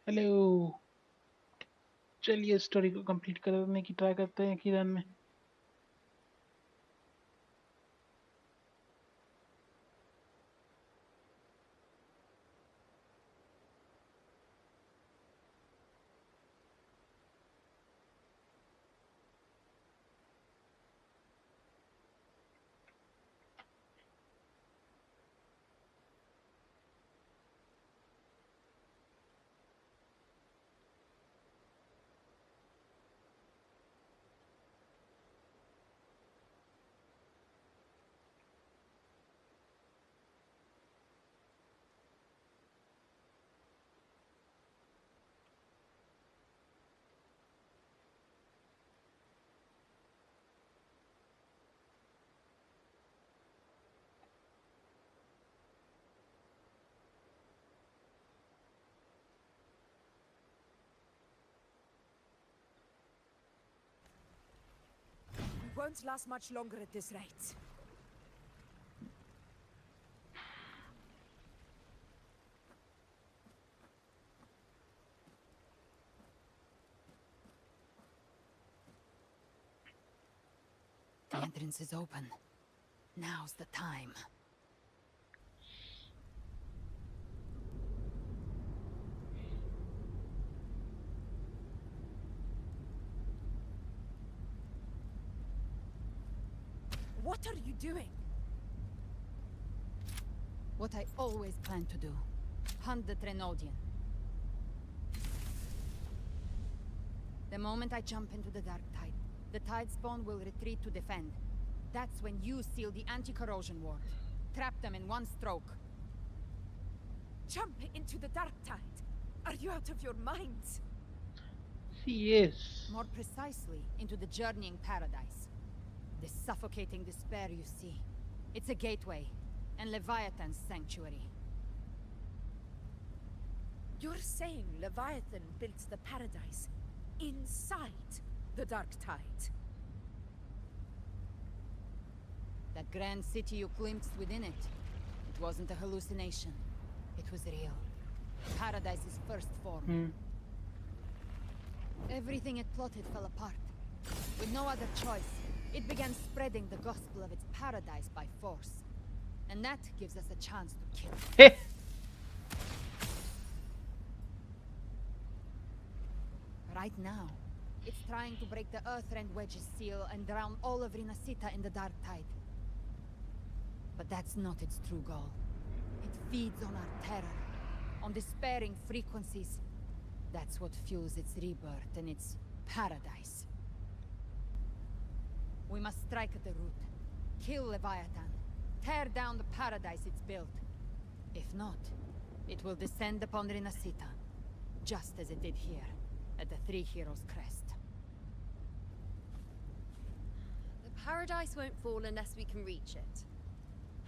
Hello. चलिए story को complete करने की ट्राई करते हैं कि रन में। We won't last much longer at this rate. The entrance is open. Now's the time. What are you doing? What I always planned to do. Hunt the Trenodian. The moment I jump into the Dark Tide, the Tide Spawn will retreat to defend. That's when you seal the anti-corrosion ward. Trap them in one stroke. Jump into the dark tide. Are you out of your minds? Yes. More precisely, into the journeying paradise. The suffocating despair you see. It's a gateway, and Leviathan's sanctuary. You're saying Leviathan built the paradise inside the dark tide? That grand city you glimpsed within it, it wasn't a hallucination. It was real. Paradise's first form. Everything it plotted fell apart. With no other choice, it began spreading the gospel of its paradise by force. And that gives us a chance to kill it. Hey. Right now, it's trying to break the Earthrend Wedge's seal and drown all of Rinasita in the Dark Tide. But that's not its true goal. It feeds on our terror, on despairing frequencies. That's what fuels its rebirth and its paradise. We must strike at the root. Kill Leviathan. Tear down the paradise it's built. If not, it will descend upon Rinasita, just as it did here, at the Three Heroes' Crest. The paradise won't fall unless we can reach it.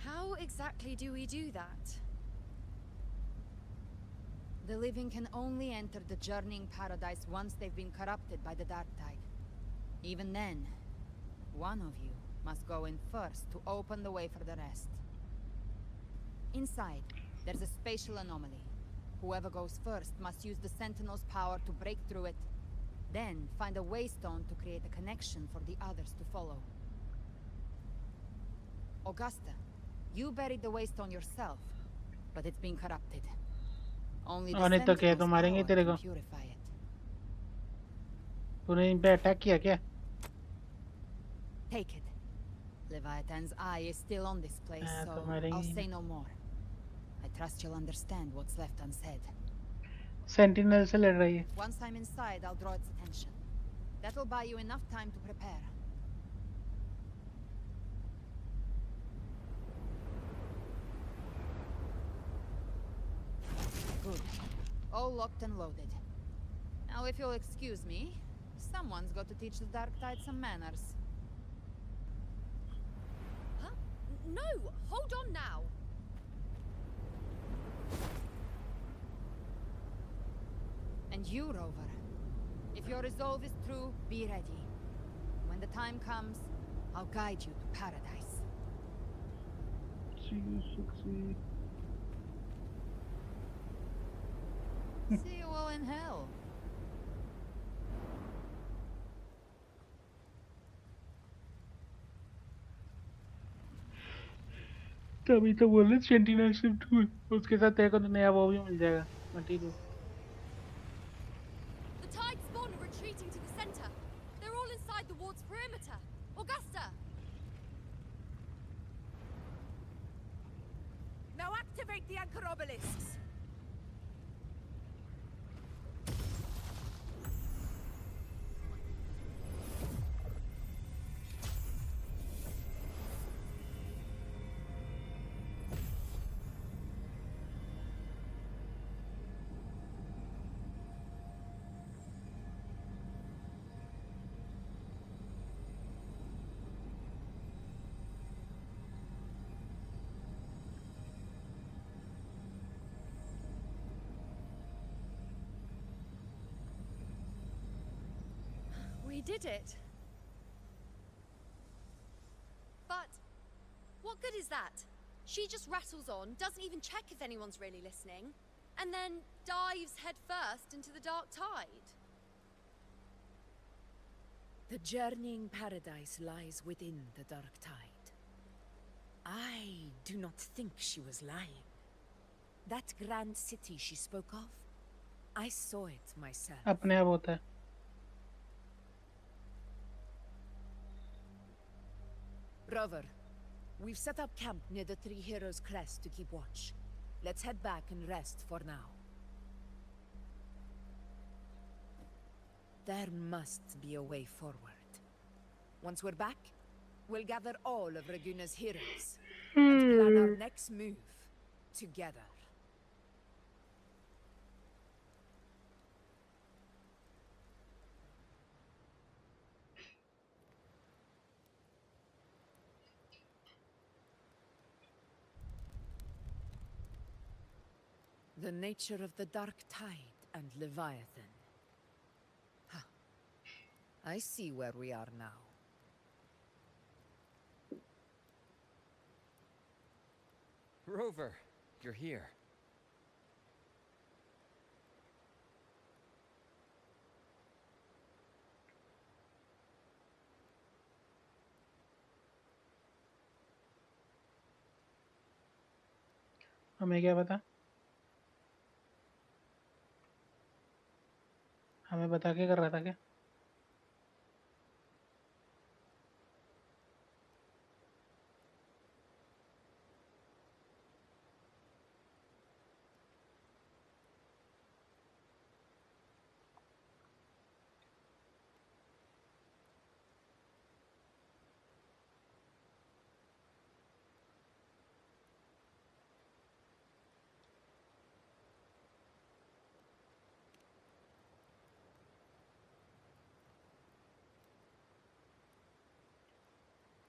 How exactly do we do that? The living can only enter the journeying paradise once they've been corrupted by the Dark Tide. Even then, one of you must go in first to open the way for the rest. Inside, there's a spatial anomaly. Whoever goes first must use the Sentinel's power to break through it, then find a waystone to create a connection for the others to follow. Augusta, you buried the waystone yourself, but it's been corrupted. Only the नहीं तो क्या Sentinel's तो मारेंगे power तेरे can को। purify it. तूने इन पे attack किया क्या? Take it. Leviathan's eye is still on this place, तो so मारेंगे I'll ही say ना। no more. I trust you'll understand what's left unsaid. Sentinel से लड़ रही है। Once I'm inside, I'll draw its attention. That'll buy you enough time to prepare. Good. All locked and loaded. Now, if you'll excuse me, someone's got to teach the Dark Tide some manners. Huh? No! Hold on now! And you, Rover. If your resolve is true, be ready. When the time comes, I'll guide you to paradise. See you all in hell. तभी तो बोल रहे sentinel shift tool उसके साथ तेरे को तो नया वो भी मिल जाएगा material. The tide spawn are retreating to the center. They're all inside the ward's perimeter. Augusta! Now activate the anchor obelisks. We did it. But what good is that? She just rattles on, doesn't even check if anyone's really listening, and then dives headfirst into the dark tide. The journeying paradise lies within the dark tide. I do not think she was lying. That grand city she spoke of, I saw it myself. अपने आप होता है. Rover, we've set up camp near the Three Heroes Crest to keep watch. Let's head back and rest for now. There must be a way forward. Once we're back, we'll gather all of Raguna's heroes and plan our next move together. The nature of the dark tide and Leviathan. Huh. I see where we are now. Rover, you're here. हमें क्या पता? हमें बता के कर रहा था क्या?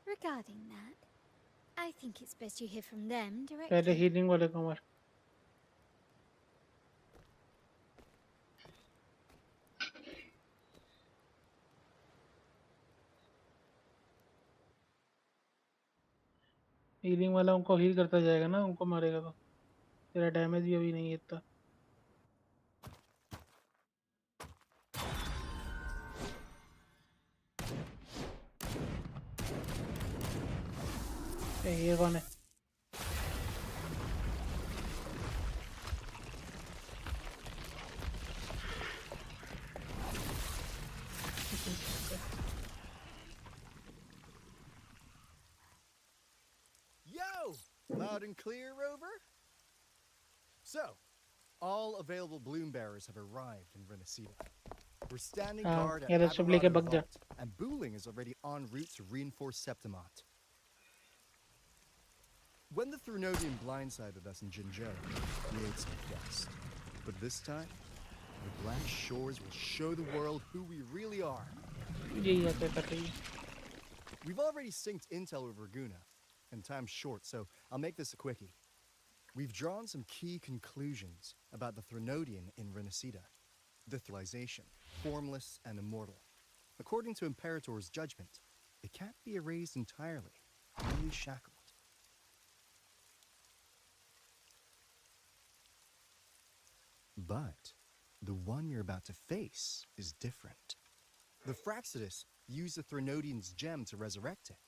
Regarding that, I think it's best you hear from them पहले directly. हीलिंग वाले को मार. हीलिंग वाला उनको हील करता जाएगा ना, उनको मारेगा तो. तेरा डैमेज भी अभी नहीं है इतना. ये कौन है? Yo! Loud and clear, Rover? So, all available bloom bearers have arrived in Renacida. We're standing guard at ये तो सब लेके Aberrado भग जा. Vault, and Booling is already en route to reinforce Septimont. When the Thrunodian blindsided us in Jinzhou, we ate some dust. But this time, the Black Shores will show the world who we really are. यही आता कर रही है. We've already synced intel with Raguna, and time's short, so I'll make this a quickie. We've drawn some key conclusions about the Thrunodian in Renacida. The civilization, formless and immortal. According to Imperator's judgment, it can't be erased entirely, only shackled. But The one you're about to face is different. The Fraxidus used the Threnodian's gem to resurrect it,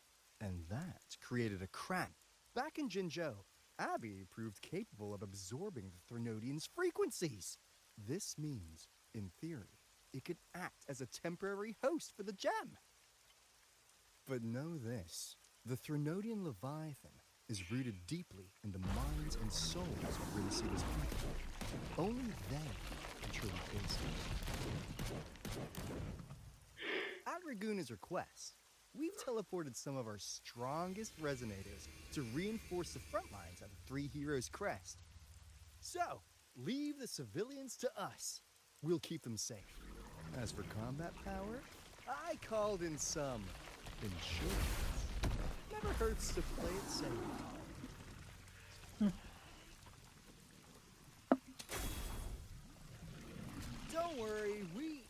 and that created a cramp. Back in Jinzhou, Abby proved capable of absorbing the Threnodian's frequencies. This means, in theory, it could act as a temporary host for the gem. But know this, the Threnodian Leviathan is rooted deeply in the minds and souls of Renacita's people. Only they can truly face it. At Raguna's request, we've teleported some of our strongest resonators to reinforce the front lines at the Three Heroes Crest. So, leave the civilians to us. We'll keep them safe. As for combat power, I called in some insurance. Never hurts to play it safe. Don't worry, we...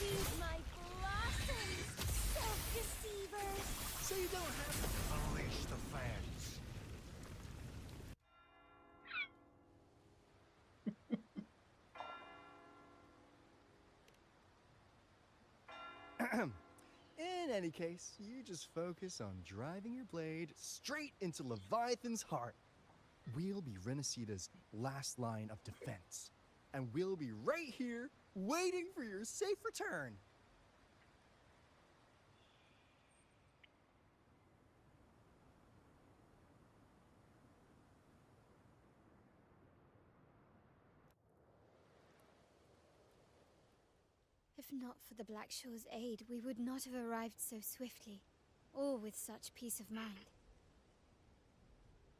Feed my blossoms, self-deceivers! So you don't have to... Unleash the fans. In any case, you just focus on driving your blade straight into Leviathan's heart. We'll be Renacita's last line of defense. And we'll be right here, waiting for your safe return. If not for the Black Shore's aid, we would not have arrived so swiftly, or with such peace of mind.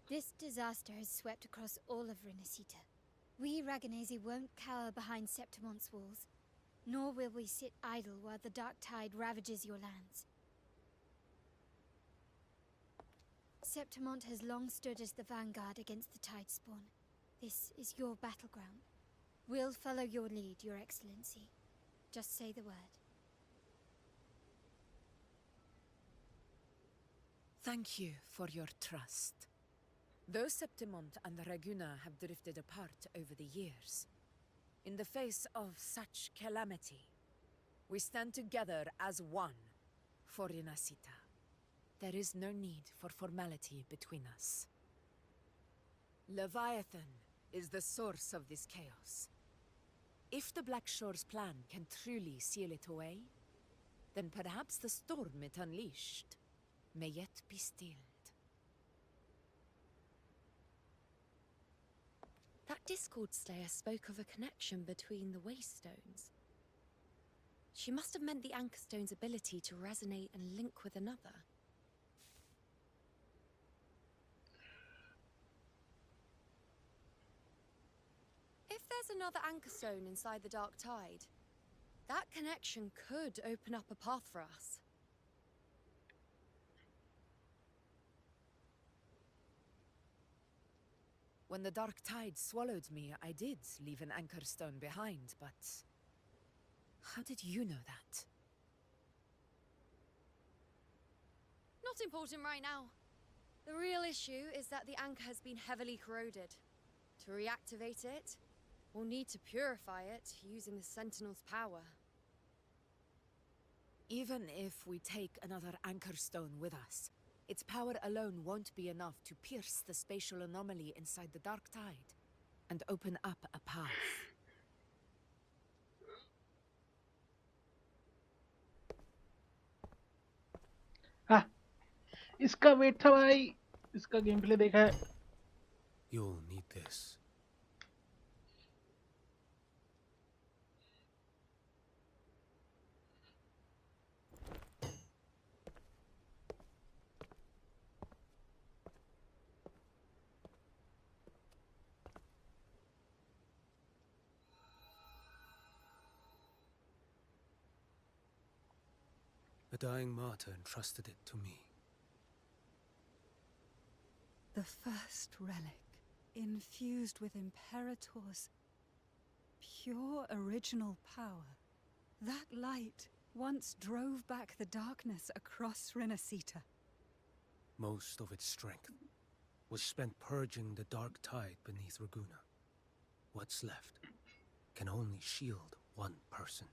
This disaster has swept across all of Renacita. We Raganese won't cower behind Septimonte's walls, nor will we sit idle while the dark tide ravages your lands. Septimonte has long stood as the vanguard against the tide spawn. This is your battleground. We'll follow your lead, Your Excellency. Just say the word. Thank you for your trust. Though Septimonte and Raguna have drifted apart over the years, in the face of such calamity, we stand together as one for Renacita. There is no need for formality between us. Leviathan is the source of this chaos. If the Black Shore's plan can truly seal it away, then perhaps the storm it unleashed may yet be stilled. That Discord Slayer spoke of a connection between the Waystones. She must have meant the Anchor Stone's ability to resonate and link with another. If there's another Anchor Stone inside the Dark Tide, that connection could open up a path for us. When the Dark Tide swallowed me, I did leave an Anchor Stone behind, but... how did you know that? Not important right now. The real issue is that the anchor has been heavily corroded. To reactivate it, we'll need to purify it using the Sentinel's power. Even if we take another Anchor Stone with us, its power alone won't be enough to pierce the spatial anomaly inside the Dark Tide and open up a path. हाँ, इसका wait था भाई, इसका game play देखा है. You'll need this. A dying martyr entrusted it to me. The first relic, infused with Imperator's pure original power. That light once drove back the darkness across Renacita. Most of its strength was spent purging the dark tide beneath Raguna. What's left can only shield one person.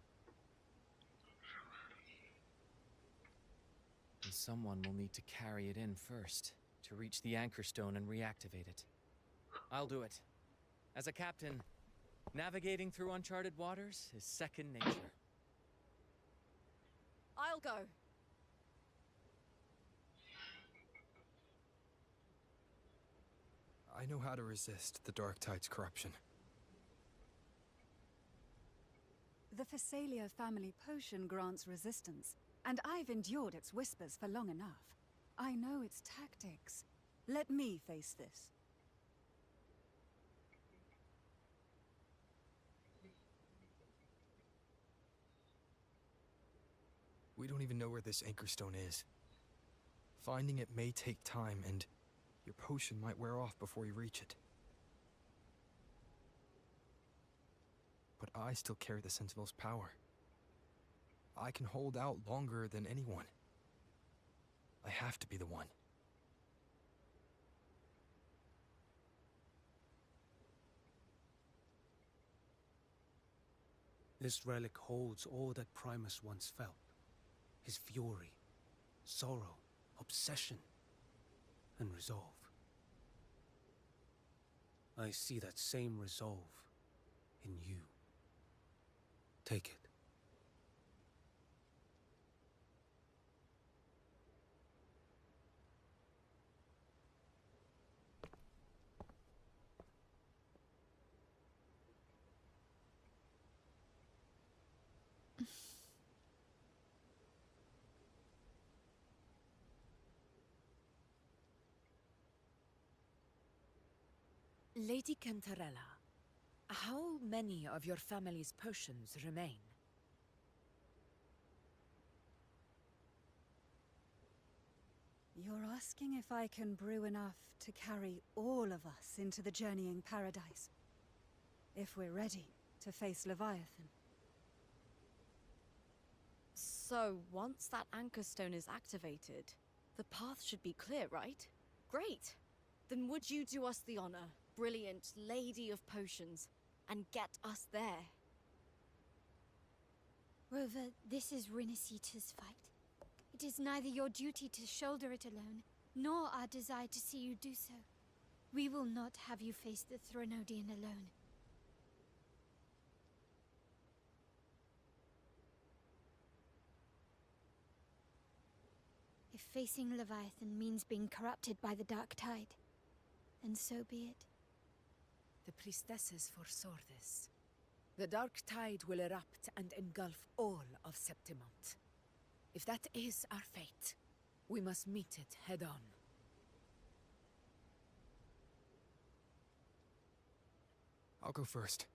And someone will need to carry it in first, to reach the anchor stone and reactivate it. I'll do it. As a captain, navigating through uncharted waters is second nature. I'll go. I know how to resist the Dark Tide's corruption. The Phasalia family potion grants resistance, and I've endured its whispers for long enough. I know its tactics. Let me face this. We don't even know where this anchor stone is. Finding it may take time, and your potion might wear off before you reach it. But I still carry the Sentinel's power. I can hold out longer than anyone. I have to be the one. This relic holds all that Primus once felt. His fury, sorrow, obsession, and resolve. I see that same resolve in you. Take it. Lady Cantarella, how many of your family's potions remain? You're asking if I can brew enough to carry all of us into the journeying paradise. If we're ready to face Leviathan. So, once that anchor stone is activated, the path should be clear, right? Great! Then would you do us the honor, brilliant Lady of Potions, and get us there? Rover, this is Rinasita's fight. It is neither your duty to shoulder it alone, nor our desire to see you do so. We will not have you face the Threnodian alone. If facing Leviathan means being corrupted by the Dark Tide, then so be it. The priestesses foresaw this. The Dark Tide will erupt and engulf all of Septimont. If that is our fate, we must meet it head-on. I'll go first.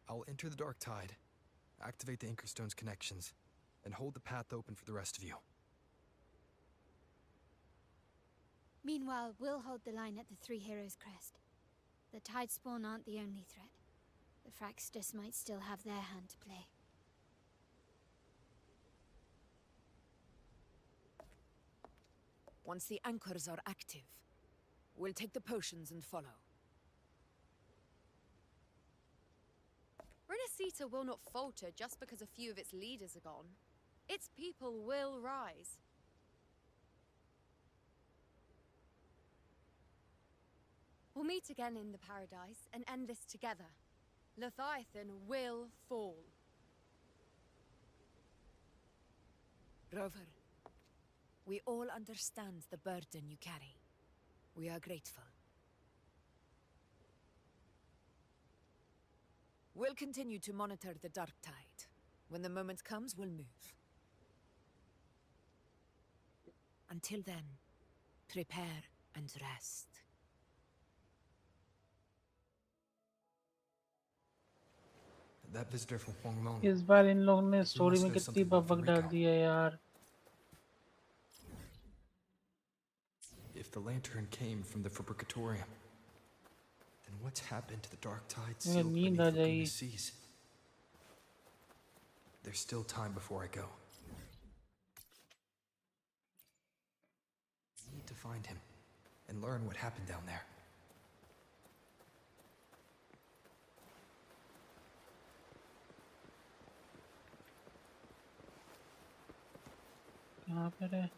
I'll enter the Dark Tide, activate the Anchorstone's connections, and hold the path open for the rest of you. Meanwhile, we'll hold the line at the Three Heroes Crest. The Tidespawn aren't the only threat. The Fraxtus might still have their hand to play. Once the anchors are active, we'll take the potions and follow. Rinasita will not falter just because a few of its leaders are gone. Its people will rise. We'll meet again in the paradise and end this together. Leviathan will fall. Rover, we all understand the burden you carry. We are grateful. We'll continue to monitor the Dark Tide. When the moment comes, we'll move. Until then, prepare and rest. That visitor from Huangmeng. इस बार इन लोगों ने He story must में know कितनी something about बबक डाल Fumiko. दी है यार. If the lantern came from the Fabricatorium, then what's happened to the Dark Tide मुझे sealed नींद beneath आ Laguna जाएगी. seas? There's still time before I go. I need to find him and learn what happened down there. कहाँ पर है?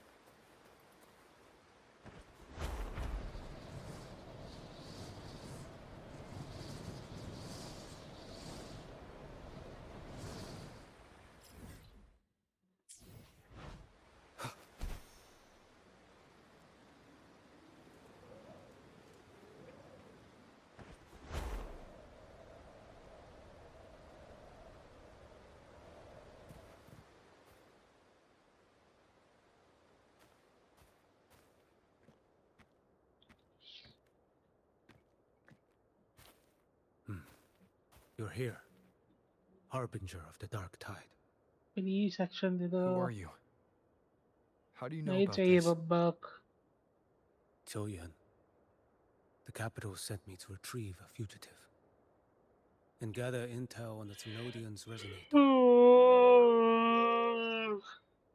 You're here, harbinger of the dark tide. Please action दे दो. Who are you? How do you know नहीं about चाहिए this? बब्बक. Choyan, the capital sent me to retrieve a fugitive and gather intel on the Thenodian's resonator.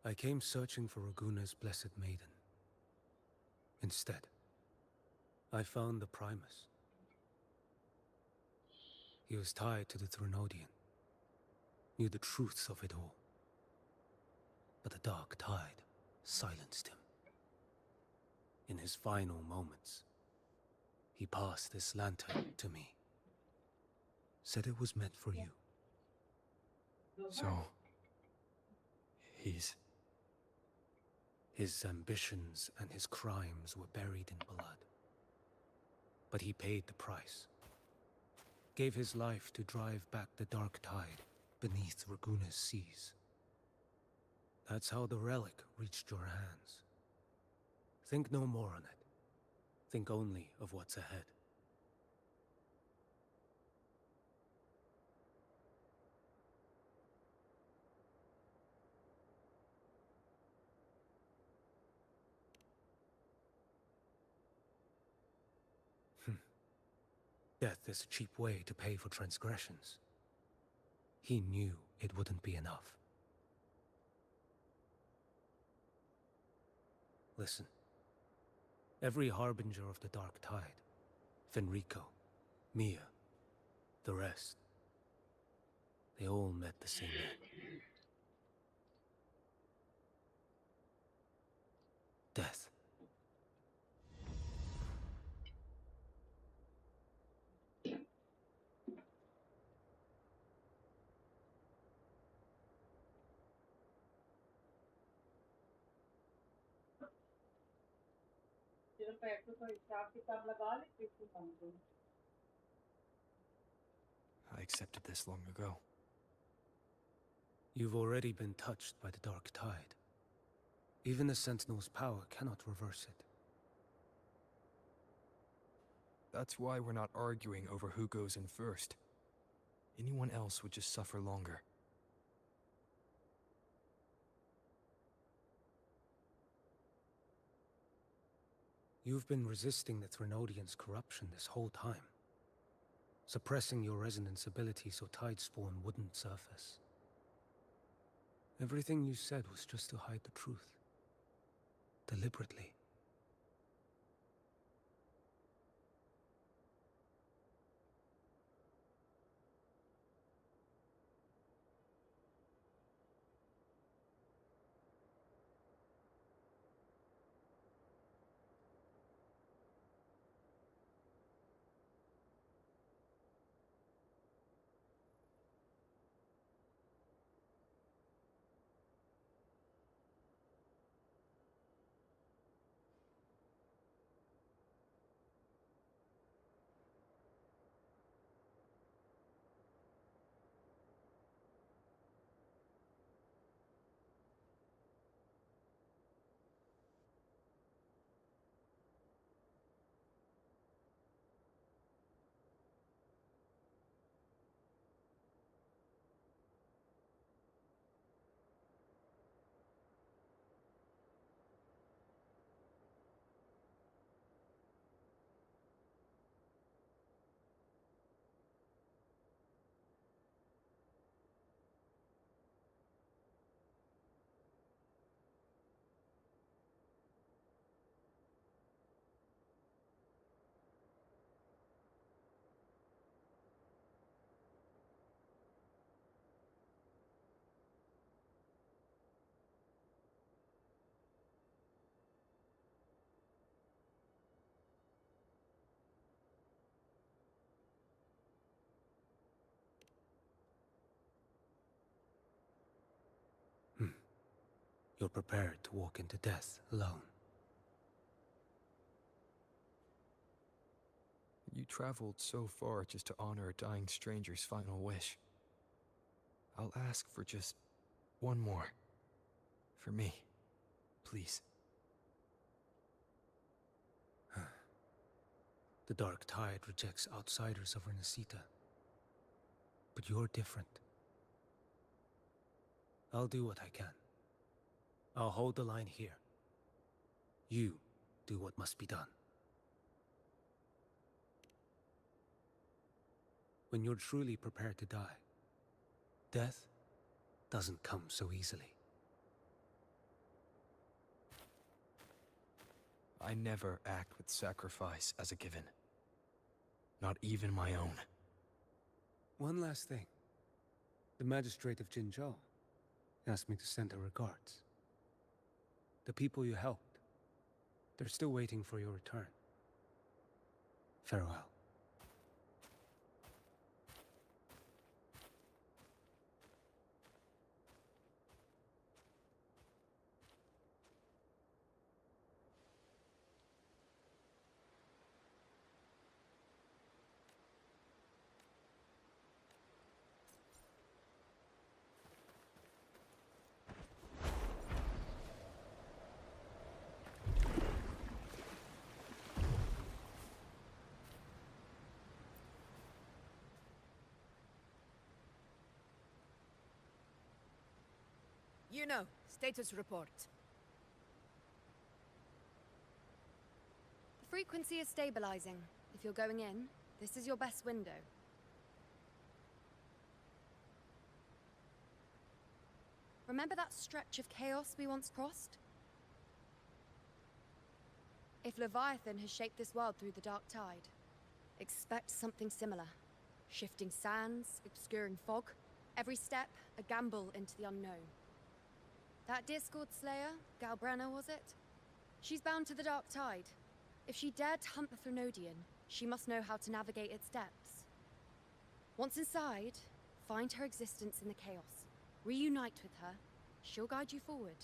I came searching for Raguna's blessed maiden. Instead, I found the Primus. He was tied to the Thenodian, knew the truths of it all. But the dark tide silenced him. In his final moments, he passed this lantern to me. Said it was meant for you. So, he's... His ambitions and his crimes were buried in blood. But he paid the price. Gave his life to drive back the dark tide beneath Raguna's seas. That's how the relic reached your hands. Think no more on it. Think only of what's ahead. Death is a cheap way to pay for transgressions. He knew it wouldn't be enough. Listen. Every harbinger of the dark tide, Fenrico, Mia, the rest, they all met the same end. Death. I accepted this long ago. You've already been touched by the dark tide. Even the Sentinel's power cannot reverse it. That's why we're not arguing over who goes in first. Anyone else would just suffer longer. You've been resisting the Thenodian's corruption this whole time. Suppressing your resonance ability so Tidespawn wouldn't surface. Everything you said was just to hide the truth. Deliberately. You're prepared to walk into death alone. You traveled so far just to honor a dying stranger's final wish. I'll ask for just one more. For me. Please. The Dark Tide rejects outsiders of Renacita. But you're different. I'll do what I can. I'll hold the line here. You do what must be done. When you're truly prepared to die, death doesn't come so easily. I never act with sacrifice as a given. Not even my own. One last thing. The magistrate of Jinzhou asked me to send her regards. The people you helped, they're still waiting for your return. Farewell. You know, status report. The frequency is stabilizing. If you're going in, this is your best window. Remember that stretch of chaos we once crossed? If Leviathan has shaped this world through the Dark Tide, expect something similar. Shifting sands, obscuring fog, every step a gamble into the unknown. That Discord Slayer, Galbrenna was it? She's bound to the Dark Tide. If she dared to hunt the Threnodian, she must know how to navigate its depths. Once inside, find her existence in the chaos. Reunite with her. She'll guide you forward.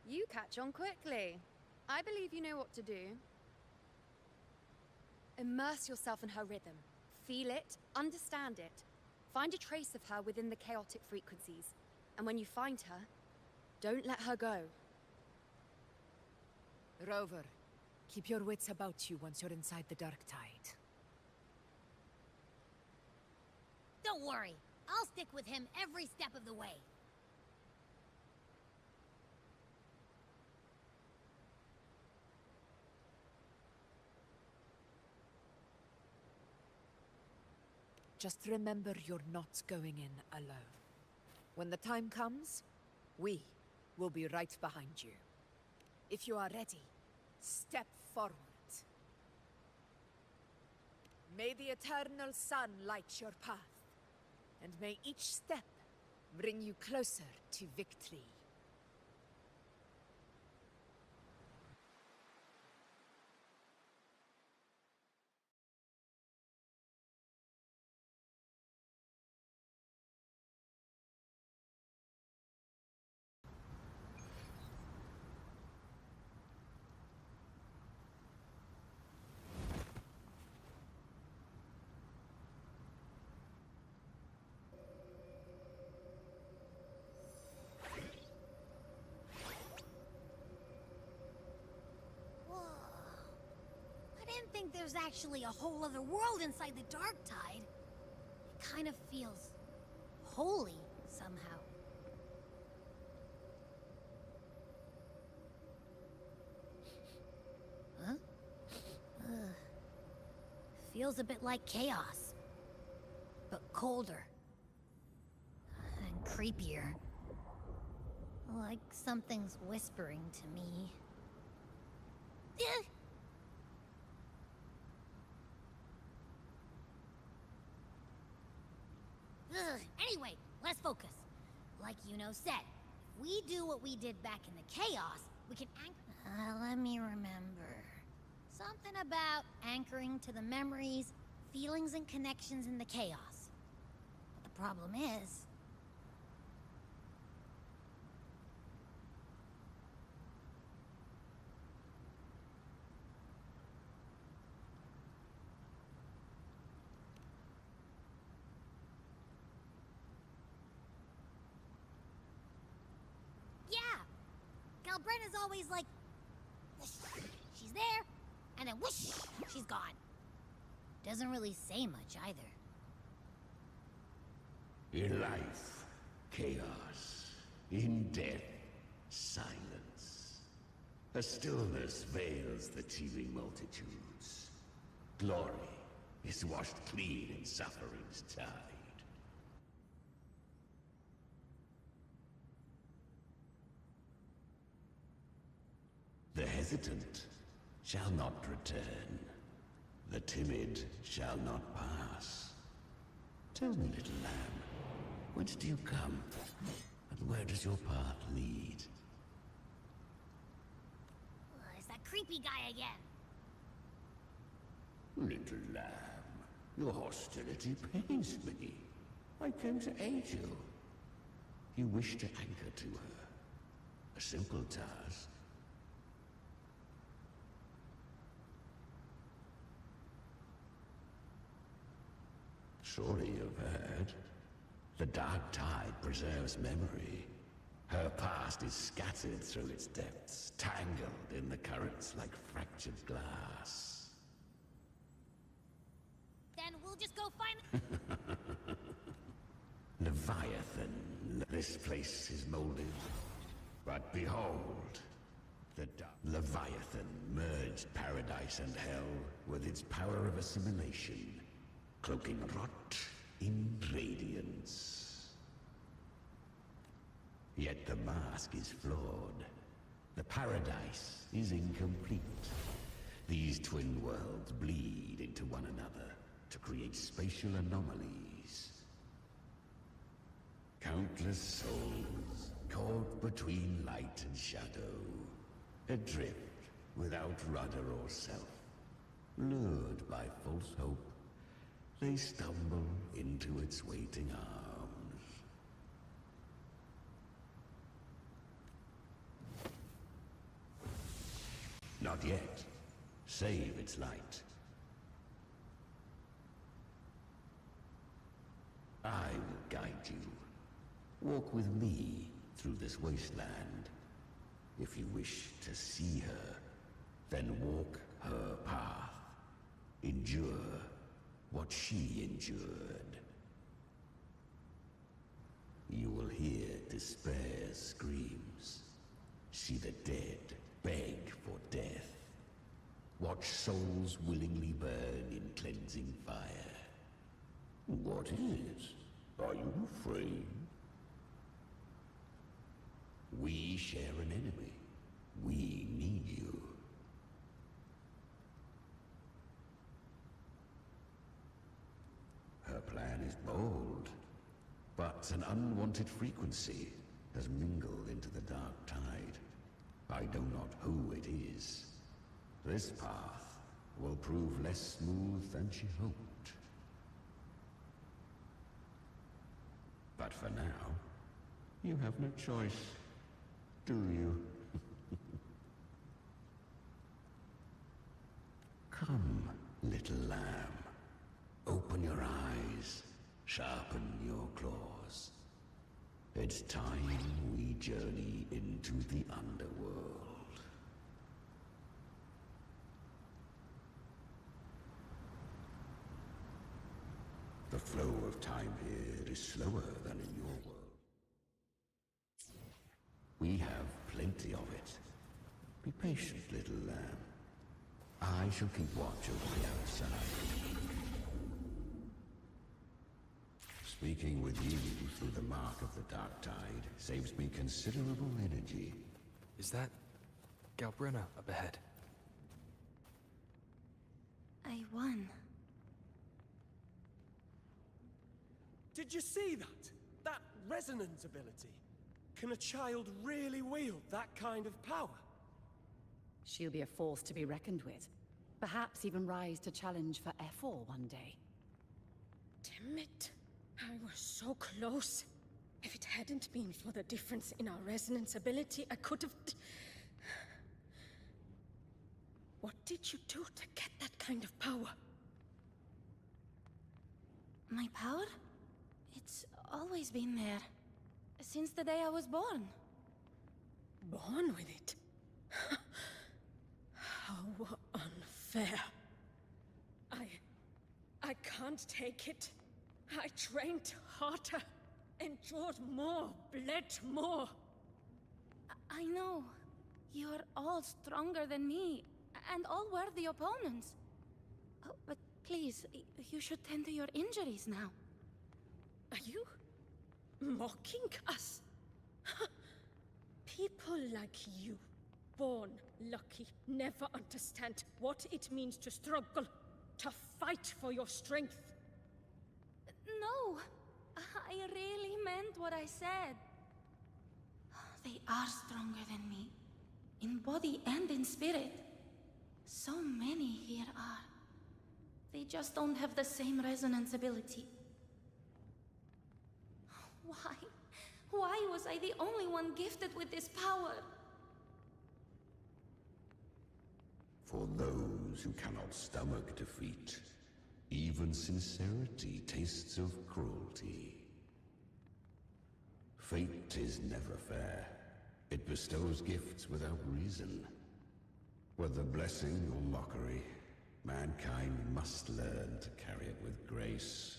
You catch on quickly. I believe you know what to do. Immerse yourself in her rhythm. Feel it, understand it. Find a trace of her within the chaotic frequencies. And when you find her, don't let her go. Rover, keep your wits about you once you're inside the Dark Tide. Don't worry. I'll stick with him every step of the way. Just remember you're not going in alone. When the time comes, we will be right behind you. If you are ready, step forward. May the eternal sun light your path, and may each step bring you closer to victory. I didn't think there's actually a whole other world inside the Dark Tide. It kind of feels holy somehow. Huh? Feels a bit like chaos, but colder and creepier. Like something's whispering to me. Anyway, let's focus. Like Yuno said, if we do what we did back in the chaos, we can Let me remember. Something about anchoring to the memories, feelings, and connections in the chaos. But the problem is... Yeah! Galbrena's always like... whoosh, she's there, and then whoosh, she's gone. Doesn't really say much either. In life, chaos. In death, silence. A stillness veils the teeming multitudes. Glory is washed clean in suffering's tide. The hesitant shall not return. The timid shall not pass. Tell me, little lamb, whence do you come? And where does your path lead? It's that creepy guy again. Little lamb, your hostility pains me. I came to aid you. You wish to anchor to her. A simple task. Surely you've heard. The dark tide preserves memory. Her past is scattered through its depths, tangled in the currents like fractured glass. Then we'll just go find... Leviathan, this place is molded. But behold, the dark Leviathan merged paradise and hell with its power of assimilation, cloaking rot in radiance. Yet the mask is flawed. The paradise is incomplete. These twin worlds bleed into one another to create spatial anomalies. Countless souls caught between light and shadow, adrift without rudder or self, lured by false hope. They stumble into its waiting arms. Not yet. Save its light. I will guide you. Walk with me through this wasteland. If you wish to see her, then walk her path. Endure what she endured. You will hear despair's screams. See the dead beg for death. Watch souls willingly burn in cleansing fire. What is? Are you afraid? We share an enemy. We need you. Her plan is bold, but an unwanted frequency has mingled into the dark tide. I know not who it is. This path will prove less smooth than she hoped. But for now, you have no choice, do you? Come, little lamb. Open your eyes, sharpen your claws. It's time we journey into the underworld. The flow of time here is slower than in your world. We have plenty of it. Be patient, little lamb. I shall keep watch over the outside. Speaking with you through the mark of the dark tide saves me considerable energy. Is that Galbrina up ahead? I won. Did you see that? That resonance ability? Can a child really wield that kind of power? She'll be a force to be reckoned with. Perhaps even rise to challenge for Ethel one day. Damn it. I was so close. If it hadn't been for the difference in our resonance ability, I could have... What did you do to get that kind of power? My power? It's always been there. Since the day I was born. Born with it? How unfair. I can't take it. I trained harder, endured more, bled more. I know. You're all stronger than me, and all worthy opponents. Oh, but please, you should tend to your injuries now. Are you mocking us? People like you, born lucky, never understand what it means to struggle, to fight for your strength. No, I really meant what I said. They are stronger than me, in body and in spirit. So many here are. They just don't have the same resonance ability. Why? Why was I the only one gifted with this power? For those who cannot stomach defeat, even sincerity tastes of cruelty. Fate is never fair. It bestows gifts without reason. Whether blessing or mockery, mankind must learn to carry it with grace.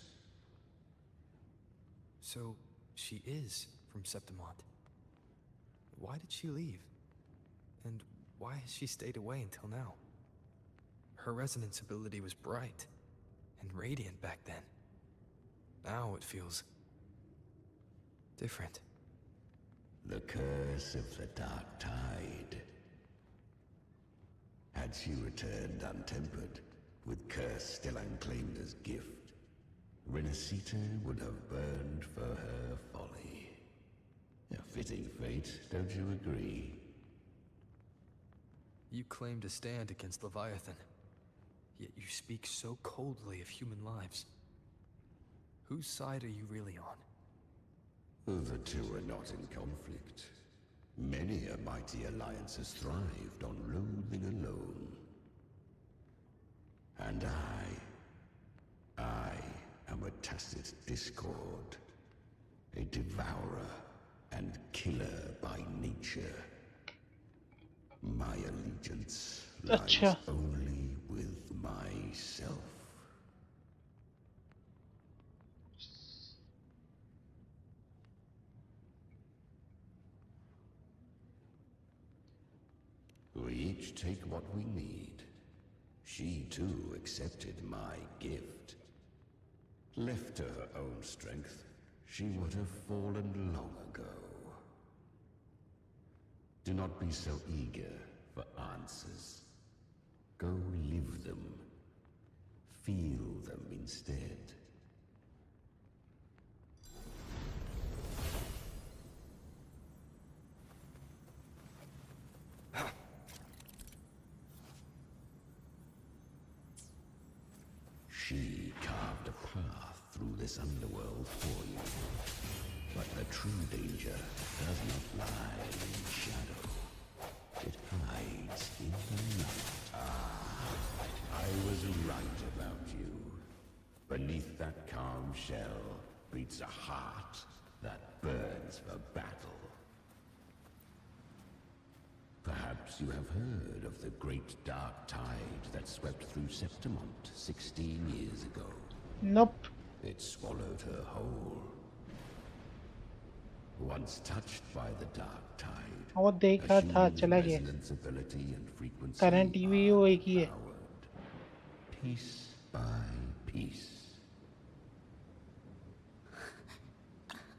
So, she is from Septimont. Why did she leave? And why has she stayed away until now? Her resonance ability was bright and radiant back then. Now it feels different. The curse of the Dark Tide. Had she returned untempered, with curse still unclaimed as gift, Renacita would have burned for her folly. A fitting fate, don't you agree? You claim to stand against Leviathan, yet you speak so coldly of human lives. Whose side are you really on? The two are not in conflict. Many a mighty alliance has thrived on loathing alone. And I am a tacit discord, a devourer and killer by nature. My allegiance lies only with myself. We each take what we need. She too accepted my gift. Left to her own strength, she would have fallen long ago. Do not be so eager for answers. Go live them. Feel them instead. She carved a path through this underworld for you. But the true danger does not lie in shadow. It hides in the light. I was right about you. Beneath that calm shell beats a heart that burns for battle. Perhaps you have heard of the great dark tide that swept through Septimont 16 years ago. Nope. It swallowed her whole. Once touched by the dark tide, वो देखा था चला गया current TV वो एक ही है piece by piece.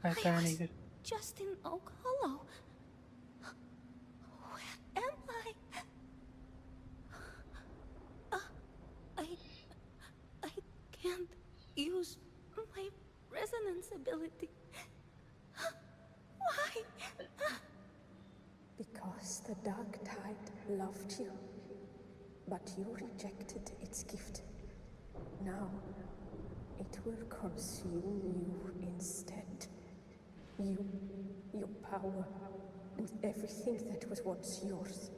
ऐसा नहीं Just in Oak Hollow. Where am I? I can't use my resonance ability. Why? Because the dark tide loved you, but you rejected its gift. Now, it will consume you instead. You, your power, and everything that was once yours.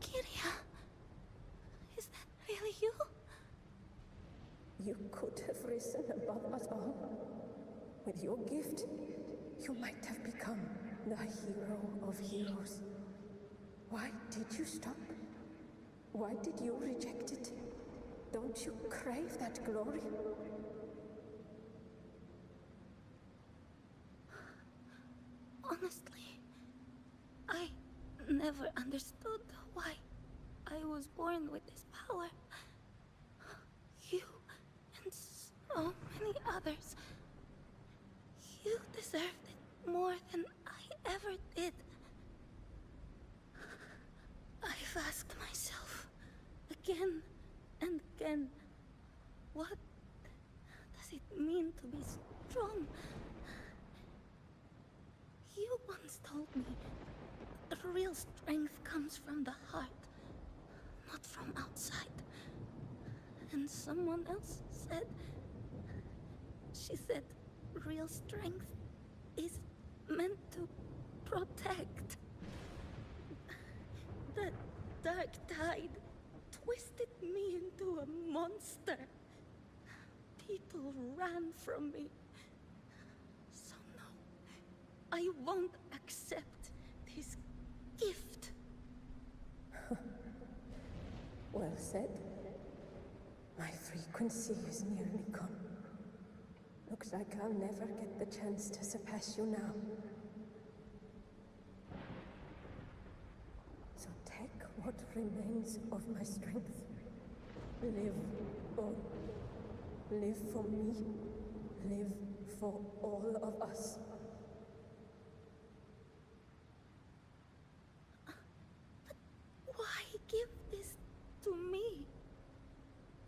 Kiria, is that really you? You could have risen above us all. With your gift, you might have become the hero of heroes. Why did you stop? Why did you reject it? Don't you crave that glory? Honestly, I never understood why I was born with this power. You and so many others. You deserved it more than I ever did. I've asked myself again and again, what does it mean to be strong? You once told me that real strength comes from the heart, not from outside. And someone else said, she said, real strength is meant to protect. The dark tide twisted me into a monster. People ran from me. So no, I won't accept this gift. Well said. My frequency is nearly gone. Looks like I'll never get the chance to surpass you now. So take what remains of my strength. Live on. Live for me. Live for all of us. But why give this to me?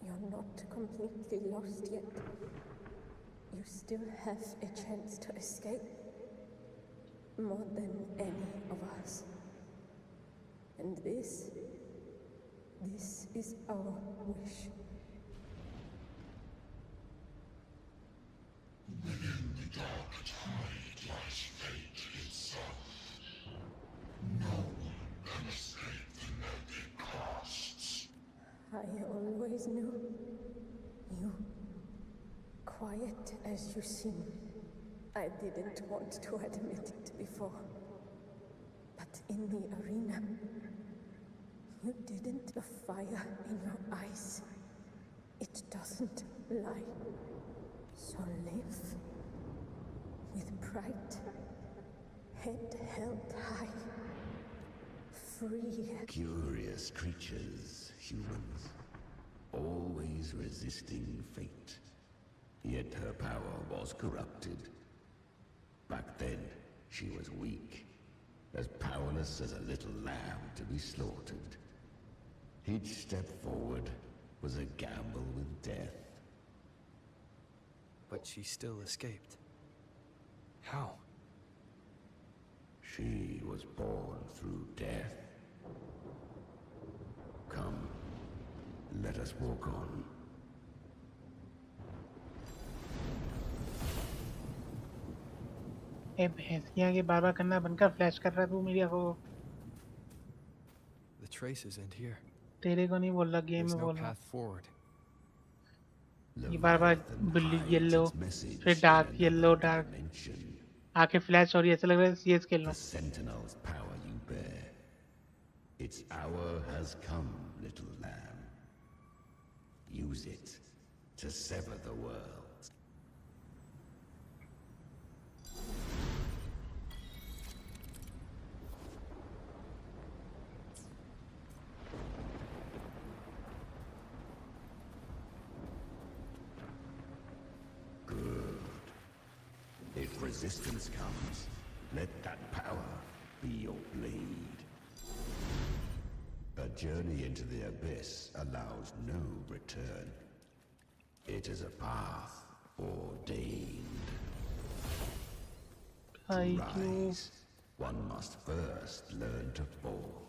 You're not completely lost yet. You still have a chance to escape. More than any of us. And this is our wish. Within the dark tide lies fate itself. No one can escape the net it casts. I always knew you. Quiet as you seem. I didn't want to admit it before. But in the arena, you didn't. The fire in your eyes, it doesn't lie. So live with pride, head held high, free. Curious creatures, humans, always resisting fate. Yet her power was corrupted. Back then, she was weak, as powerless as a little lamb to be slaughtered. Each step forward was a gamble with death. But she still escaped. How? She was born through death. Come, let us walk on. ए भैंसिया के बार बार करना बनकर flash कर रहा तू मेरी आंखों को. The traces end here. तेरे को नहीं बोल रहा, गेम There's में no बोल रहा. path forward. ये बार बार बिल्ली येलो फिर डार्क येलो डार्क आके फ्लैश हो रही है. ऐसा लग रहा है सीएस खेल रहा The Sentinel's power you bear. Its hour has come, little lamb. Use it to sever the world. If resistance comes, let that power be your blade. A journey into the abyss allows no return. It is a path ordained. To भाई क्यों? rise, one must first learn to fall.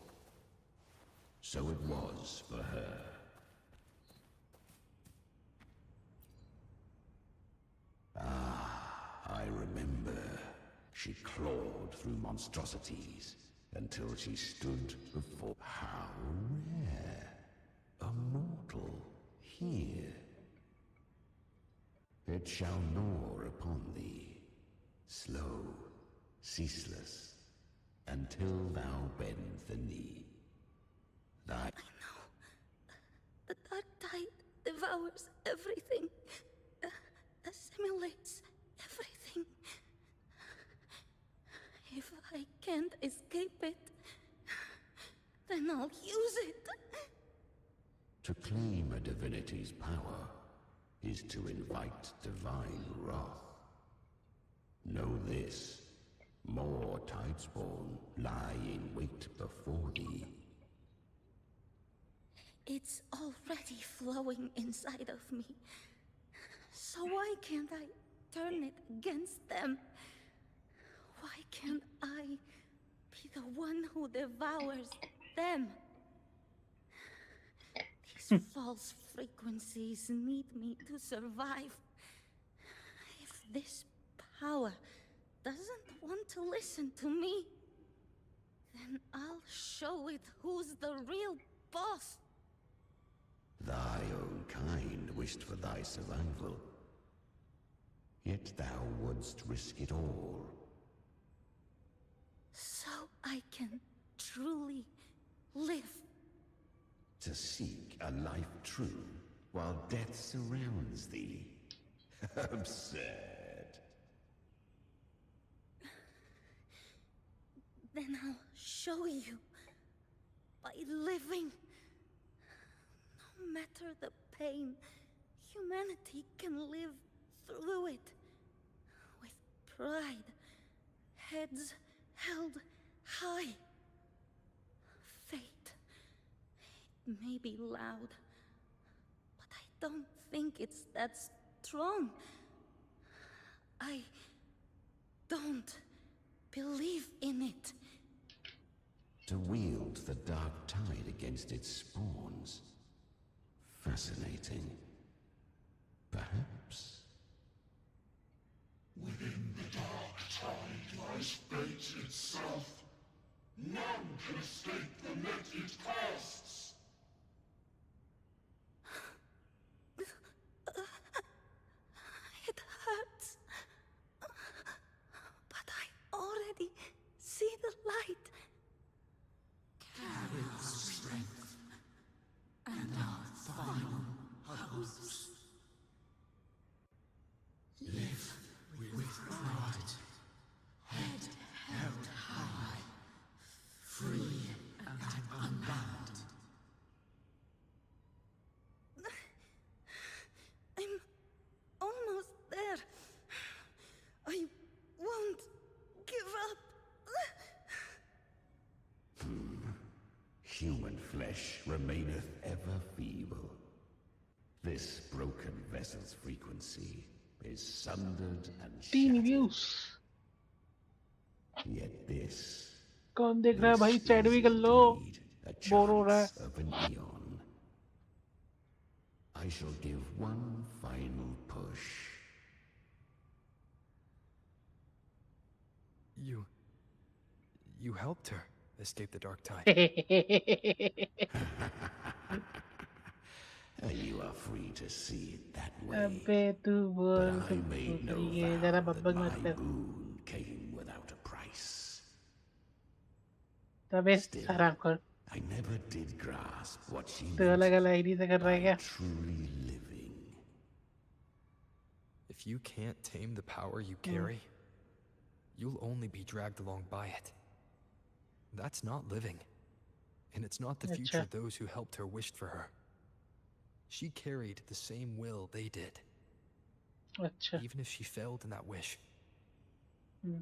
So it was for her. I remember. She clawed through monstrosities until she stood before. How rare! A mortal here. It shall gnaw upon thee, slow, ceaseless, until thou bend the knee. Thy I know. The dark tide devours everything, assimilates everything. If I can't escape it, then I'll use it. To claim a divinity's power is to invite divine wrath. Know this, more tidespawn lie in wait before thee. It's already flowing inside of me. So why can't I turn it against them? Why can't I be the one who devours them? These false frequencies need me to survive. If this power doesn't want to listen to me, then I'll show it who's the real boss. Thy own kind wished for thy survival. Yet thou wouldst risk it all. So I can truly live. To seek a life true while death surrounds thee. Absurd. Then I'll show you. By living. No matter the pain, humanity can live through it. With pride. Heads held high. Fate. It may be loud, but I don't think it's that strong. I don't believe in it. To wield the dark tide against its spawns. Fascinating. Perhaps. Within the dark tide lies fate itself. None can escape the net it casts. It hurts. But I already see the light. Carry our strength and our final hopes. Live with pride, head held high, free and unbound. I'm almost there. I won't give up. Human flesh remaineth ever feeble. This broken vessel's frequency is sundered and तीन shattered. Views Yet this कौन देख रहा है भाई? Chat भी कर लो, bore हो रहा है. of an eon. I shall give one final push. You helped her escape the dark tide. You are free to see it that way. अबे तू बोल But I made no ये vow जरा that बब्बक my मत कर. boon came without a price. तबे आराम कर. I never did grasp what she तो अलग अलग आईडी से कर रहा है क्या? truly living. If you can't tame the power you carry, you'll only be dragged along by it. That's not living. And it's not the future those who helped her wished for her. She carried the same will they did. Even if she failed in that wish,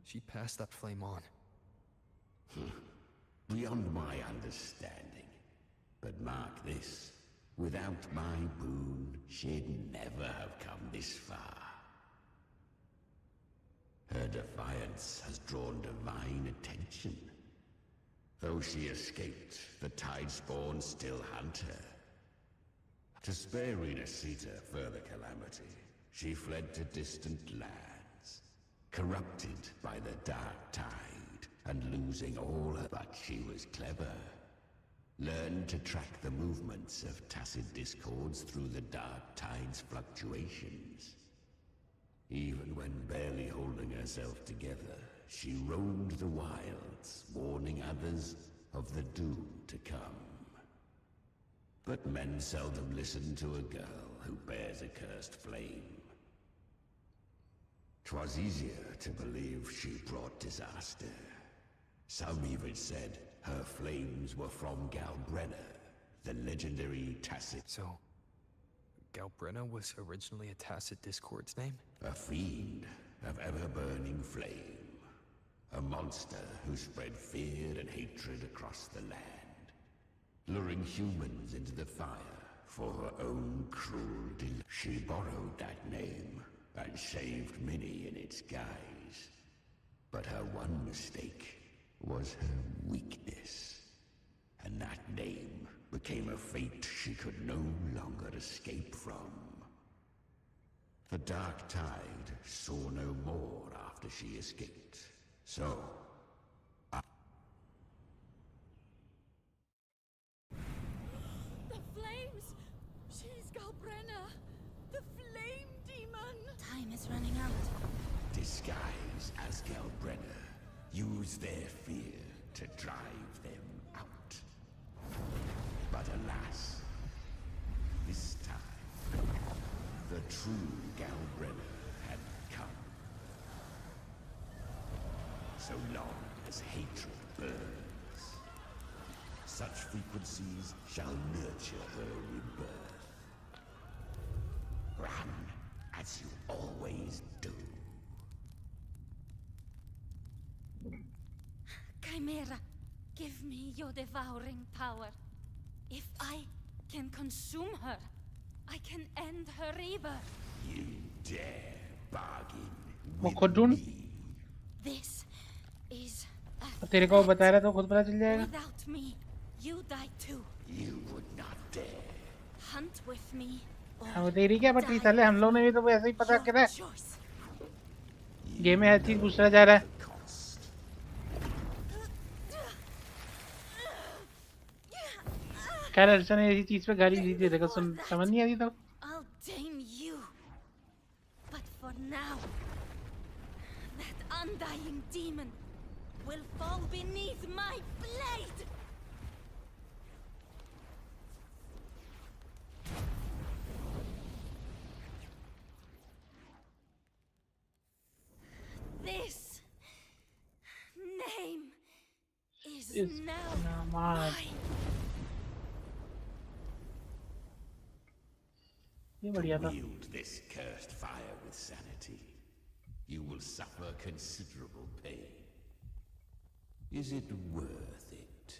she passed that flame on. Beyond my understanding. But mark this, without my boon, she'd never have come this far. Her defiance has drawn divine attention. Though she escaped, the Tidespawn still hunt her. To spare Renasita further calamity, she fled to distant lands, corrupted by the Dark Tide and losing all her... But she was clever. Learned to track the movements of tacit discords through the Dark Tide's fluctuations. Even when barely holding herself together, she roamed the wilds, warning others of the doom to come. But men seldom listen to a girl who bears a cursed flame. 'Twas easier to believe she brought disaster. Some even said her flames were from Galbrenna, the legendary Tacit. So, Galbrenna was originally a Tacit Discord's name? A fiend of ever-burning flame. A monster who spread fear and hatred across the land, luring humans into the fire for her own cruel deal. She borrowed that name and saved many in its guise. But her one mistake was her weakness. And that name became a fate she could no longer escape from. The Dark Tide saw no more after she escaped. So, The flames! She's Galbrenna! The flame demon! Time is running out. disguised as Galbrenna, use their fear to drive them out. But alas, this time, the true Galbrenna had come. So long as hatred burns, such frequencies shall nurture her rebirth. Run as you always do. Chimera, give me your devouring power. If I can consume her, I can end her rebirth. You dare bargain वो with खुद ढूंढ me? This is a तेरे को बता रहा तो खुद पता चल जाएगा. Without me, you die too. You would not dare. Hunt with me. हाँ वो तेरी क्या पट्टी साले हम लोग ने भी तो वो ऐसे ही पता करा. गेम में हर चीज पूछना जा रहा है. क्या अर्चना ने ऐसी चीज पे गाली दी थी देखो सुन समझ नहीं आई तो. I'll tame you. But for now, that undying demon will fall beneath my blade. This name is now mine. ये बढ़िया था. Wield this cursed fire with sanity. You will suffer considerable pain. Is it worth it?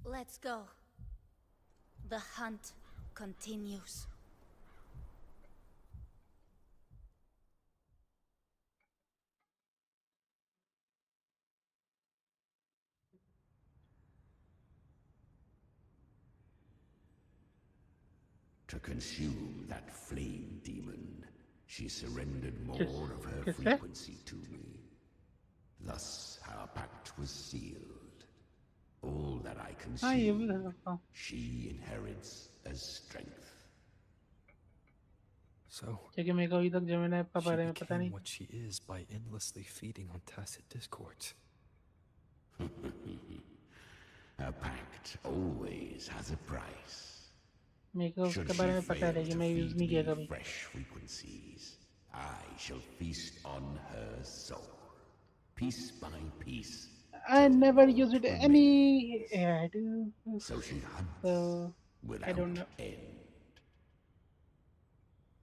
Let's go. The hunt continues. To consume that flame demon, she surrendered more of her किससे? frequency to me. Thus, our pact was sealed. All that I हाँ ये consume, भी कर सकता हूँ. she inherits as strength. So, क्योंकि मेरे को अभी तक जमीन ऐप का she बारे में पता became नहीं. what she is by endlessly feeding on tacit discords. A pact always has a price. मेरे को Should उसके बारे she में पता है fail लेकिन to मैं यूज feed नहीं किया me कभी. fresh frequencies, I shall feast on her soul, piece by piece. I never used it any. Yeah, I do. So she hunts So without I don't know. end.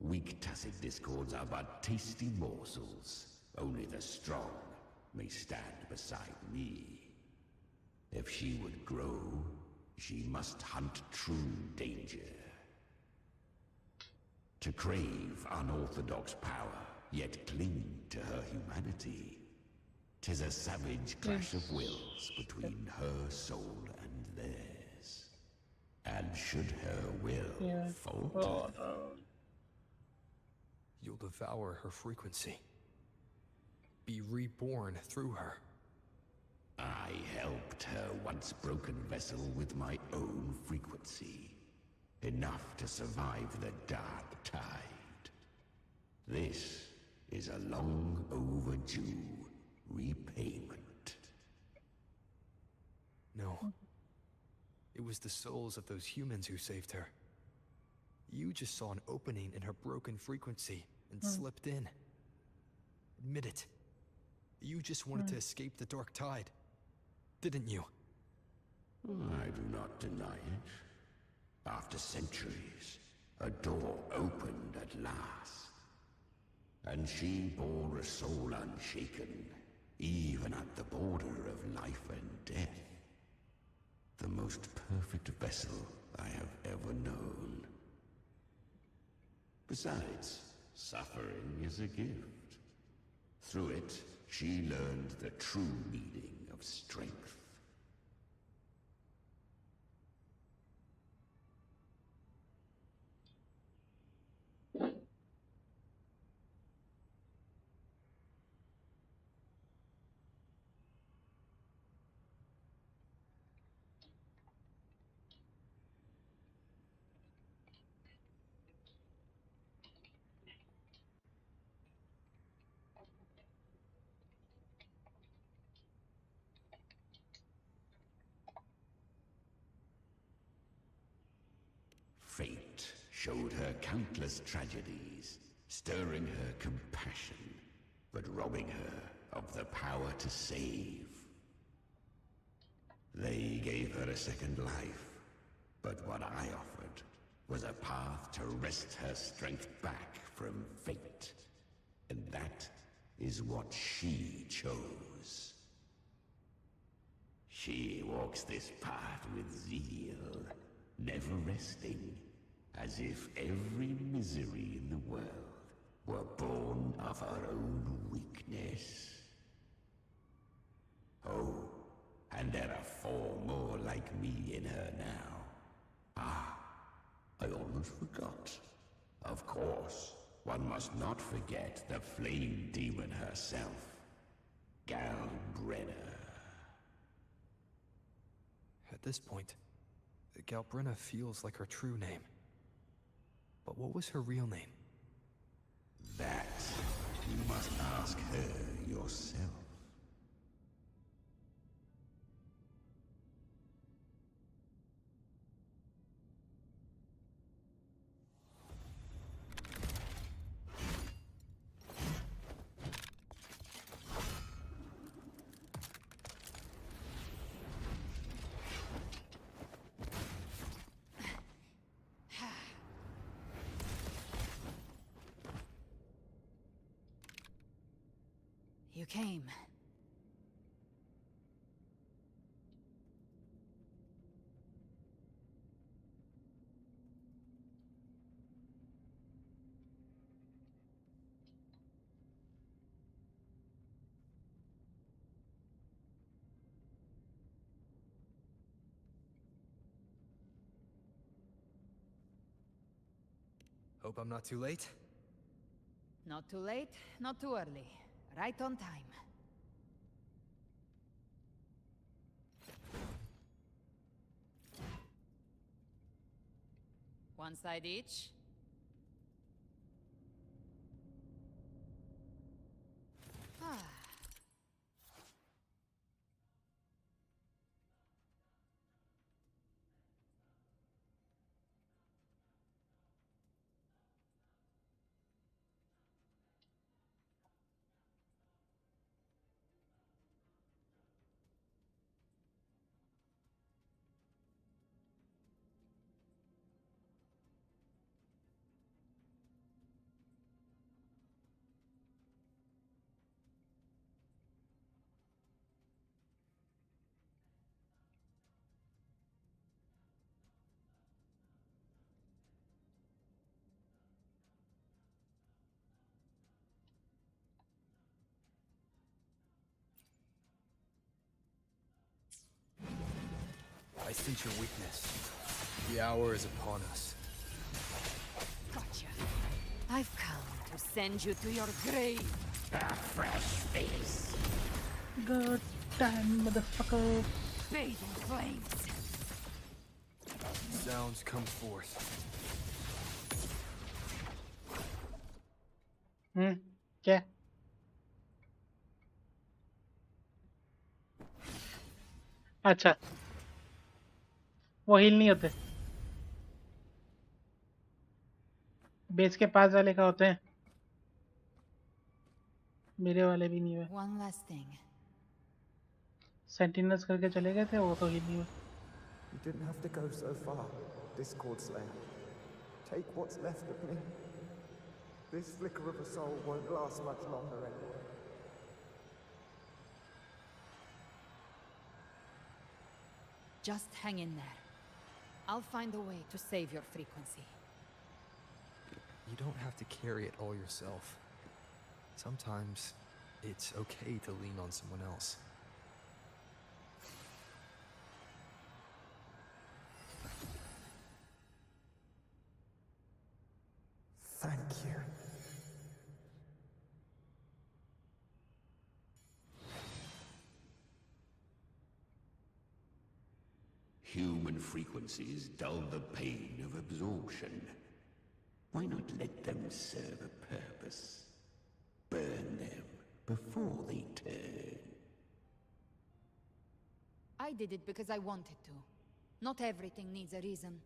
Weak tacit discords are but tasty morsels. Only the strong may stand beside me. If she would grow, she must hunt true danger. To crave unorthodox power, yet cling to her humanity, 'tis a savage clash of wills between her soul and theirs. And should her will falter, you'll devour her frequency. Be reborn through her. I helped her once broken vessel with my own frequency. Enough to survive the dark tide. This is a long overdue repayment. No. It was the souls of those humans who saved her. You just saw an opening in her broken frequency and slipped in. Admit it. You just wanted to escape the dark tide, didn't you? I do not deny it. After centuries, a door opened at last. And she bore a soul unshaken, even at the border of life and death. The most perfect vessel I have ever known. Besides, suffering is a gift. Through it, she learned the true meaning of strength. Fate showed her countless tragedies, stirring her compassion, but robbing her of the power to save. They gave her a second life, but what I offered was a path to wrest her strength back from fate. And that is what she chose. She walks this path with zeal, never resting, as if every misery in the world were born of her own weakness. Oh, and there are 4 more like me in her now. Ah, I almost forgot. Of course, one must not forget the flame demon herself, Galbrenna. At this point, Galbrenna feels like her true name. But what was her real name? That you must ask her yourself. You came. Hope I'm not too late? Not too late, not too early. Right on time. One side each. Ah. I sense your weakness. The hour is upon us. Gotcha. I've come to send you to your grave. A fresh face. Good time, motherfucker. Bathe in flames. Sounds come forth. क्या? अच्छा, वो heal नहीं होते। Base के पास वाले का होते हैं। मेरे वाले भी नहीं हुए। One last thing. सेंटिनल्स करके चले गए थे, वो तो हील नहीं हुए। You didn't have to go so far, Discord Slayer. Take what's left of me. This flicker of a soul won't last much longer anyway. Just hang in there. I'll find a way to save your frequency. You don't have to carry it all yourself. Sometimes it's okay to lean on someone else. Thank you. Human frequencies dull the pain of absorption. Why not let them serve a purpose? Burn them before they turn. I did it because I wanted to. Not everything needs a reason.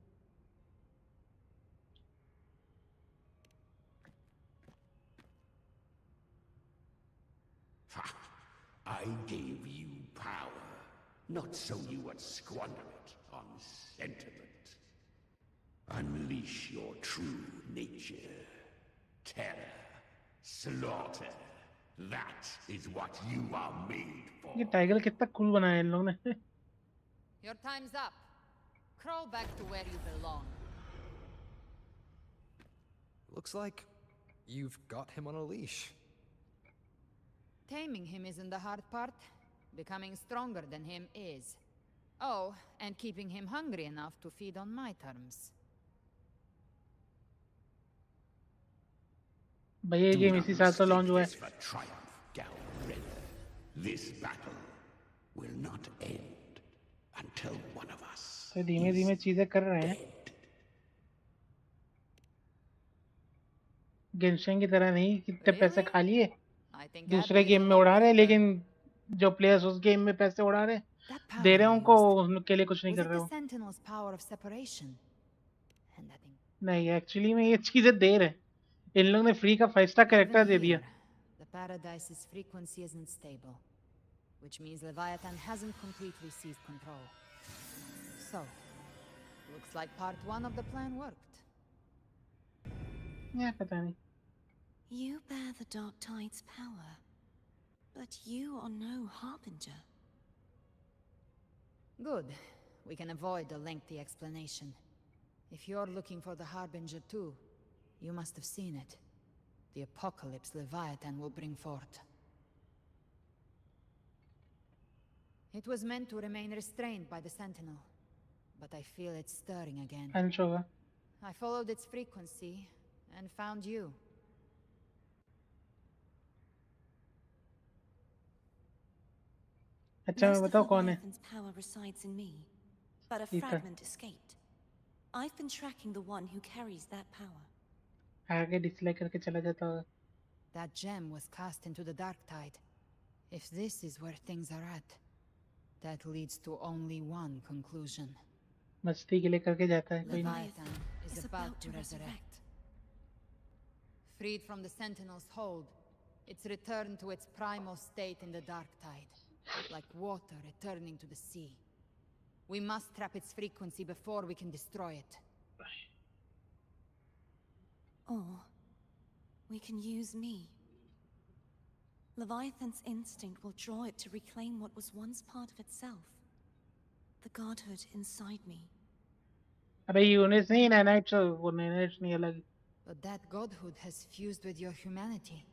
I gave you power, not so you would squander it on sentiment. Unleash your true nature. Terror, slaughter. That is what you are made for. ये tiger कितना cool बनाया इन लोगों ने। Your time's up. Crawl back to where you belong. Looks like you've got him on a leash. Taming him isn't the hard part. Becoming stronger than him is. Oh, and keeping him hungry enough to feed on my terms. भैया ये game इसी साल तो launch हुआ है। For triumph, Galbrella. This battle will not end until one of us. तो धीमे-धीमे चीजें कर रहे हैं। गेंशिन की तरह नहीं, कितने पैसे खा लिए। दूसरे गेम में उड़ा रहे हैं, लेकिन जो प्लेयर्स उस गेम में पैसे उड़ा रहे हैं, दे रहे हैं उनको, उनके लिए कुछ नहीं कर रहे हो। Sentinel's power of separation. नहीं, एक्चुअली में ये चीजें दे रहे हैं। इन लोगों ने फ्री का 5 स्टार कैरेक्टर दे दिया। The Paradise's frequency isn't stable, which means Leviathan hasn't completely seized control. So, looks like part 1 of the plan worked. Yeah, पता नहीं। You bear the Dark Tide's power, but you are no harbinger. Good. We can avoid a lengthy explanation. If you're looking for the Harbinger too, you must have seen it. The apocalypse Leviathan will bring forth. It was meant to remain restrained by the Sentinel, but I feel it stirring again. Anshoga. I followed its frequency and found you. अच्छा मैं बताऊं कौन है? Leviathan's power resides in me, but a ठीक है। fragment escaped. I've been tracking the one who carries that power. आगे dislike करके चला जाता होगा। That gem was cast into the Dark Tide. If this is where things are at, that leads to only one conclusion. मस्ती के लिए करके जाता है कोई नहीं। Leviathan is about to resurrect. Freed from the Sentinel's hold, it's returned to its primal state in the Dark Tide, like water returning to the sea. We must trap its frequency before we can destroy it. Or we can use me. Leviathan's instinct will draw it to reclaim what was once part of itself. The godhood inside me. अबे units नहीं nanites, वो nanites नहीं अलग। But that godhood has fused with your humanity.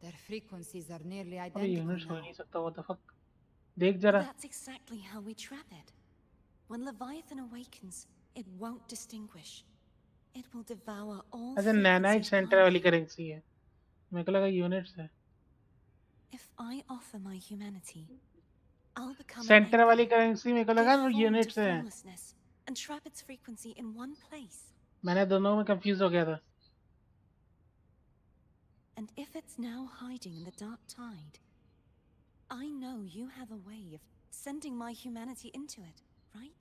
Their frequencies are nearly अबे units identical हो now. नहीं सकता, what the fuck? देख जरा। That's exactly how we trap it. When Leviathan awakens, it won't distinguish. It will devour all अच्छा नैनाइट frequencies centre वाली blindly. Currency है, मेरे को लगा यूनिट्स है. If I offer my humanity, I'll become an centre anchor, वाली currency मेरे को लगा give form to यूनिट्स है. formlessness, and trap its frequency in one place. मैंने दोनों में कंफ्यूज हो गया था. And if it's now hiding in the dark tide, I know you have a way of sending my humanity into it, right?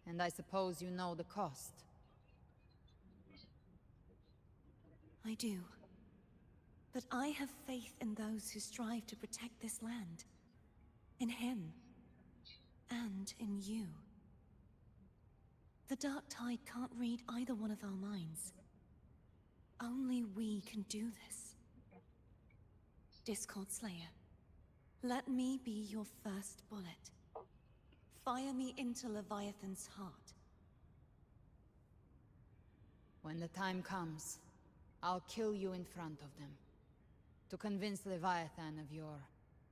And I suppose you know the cost. I do. But I have faith in those who strive to protect this land. In him. And in you. The dark tide can't read either one of our minds. Only we can do this. Discord Slayer, let me be your first bullet. Fire me into Leviathan's heart. When the time comes, I'll kill you in front of them. To convince Leviathan of your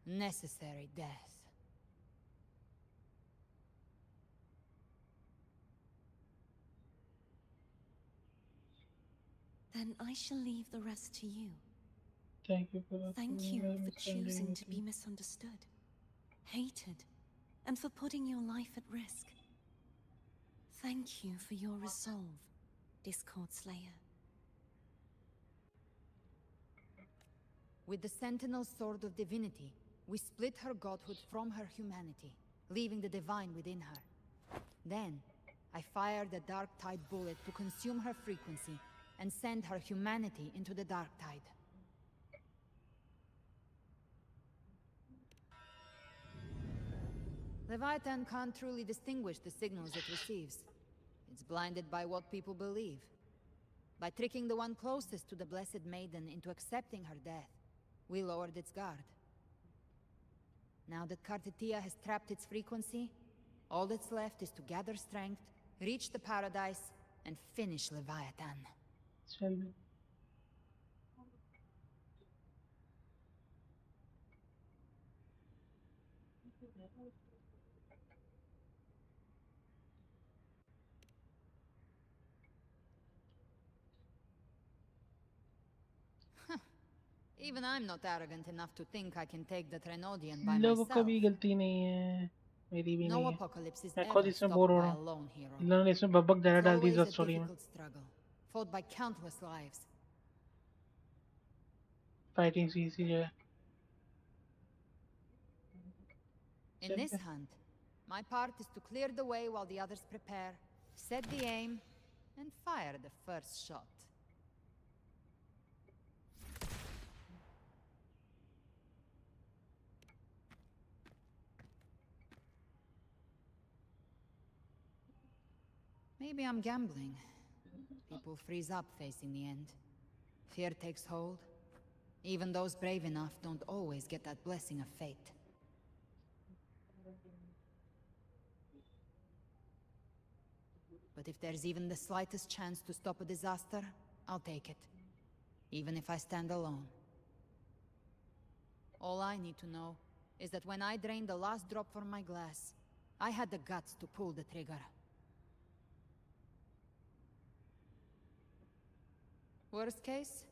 necessary death. Then I shall leave the rest to you. Thank you for choosing to be misunderstood, hated, and for putting your life at risk. Thank you for your resolve, Discord Slayer. With the Sentinel Sword of Divinity, we split her godhood from her humanity, leaving the divine within her. Then, I fired a Dark Tide bullet to consume her frequency and send her humanity into the Dark Tide. Leviathan can't truly distinguish the signals it receives. It's blinded by what people believe. By tricking the one closest to the Blessed Maiden into accepting her death, we lowered its guard. Now that Kartetia has trapped its frequency, all that's left is to gather strength, reach the paradise, and finish Leviathan. Even I'm not arrogant enough to think I can take the Trenodian by लोगों को myself. भी गलती नहीं है, मेरी भी No नहीं है. apocalypse is मैं खुद ever इसमें stopped बोर हो by रहा a हूँ. lone hero. इन्होंने इसमें बब्बक ज़्यादा It's डाल दी always इस a स्टोरी में. difficult struggle, fought by countless lives. Fighting सी सी जो है. In this hunt, my part is to clear the way while the others prepare, set the aim, and fire the first shot. Maybe I'm gambling. People freeze up facing the end. Fear takes hold. Even those brave enough don't always get that blessing of fate. But if there's even the slightest chance to stop a disaster, I'll take it. Even if I stand alone. All I need to know is that when I drained the last drop from my glass, I had the guts to pull the trigger. Worst case,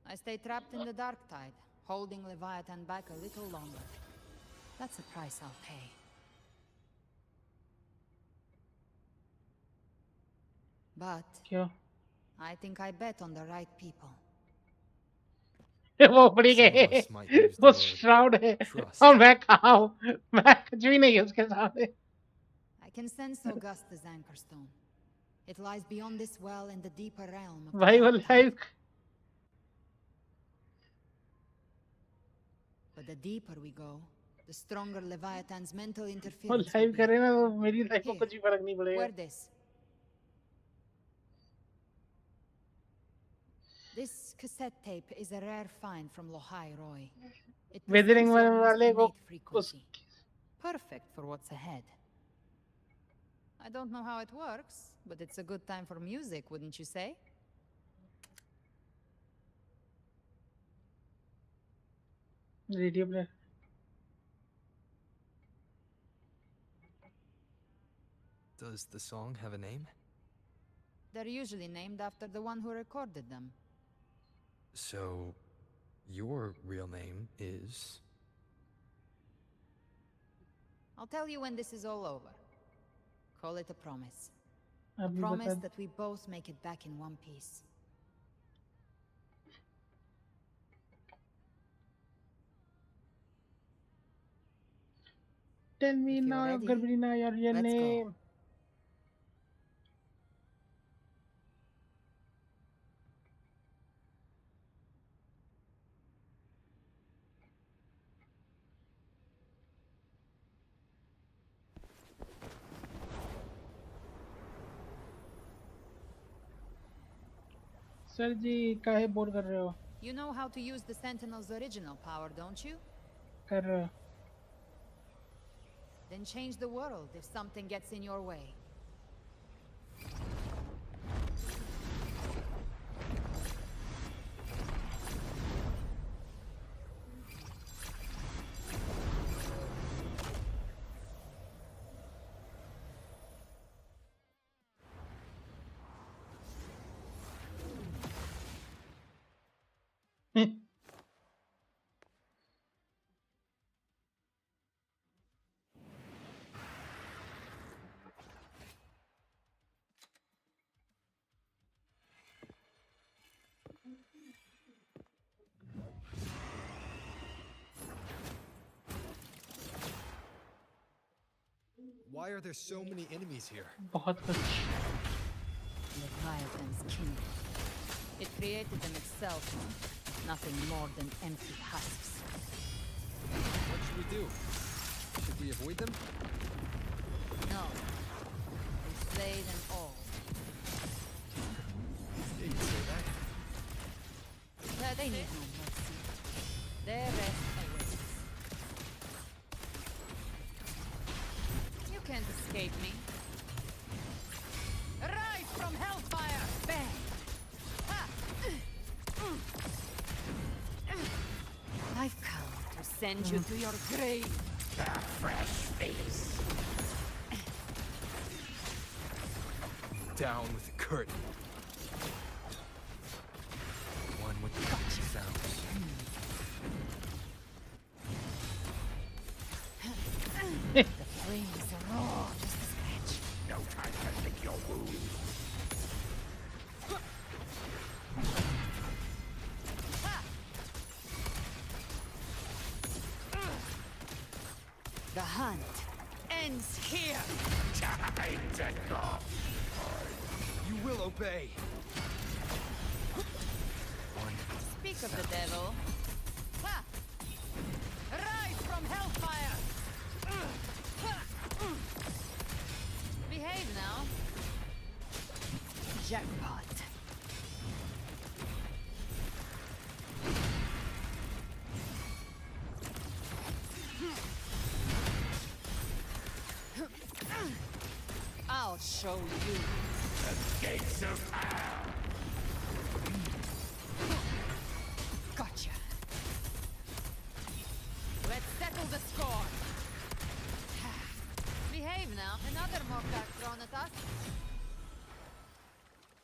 I stay trapped in the Dark Tide, holding Leviathan back a little longer. That's a price I'll pay. But I think I bet on the right people. वो पड़ी गई. वो shroud है और मैं कहाँ हूँ? मैं कुछ भी नहीं है उसके सामने. I can sense Augusta's Anchorstone. It lies beyond this well in the deeper realm of the भाई वो Dark Tide. Live But the deeper we go, the stronger Leviathan's mental वो interference will लाइव be. करे ना तो मेरी life को Here, कुछ भी फर्क नहीं पड़ेगा. wear this. This cassette tape is a rare find from Lohai Roy. It Wuthering presents your most वाले को innate frequency. Perfect for what's ahead. I don't know how it works, but it's a good time for music, wouldn't you say? Radio player. Does the song have a name? They're usually named after the one who recorded them. So, your real name is... I'll tell you when this is all over. Call it a promise. A अभी promise बता that we both make it back in one piece. Tell me If you're now, ready, Garbrina, your real let's go. name. Sir ji काहे bore कर रहे हो? You know how to use the Sentinel's original power, don't you? कर रहे हो? Then change the world if something gets in your way. Why are there so many enemies here? बहुत कुछ. Leviathan's kingdom. It created them itself. Nothing more than empty husks. What should we do? Should we avoid them? No. We slay them all. You say that? They need no mercy. Their rest awaits. You can't escape me. Rise from hellfire! Bang! Ha! I've come to send you to your grave. A fresh face. Down with the curtain. One with the sounds. The flames are raw, just a scratch. No time to lick your wounds. The hunt ends here. Time to go. You will obey. Speak of the devil. Ha! Rise from hellfire! Behave now. Jackpot. I'll show you. The gates of hell. Gotcha. Let's settle the score. Behave now. Another Mokdak thrown at us.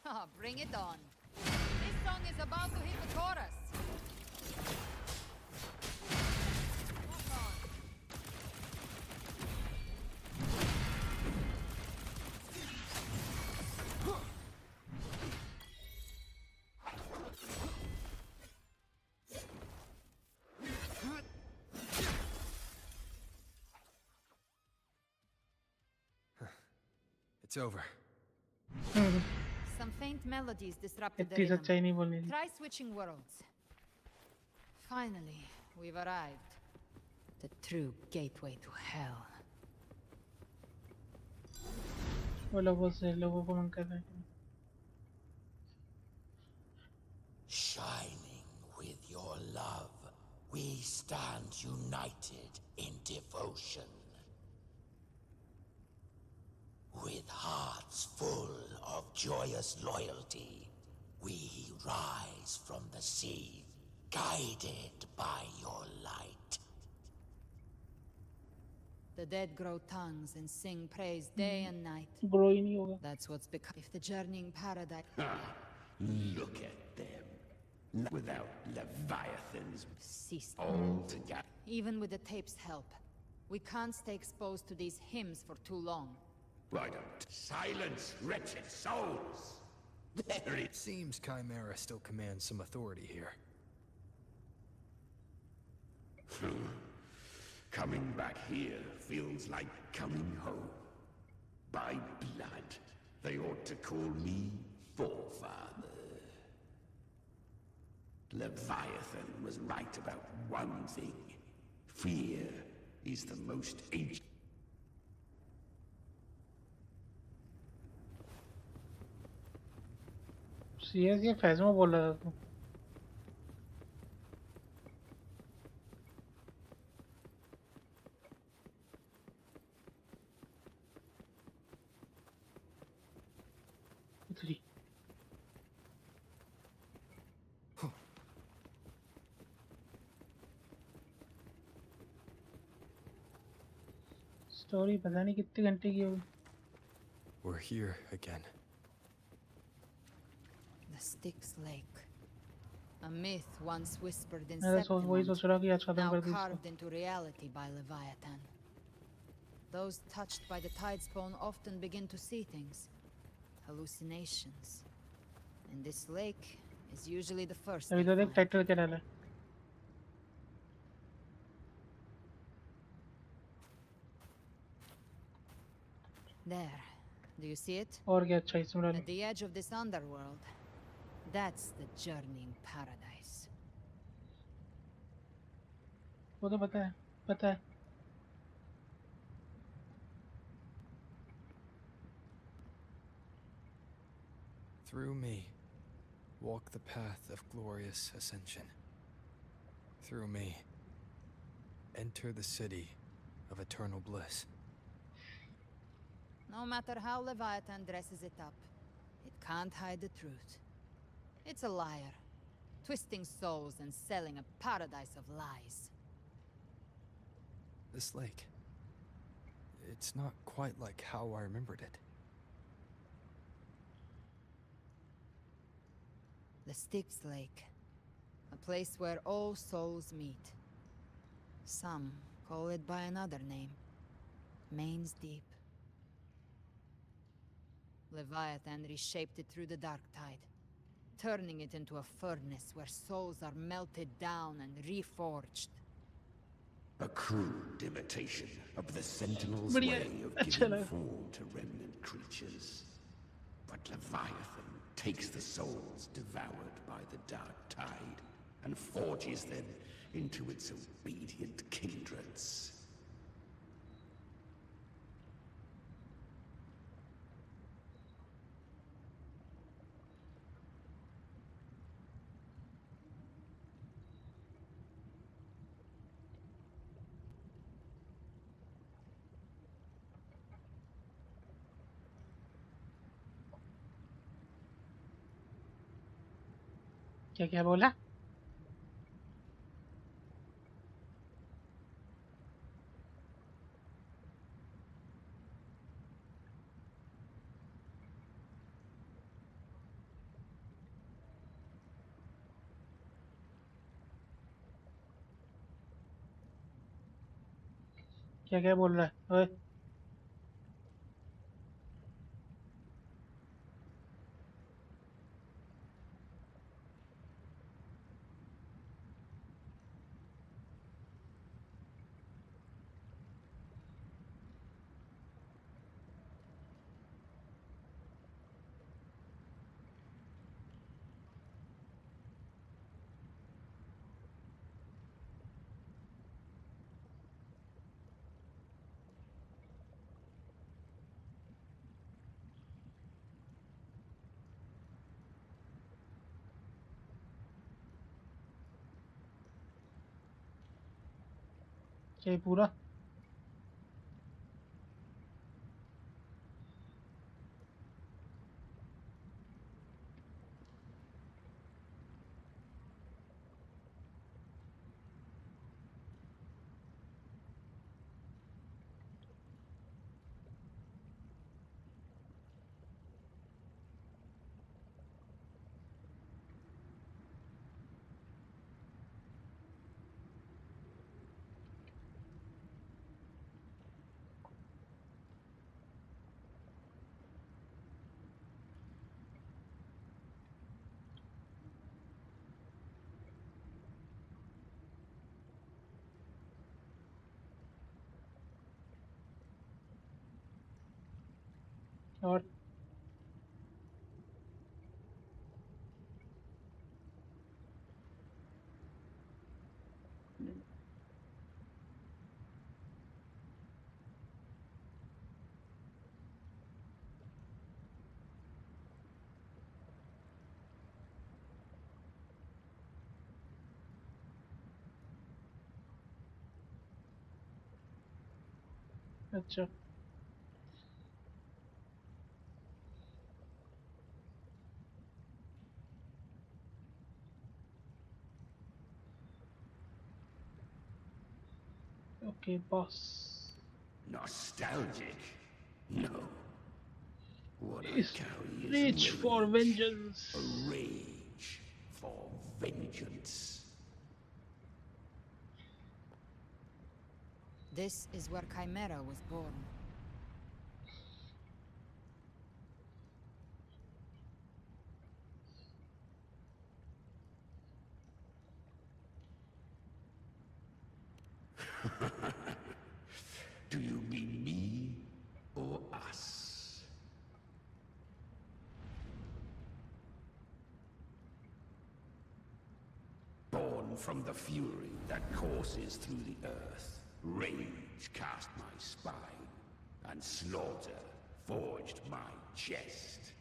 Oh, bring it on. This song is about to hit the chorus. Walk on. It's over. Some faint melodies disrupted the इतनी rhythm. सच्चाई नहीं बोलनी थी. Try switching worlds. Finally, we've arrived. The true gateway to hell. वो लोगों को मन कर रहे हैं. Shining with your love, we stand united in devotion. With hearts full of joyous loyalty, we rise from the sea, guided by your light. The dead grow tongues and sing praise day and night. Grow ही नहीं होगा. That's what's become. If the journeying paradise. Look at them. Without Leviathans Ceased. all together. Even with the tape's help, we can't stay exposed to these hymns for too long. Why don't silence wretched souls? There it seems Chimera still commands some authority here. Coming back here feels like coming home. By blood, they ought to call me Forefather. Leviathan was right about one thing. Fear is the most ancient. CS ये फैज़मा बोल रहा था तू. इतनी. Story पता नहीं कितने घंटे की होगी. We're here again. The Styx Lake. A myth once whispered in मैं तो वही सोच रहा कि आज खत्म now कर दी इसको. carved into reality by Leviathan. Those touched by the tidespawn often begin to see things. Hallucinations. And this lake is usually the first. अभी तो देख टाइटल क्या डाला है. There. Do you see it? और क्या अच्छा इसमें डाला. At the edge of this underworld. That's the journeying paradise. वो तो पता है. पता है. Through me, walk the path of glorious ascension. Through me, enter the city of eternal bliss. No matter how Leviathan dresses it up, it can't hide the truth. It's a liar, twisting souls and selling a paradise of lies. This lake, it's not quite like how I remembered it. The Styx Lake. A place where all souls meet. Some call it by another name. Main's Deep. Leviathan reshaped it through the dark tide, turning it into a furnace where souls are melted down and reforged. A crude imitation of the Sentinel's बढ़िया. way of अच्छा giving लगा. form to remnant creatures. But Leviathan takes the souls devoured by the dark tide and forges them into its obedient kindreds. क्या क्या बोला. क्या क्या बोल रहा है. ओए. क्या पूरा. और अच्छा okay boss. Nostalgic? No. What I Is carry is reach for rage. vengeance. A rage for vengeance. This is where Chimera was born. Do you mean me or us? Born from the fury that courses through the earth, rage cast my spine, and slaughter forged my chest.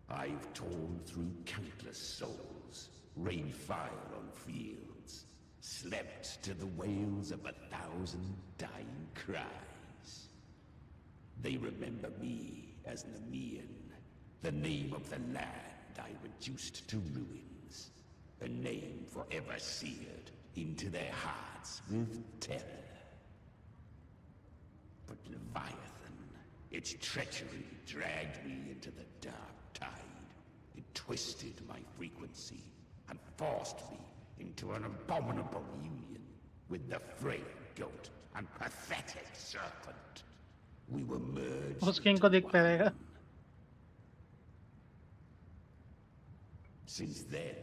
I've torn through countless souls, rained fire on fields, slept to the wails of 1,000 dying cries. They remember me as Nemean, the name of the land I reduced to ruins, a name forever seared into their hearts with terror. But Leviathan, its treachery dragged me into the dark tide. It twisted my frequency and forced me into an abominable union with the frail goat and pathetic serpent. We were merged उसके इनको into देखता रहेगा. one. Since then,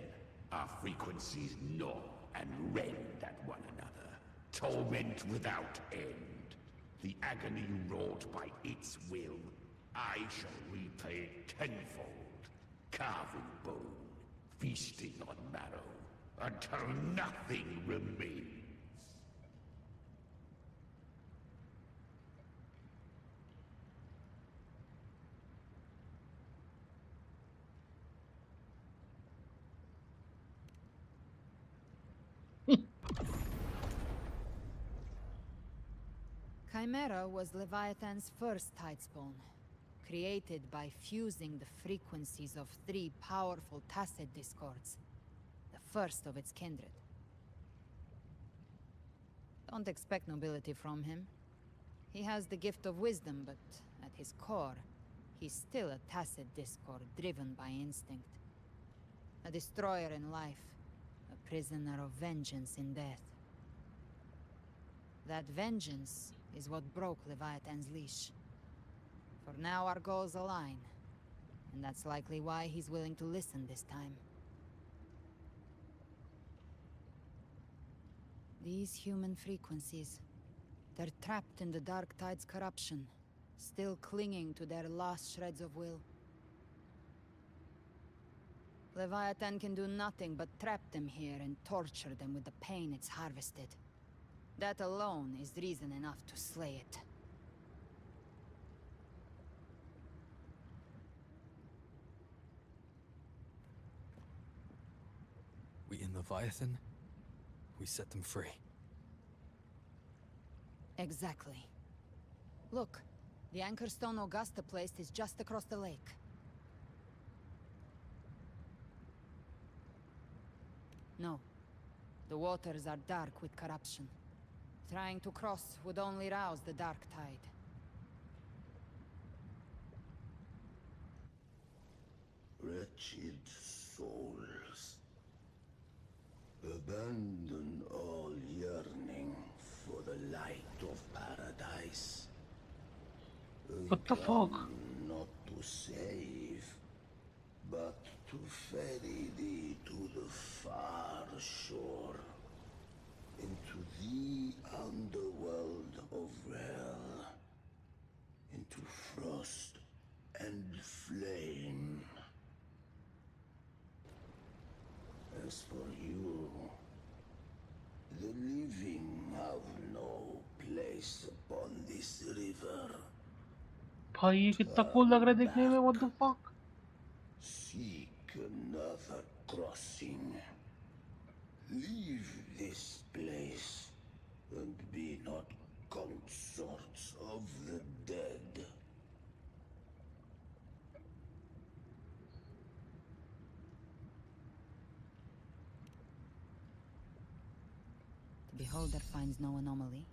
our frequencies gnaw and rend at one another, torment without end. The agony wrought by its will, I shall repay tenfold, carving bone, feasting on marrow, until nothing remains. Chimera was Leviathan's first tidespawn, created by fusing the frequencies of 3 powerful tacit discords, the first of its kindred. Don't expect nobility from him. He has the gift of wisdom, but at his core, he's still a tacit discord driven by instinct. A destroyer in life, a prisoner of vengeance in death. That vengeance is what broke Leviathan's leash. For now our goals align, and that's likely why he's willing to listen this time. These human frequencies, they're trapped in the Dark Tide's corruption, still clinging to their last shreds of will. Leviathan can do nothing but trap them here and torture them with the pain it's harvested. That alone is reason enough to slay it. We in Leviathan? We set them free. Exactly. Look, the anchor stone Augusta placed is just across the lake. No. The waters are dark with corruption. Trying to cross would only rouse the Dark Tide. Wretched souls, abandon all yearning for the light of paradise. What the fuck? Not to save, but to ferry thee to the far shore, into the underworld of hell. As for you, the living have no place upon this river. भाई ये कितना cool लग रहा है देखने में, what the fuck? Seek another crossing. Leave this place and be not consorts of the dead. The beholder finds no anomaly.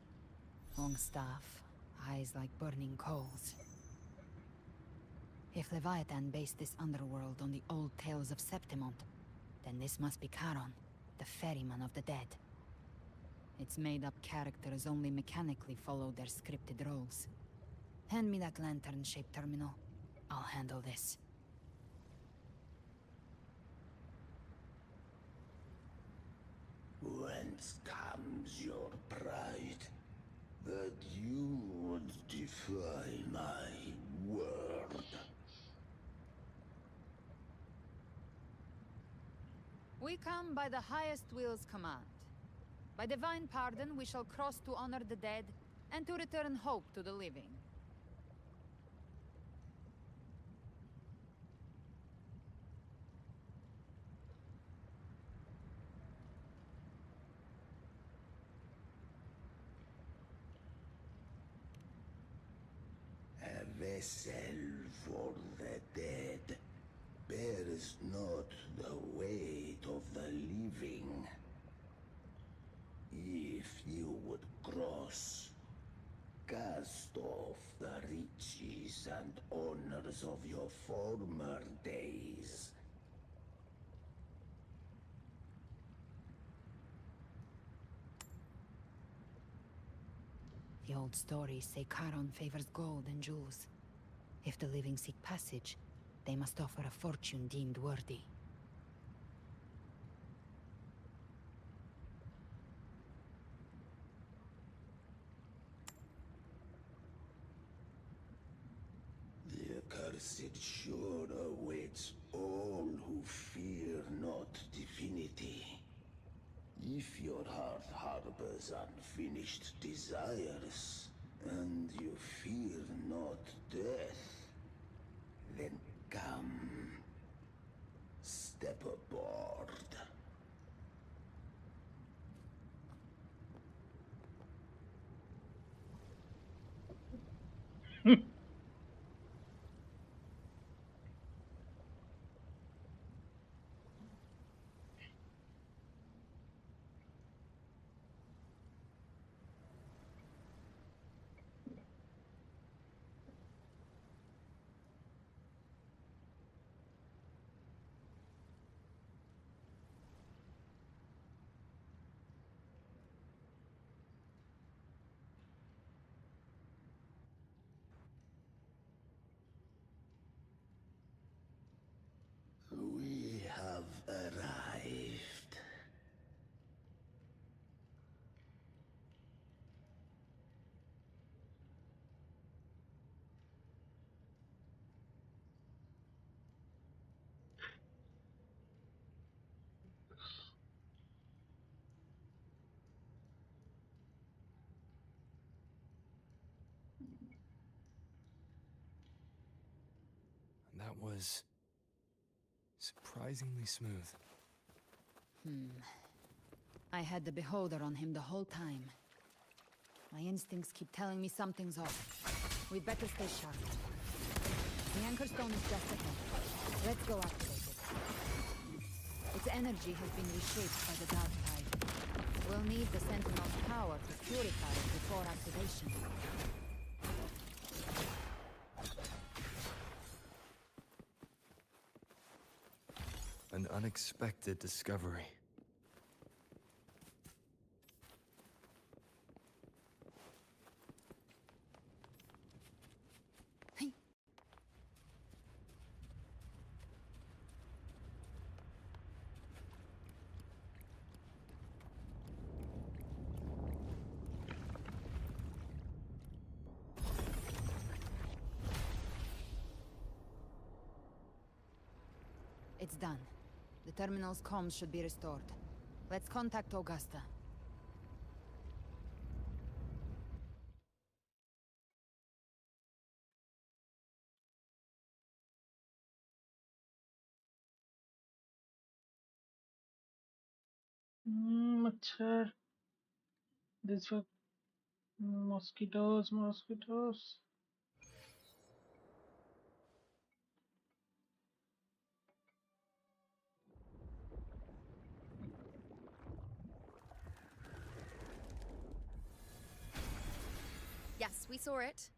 Long staff, eyes like burning coals. If Leviathan based this underworld on the old tales of Septimont, then this must be Charon, the ferryman of the dead. Its made-up characters only mechanically follow their scripted roles. Hand me that lantern-shaped terminal. I'll handle this. Whence comes your pride that you would defy my word? We come by the highest will's command. By divine pardon, we shall cross to honor the dead and to return hope to the living. A vessel for the dead bears not the weight of the living. If you would cross, cast off the riches and honors of your former days. The old stories say Charon favors gold and jewels. If the living seek passage, they must offer a fortune deemed worthy. The accursed shore awaits all who fear not divinity. If your heart harbors unfinished desires, and you fear not death, then come, step aboard. We have arrived. That was surprisingly smooth. I had the beholder on him the whole time. My instincts keep telling me something's off. We'd better stay sharp. The anchor stone is just ahead. Let's go activate it. Its energy has been reshaped by the dark tide. We'll need the Sentinel's power to purify it before activation. An unexpected discovery. It's done. The terminal's comms should be restored. Let's contact Augusta. Machhar. This was mosquitoes. Yes, we saw it.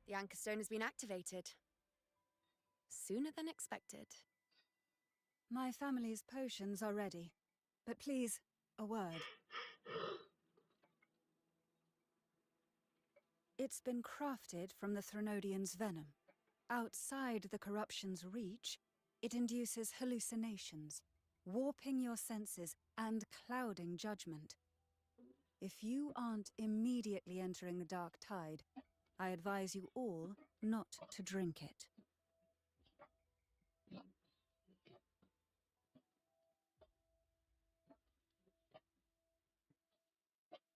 The anchor stone has been activated. Sooner than expected. My family's potions are ready. But please, a word. It's been crafted from the Threnodian's venom. Outside the corruption's reach, it induces hallucinations, warping your senses and clouding judgment. If you aren't immediately entering the dark tide, I advise you all not to drink it.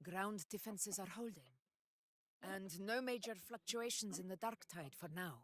Ground defenses are holding. And no major fluctuations in the dark tide for now.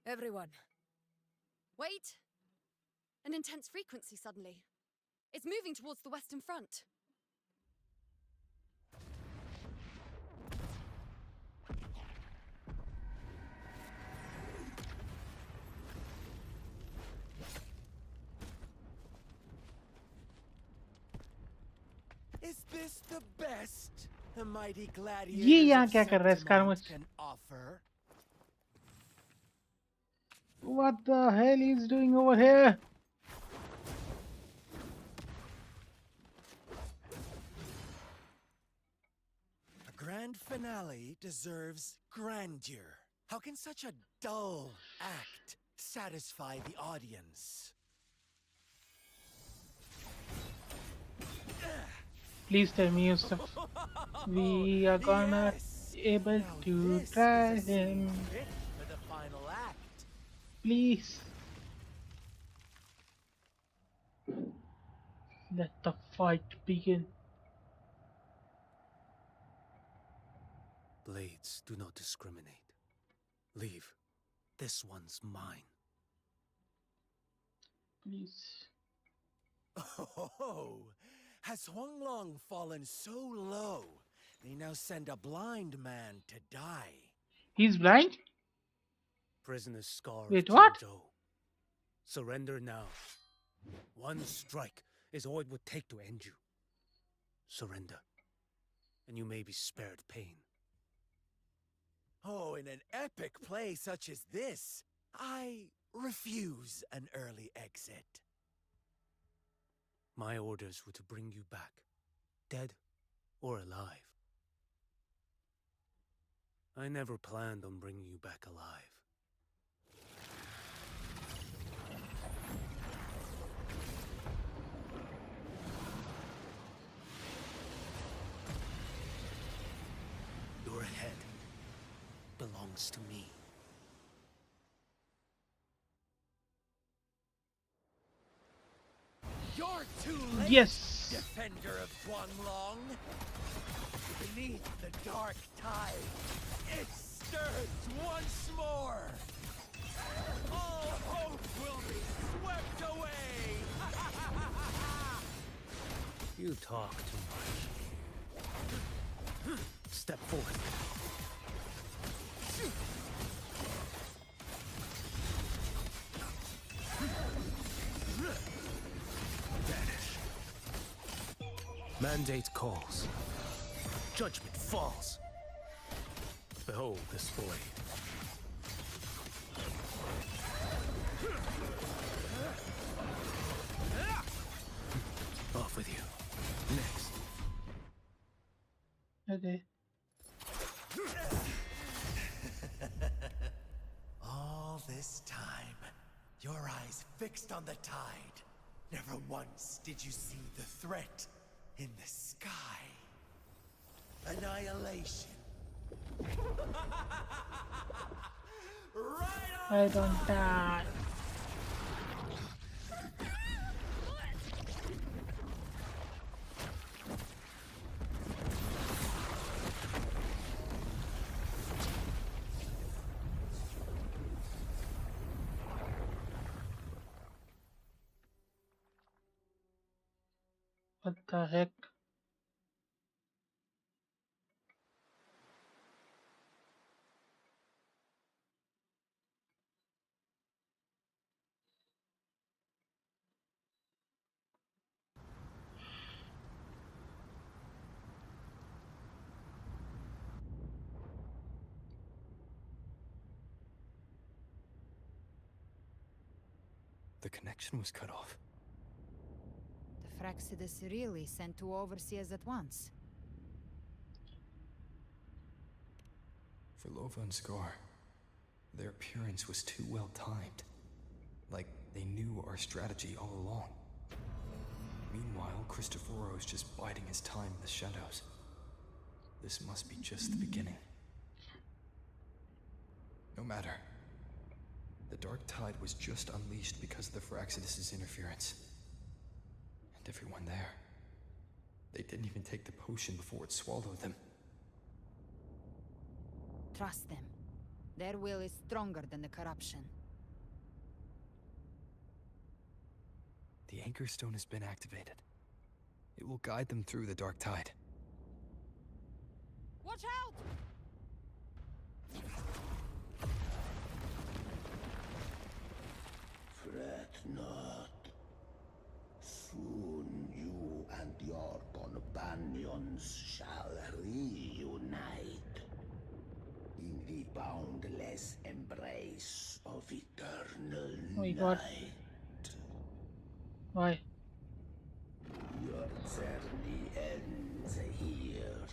Everyone. Wait! An intense frequency suddenly. It's moving towards the Western Front. Is this the best the mighty ये gladiators यहाँ of क्या कर रहा है Septimont Scarmus? can offer? What the hell is doing over here? A grand finale deserves grandeur. How can such a dull act satisfy the audience? Please tell me your stuff. We are gonna able to try him. Fit for the final act. Please. Let the fight begin. Blades do not discriminate. Leave. This one's mine. Please. Oh, has Huanglong fallen so low, they now send a blind man to die? He's blind? Prisoner's scar Wait, of what? Qingzhou. Surrender now. One strike is all it would take to end you. Surrender, and you may be spared pain. Oh, in an epic play such as this, I refuse an early exit. My orders were to bring you back, dead or alive. I never planned on bringing you back alive. Your head belongs to me. You're too late, Yes. defender of Guanglong. Beneath the dark tide, it stirs once more. All hope will be swept away. You talk too much. Step forward. Vanish. Mandate calls. Judgment falls. Behold this blade. off with you. Next. Okay. All this time, your eyes fixed on the tide. Never once did you see the threat in the sky. Annihilation. I don't die. What the heck? The connection was cut off. The Fraxidus really sent two overseers at once. For Lova and Scar, their appearance was too well timed. Like they knew our strategy all along. Meanwhile, Cristoforo's just biding his time in the shadows. This must be just the beginning. No matter. The Dark Tide was just unleashed because of the Fraxidus' interference. And everyone there. They didn't even take the potion before it swallowed them. Trust them. Their will is stronger than the corruption. The Anchor Stone has been activated. It will guide them through the Dark Tide. Watch out! Fret not. Soon you and your companions shall reunite in the boundless embrace of eternal Oh my God. night. Why? Your journey ends here.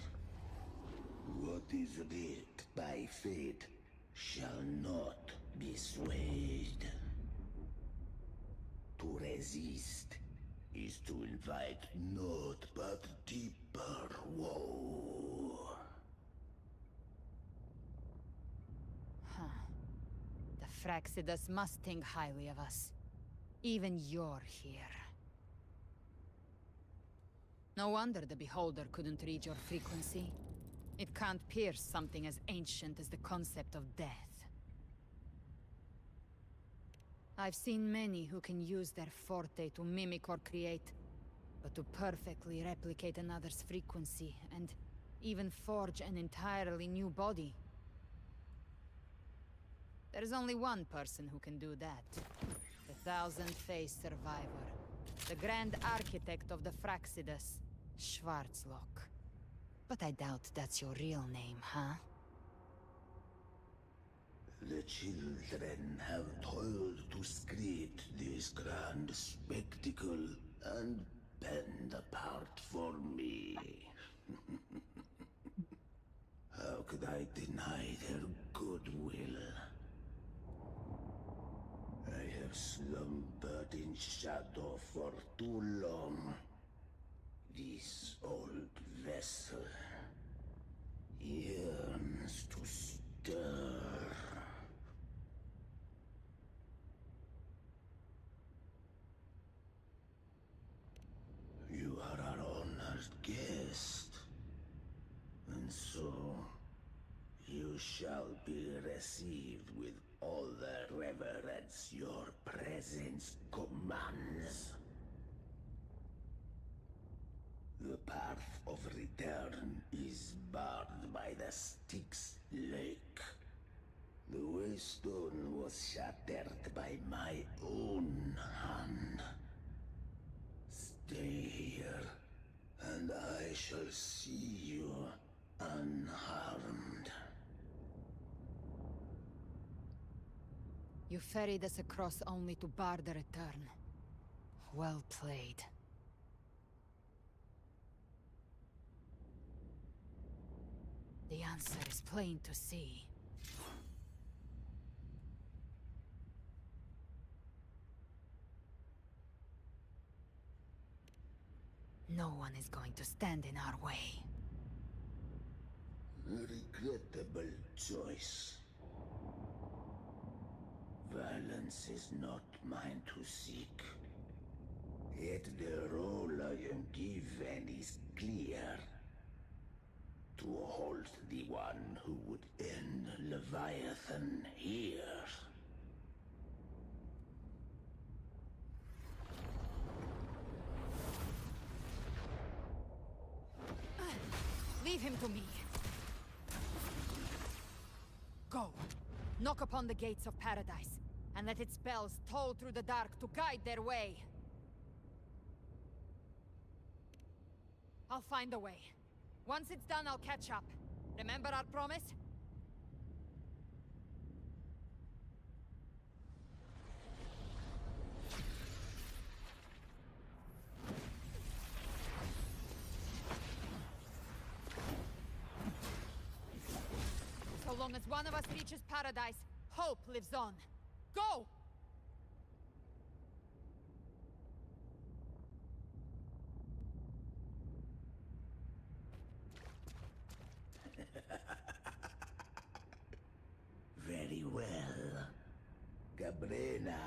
What is writ by fate shall not be swayed. To resist is to invite naught but deeper woe. Huh. The Fraxidus must think highly of us. Even you're here. No wonder the Beholder couldn't read your frequency. It can't pierce something as ancient as the concept of death. I've seen many who can use their forte to mimic or create, but to perfectly replicate another's frequency, and even forge an entirely new body. There's only one person who can do that. The thousand-faced survivor. The Grand Architect of the Fraxidus, Schwarzlock. But I doubt that's your real name, huh? The children have toiled to create this grand spectacle and bend apart for me. How could I deny their goodwill? I have slumbered in shadow for too long. This old vessel yearns to stir. You are our honored guest, and so you shall be received with all the reverence your presence commands. The path of return is barred by the Styx Lake. The waystone was shattered by my own hand. Stay here, and I shall see you unharmed. You ferried us across only to bar the return. Well played. The answer is plain to see. No one is going to stand in our way. Regrettable choice. Violence is not mine to seek. Yet the role I am given is clear. To halt the one who would end Leviathan here. Leave him to me. Go. Knock upon the gates of paradise, and let its bells toll through the dark to guide their way. I'll find a way. Once it's done, I'll catch up. Remember our promise? So long as one of us reaches paradise, hope lives on. Go! Very well. Cabrera,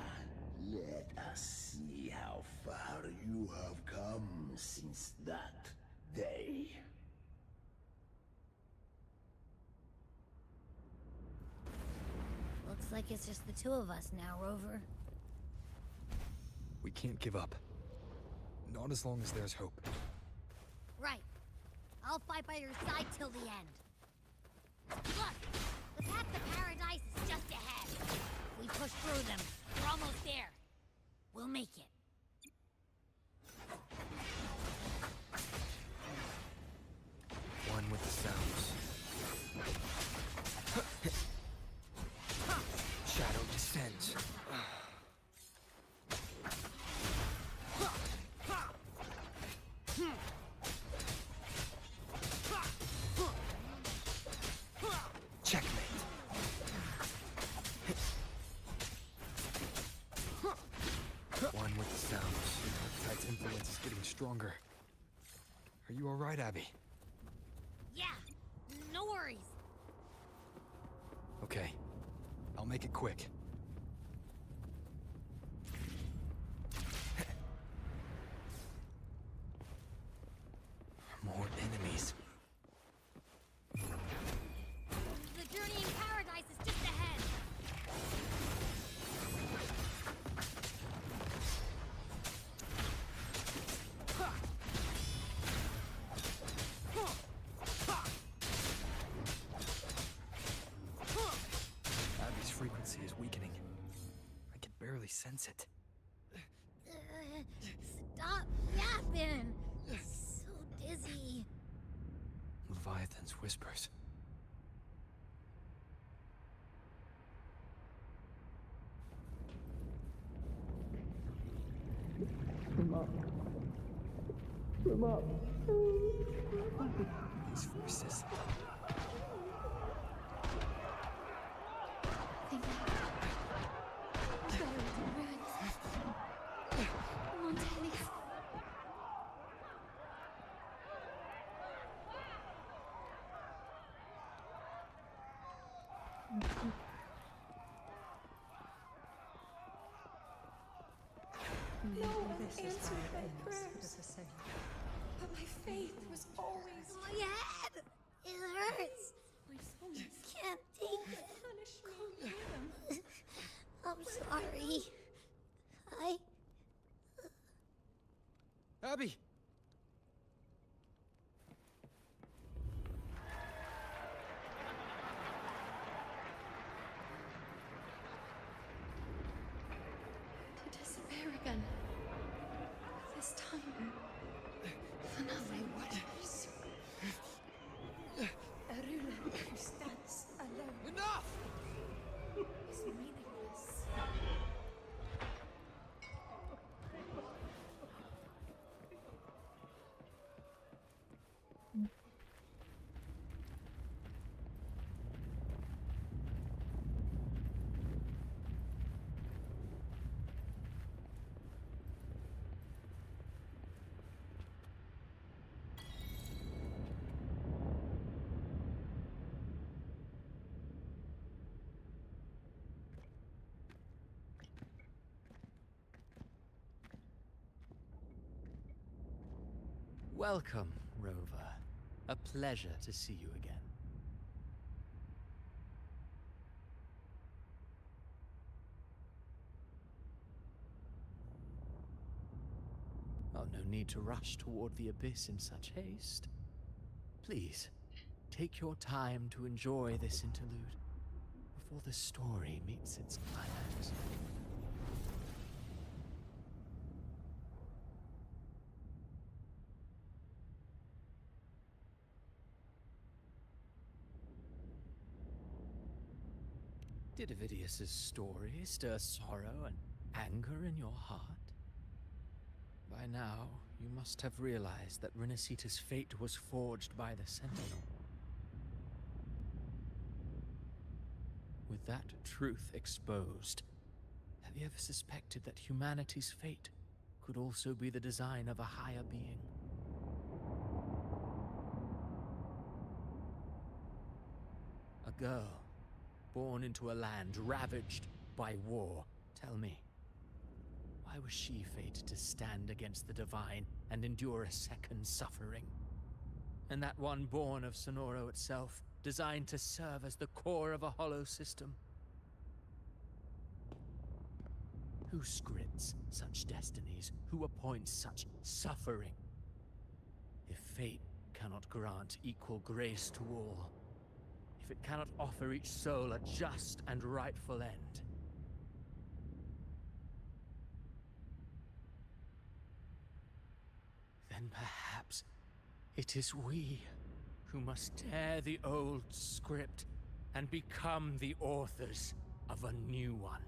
let us see how far you have come since that day. Looks like it's just the two of us now, Rover. We can't give up. Not as long as there's hope. Right. I'll fight by your side till the end. Look! The path to paradise is just ahead. If we push through them, we're almost there. We'll make it. One with the sounds. Shadow descends. Checkmate. One with the sounds. Tide's influence is getting stronger. Are you all right, Abby? Yeah, no worries. Okay. I'll make it quick. More enemies. The journey in paradise is just ahead. Abby's frequency is weakening. I can barely sense it. Stop yapping. So dizzy. Leviathan's whispers. Swim up. Swim up. These voices. Think buried in ruins. Montelius. No one answered my prayers, but my faith was always My head! It hurts! my soul's Can't take it. punish me with them. I'm sorry. Abby! To disappear again. This time, for nothing matters. A ruler who stands alone. Enough! Is meaningless. Welcome, Rover. A pleasure to see you again. Oh, no need to rush toward the abyss in such haste. Please, take your time to enjoy this interlude before the story meets its climax. Did Avidius's story stir sorrow and anger in your heart? By now, you must have realized that Renacita's fate was forged by the Sentinel. With that truth exposed, have you ever suspected that humanity's fate could also be the design of a higher being? A girl, born into a land ravaged by war. Tell me, why was she fated to stand against the divine and endure a second suffering? And that one born of Sonoro itself, designed to serve as the core of a hollow system? Who scripts such destinies? Who appoints such suffering? If fate cannot grant equal grace to all, if it cannot offer each soul a just and rightful end, then perhaps it is we who must tear the old script and become the authors of a new one.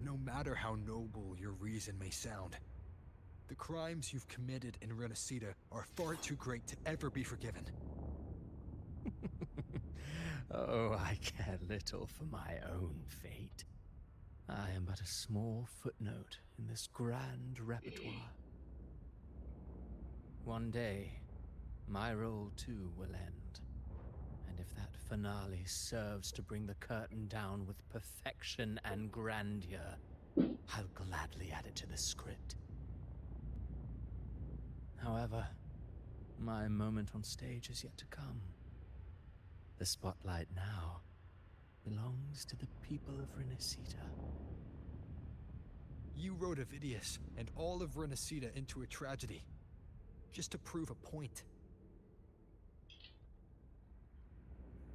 No matter how noble your reason may sound, the crimes you've committed in Renacita are far too great to ever be forgiven. Oh, I care little for my own fate. I am but a small footnote in this grand repertoire. One day, my role too will end. And if that finale serves to bring the curtain down with perfection and grandeur, I'll gladly add it to the script. However, my moment on stage is yet to come. The spotlight now belongs to the people of Renacita. You wrote Avidius and all of Renacita into a tragedy, just to prove a point.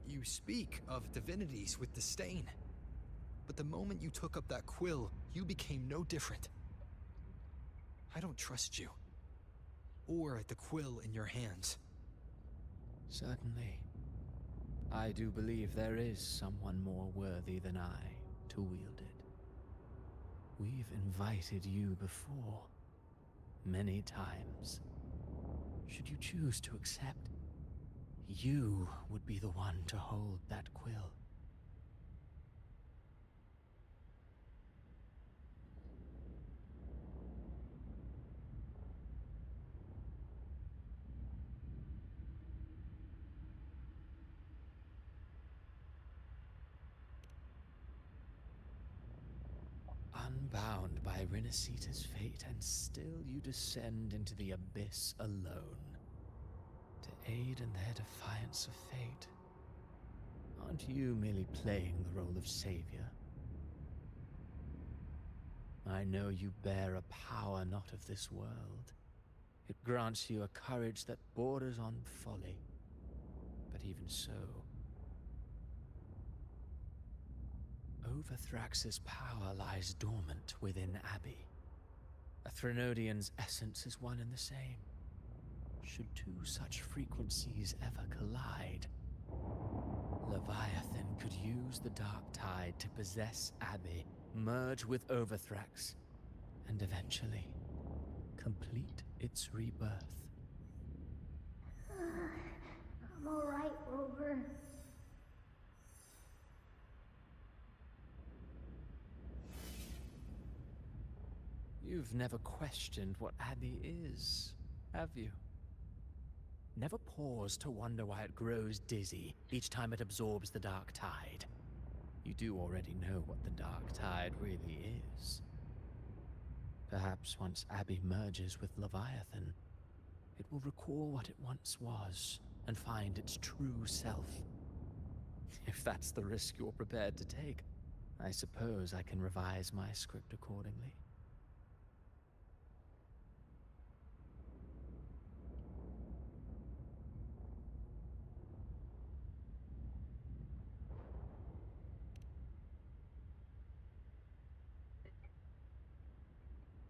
You speak of divinities with disdain, but the moment you took up that quill, you became no different. I don't trust you, or the quill in your hands. Certainly. I do believe there is someone more worthy than I to wield it. We've invited you before, many times. Should you choose to accept, you would be the one to hold that quill. Unbound by Renacita's fate, and still you descend into the abyss alone, to aid in their defiance of fate. Aren't you merely playing the role of savior? I know you bear a power not of this world. It grants you a courage that borders on folly. But even so, Overthrax's power lies dormant within Abbey. A Threnodian's essence is one and the same. Should two such frequencies ever collide, Leviathan could use the dark tide to possess Abbey, merge with Overthrax, and eventually complete its rebirth. I'm alright, Rover. You've never questioned what Abbey is, have you? Never pause to wonder why it grows dizzy each time it absorbs the dark tide. You do already know what the dark tide really is. Perhaps once Abby merges with Leviathan, it will recall what it once was and find its true self. If that's the risk you're prepared to take, I suppose I can revise my script accordingly.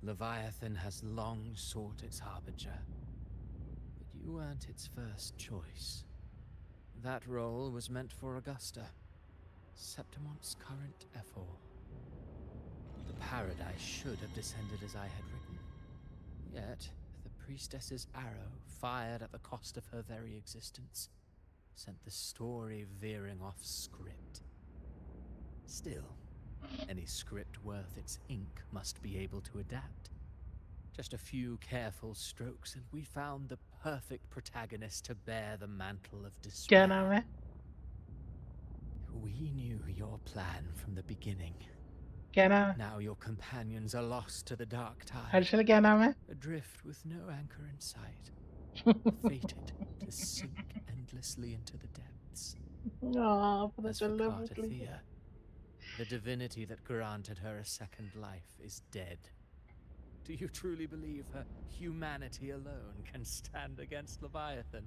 Leviathan has long sought its harbinger, but you weren't its first choice. That role was meant for Augusta, Septimon's current Ephor. The paradise should have descended as I had written. Yet, the priestess's arrow, fired at the cost of her very existence, sent the story veering off script. Still, any script worth its ink must be able to adapt. Just a few careful strokes and we found the perfect protagonist to bear the mantle of despair. क्या नाम है? We knew your plan from the beginning. क्या नाम है? Now your companions are lost to the dark tide. Harshal क्या नाम है? Adrift with no anchor in sight. Fated to sink endlessly into the depths. पता As for चल रहा है Cartathea, the divinity that granted her a second life is dead. Do you truly believe her humanity alone can stand against Leviathan?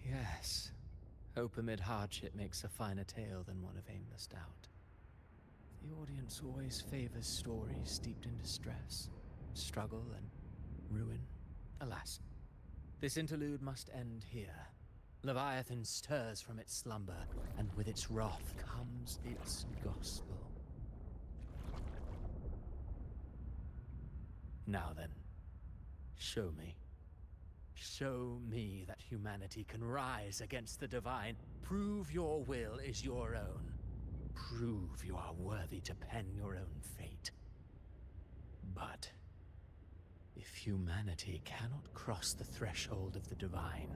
Yes. Hope amid hardship makes a finer tale than one of aimless doubt. The audience always favors stories steeped in distress, struggle, and ruin. Alas, this interlude must end here. Leviathan stirs from its slumber, and with its wrath comes its gospel. Now then, show me. Show me that humanity can rise against the divine. Prove your will is your own. Prove you are worthy to pen your own fate. But if humanity cannot cross the threshold of the divine,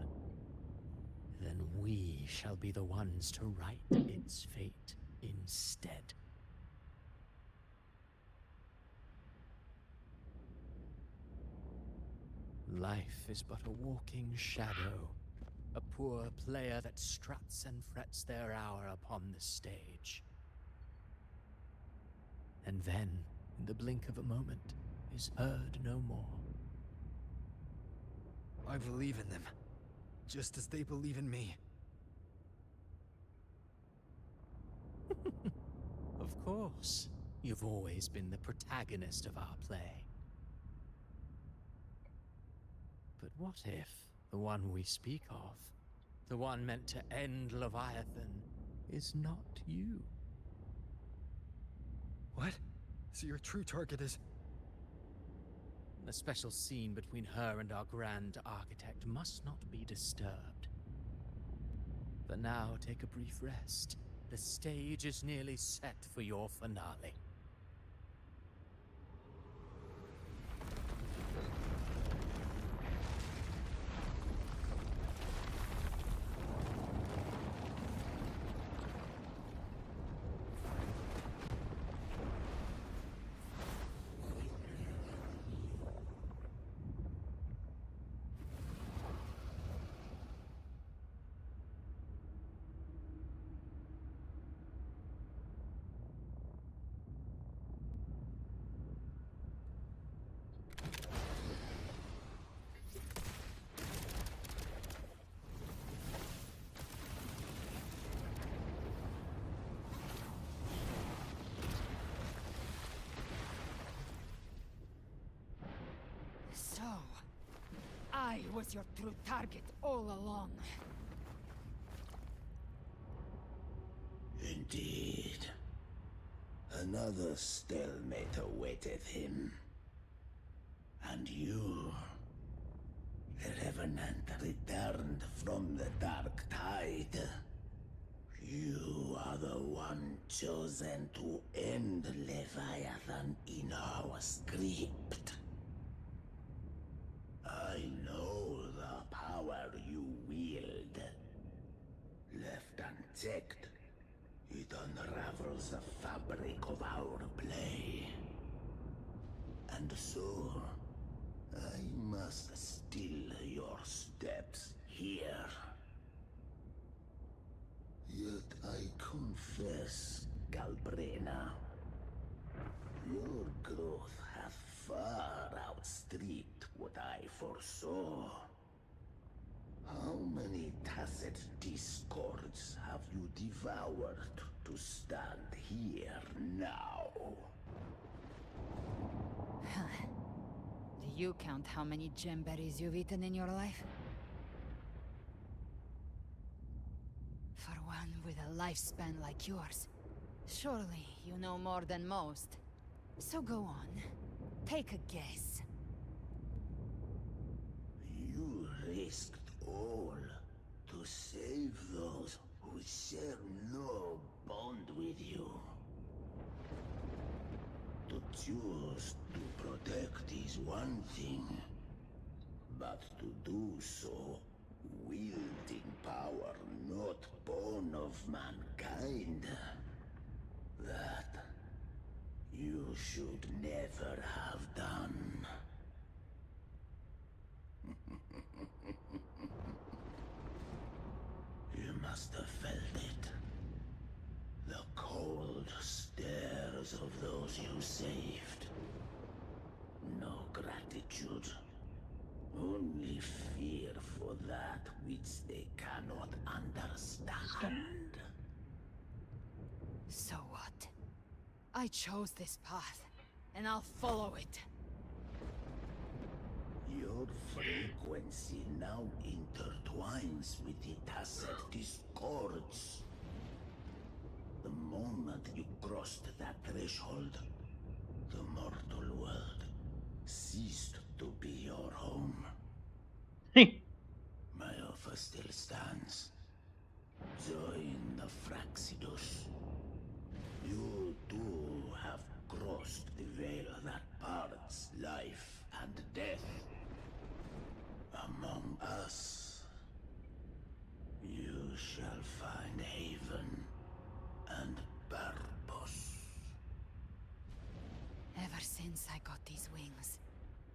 then we shall be the ones to write its fate instead. Life is but a walking shadow, a poor player that struts and frets their hour upon the stage. And then, in the blink of a moment, is heard no more. I believe in them, just as they believe in me. Of course, you've always been the protagonist of our play. But what if the one we speak of, the one meant to end Leviathan, is not you? What? So your true target is... The special scene between her and our grand architect must not be disturbed. But now take a brief rest. The stage is nearly set for your finale. So, I was your true target all along. Indeed. Another stalemate awaiteth him. And you, the Revenant, returned from the dark tide. You are the one chosen to end Leviathan in our script. I know the power you wield. Left unchecked, it unravels the fabric of our play. And so, I must still your steps here. Yet I confess, Galbrena, your growth hath far outstripped what I foresaw. How many tacit discords have you devoured to stand here now? Do you count how many gemberries you've eaten in your life? For one with a lifespan like yours, surely you know more than most. So go on. Take a guess. You risked all to save those who share no bond with you. To choose to protect is one thing, but to do so wielding power not born of mankind, that you should never have done. You must have felt it. The cold stares of those you saved. No gratitude. Only fear for that which they cannot understand. So what? I chose this path, and I'll follow it. Your frequency now intertwines with the tacit discords. The moment you crossed that threshold, the mortal world ceased to be your home. My offer still stands. Join the Fraxidus. You too have crossed the veil that parts life and death. Among us, you shall find haven and purpose. Ever since I got these wings,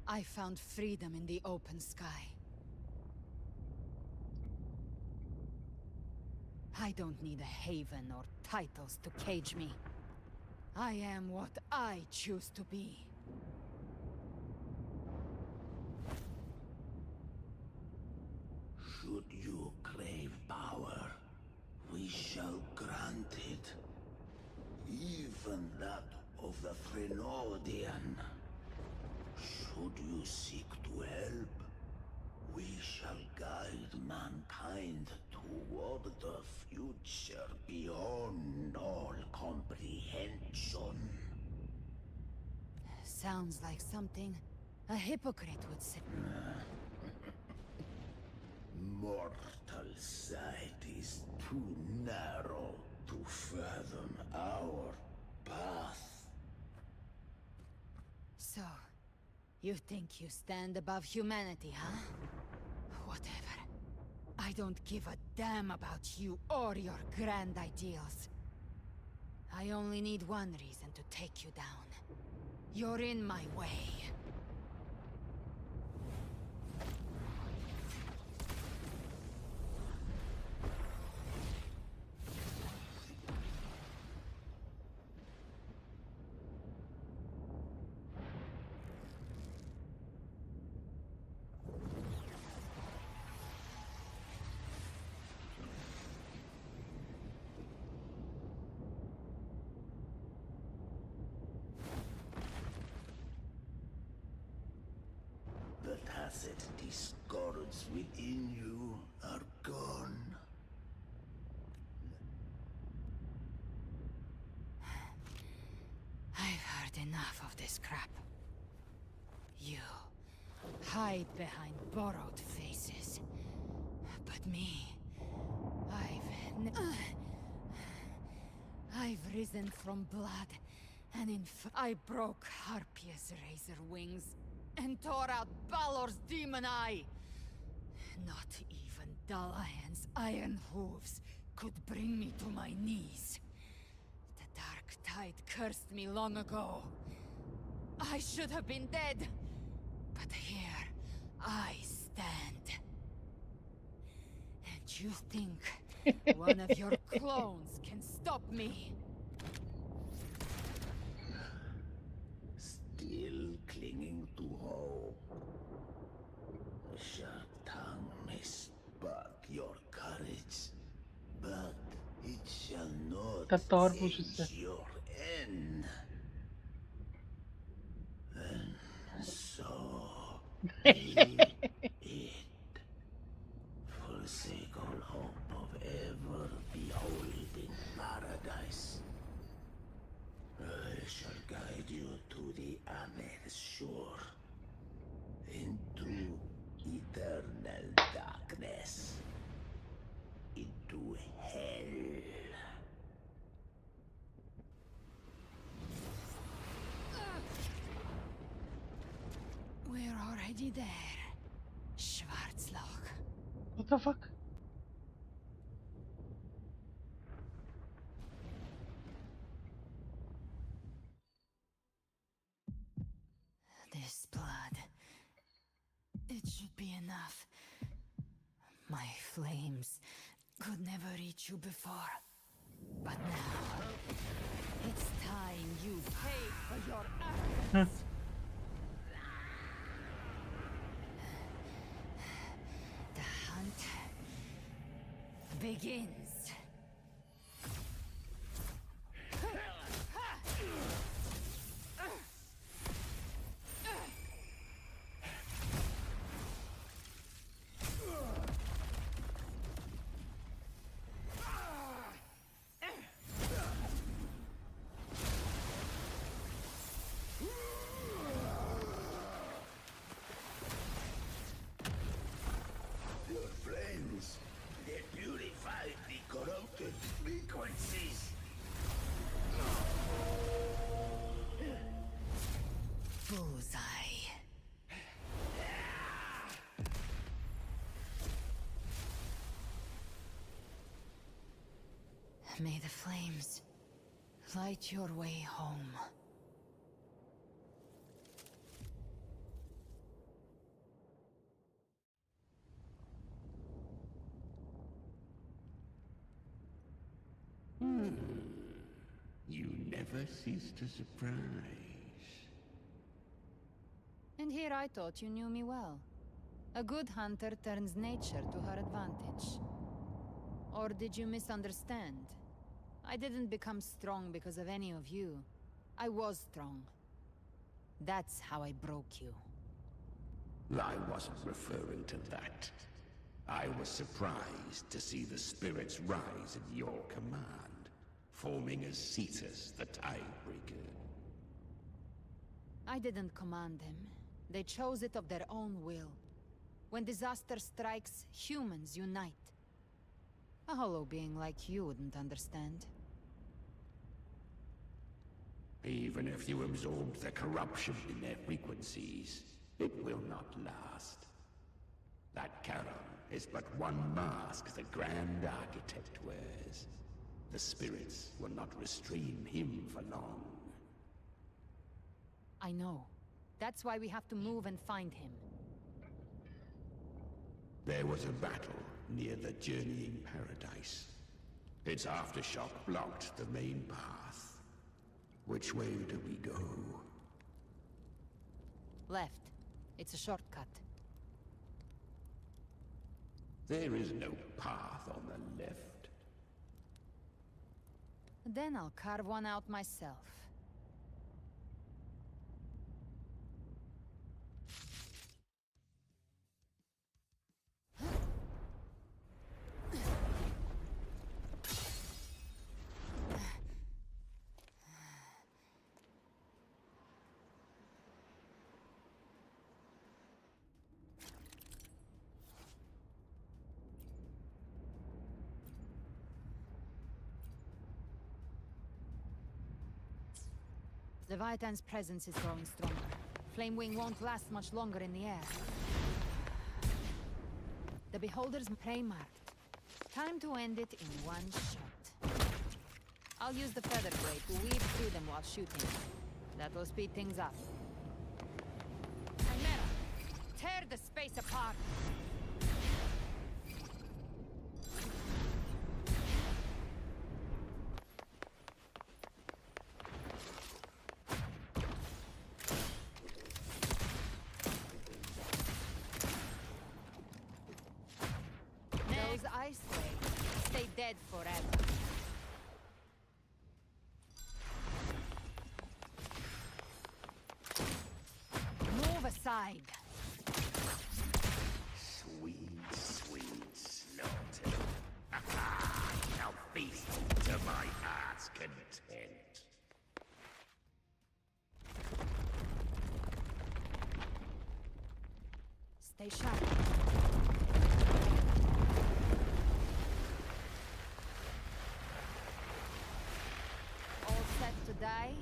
I found freedom in the open sky. I don't need a haven or titles to cage me. I am what I choose to be. Should you crave power, we shall grant it. Even that of the Threnodian. Should you seek to help, we shall guide mankind toward the future beyond all comprehension. Sounds like something a hypocrite would say. Mortal sight is too narrow to fathom our path. So, you think you stand above humanity, huh? Whatever. I don't give a damn about you or your grand ideals. I only need one reason to take you down. You're in my way. The tacit discords within you are gone. I've heard enough of this crap. You hide behind borrowed faces. But me, I've risen from blood, and I broke Harpia's razor wings, and tore out Balor's demon eye. Not even Dalahan's iron hooves could bring me to my knees. The Dark Tide cursed me long ago. I should have been dead, but here I stand. And you think one of your clones can stop me? Still clinging to hope. The sharp tongue may spark your courage, but it shall not तब और पूछ उससे. change your end. And so be it. Forsake all hope of ever beholding paradise. I shall guide you to the Amet's shore, into eternal darkness, into hell. We're already there, Schwarzloch. What the fuck? This blood. It should be enough. My flames could never reach you before. But now, it's time you pay for your arrogance. The hunt begins. Your flames, they purify the corrupted frequencies. Bullseye. May the flames light your way home. You never cease to surprise. And here I thought you knew me well. A good hunter turns nature to her advantage. Or did you misunderstand? I didn't become strong because of any of you. I was strong. That's how I broke you. I wasn't referring to that. I was surprised to see the spirits rise at your command, forming as Cetus the Tidebreaker. I didn't command them. They chose it of their own will. When disaster strikes, humans unite. A hollow being like you wouldn't understand. Even if you absorbed the corruption in their frequencies, it will not last. That Charon is but one mask the Grand Architect wears. The spirits will not restrain him for long. I know. That's why we have to move and find him. There was a battle near the Journeying Paradise. Its aftershock blocked the main path. Which way do we go? Left. It's a shortcut. There is no path on the left. Then I'll carve one out myself. Leviathan's presence is growing stronger. Flamewing won't last much longer in the air. The Beholder's prey marked. Time to end it in one shot. I'll use the feather blade to weave through them while shooting. That'll speed things up. Chimera, tear the space apart! Those ice waves stay dead forever. Move aside. Sweet, sweet slaughter. Now feast to my heart's content. Stay sharp. All set to die?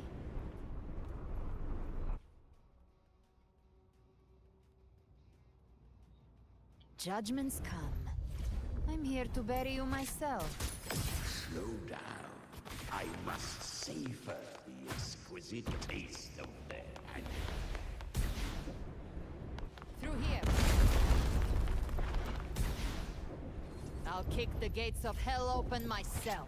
Judgments come. I'm here to bury you myself. Slow down. I must savor the exquisite taste of their anger. Through here. I'll kick the gates of hell open myself.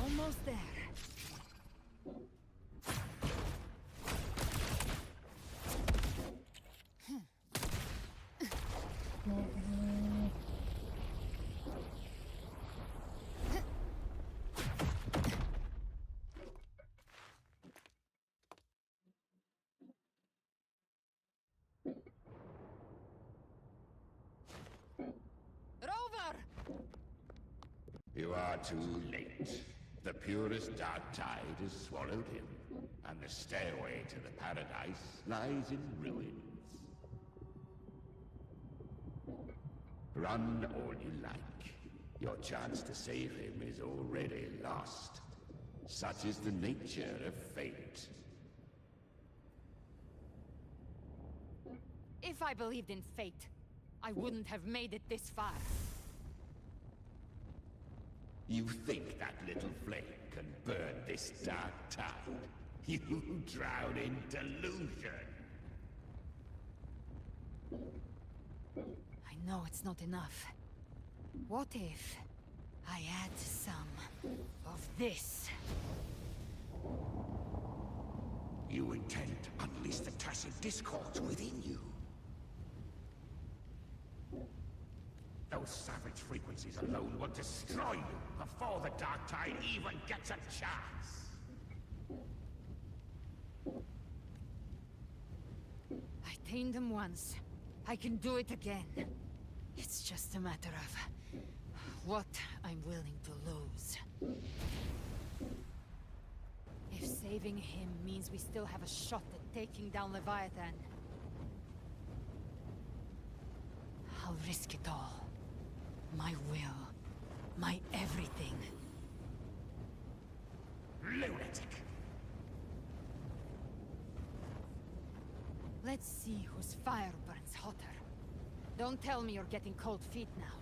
Almost there. Rover! You are too late. The purest dark tide has swallowed him, and the stairway to the paradise lies in ruins. Run all you like. Your chance to save him is already lost. Such is the nature of fate. If I believed in fate, I wouldn't have made it this far. You think that little flame can burn this dark tide? You drown in delusion! I know it's not enough. What if I add some of this? You intend to unleash the tacit discords within you. Those savage frequencies alone will destroy you before the Dark Tide even gets a chance. I tamed them once. I can do it again. It's just a matter of what I'm willing to lose. If saving him means we still have a shot at taking down Leviathan, I'll risk it all. My will. My everything. Lunatic! Let's see whose fire burns hotter. Don't tell me you're getting cold feet now.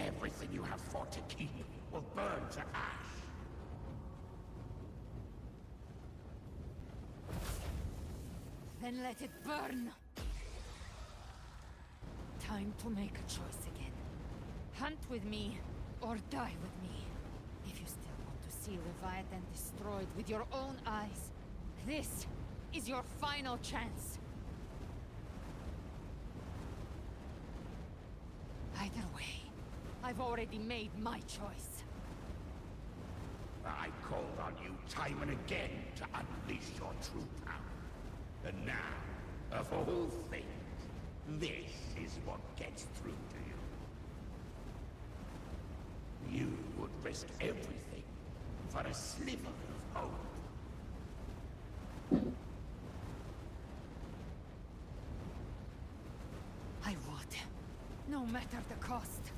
Everything you have fought to keep will burn to ash. Then let it burn! Time to make a choice again. Hunt with me, or die with me. If you still want to see Leviathan destroyed with your own eyes, this is your final chance. Either way, I've already made my choice. I called on you time and again to unleash your true power. And now, of all things, this is what gets through to you. You would risk everything for a sliver of hope. no matter the cost.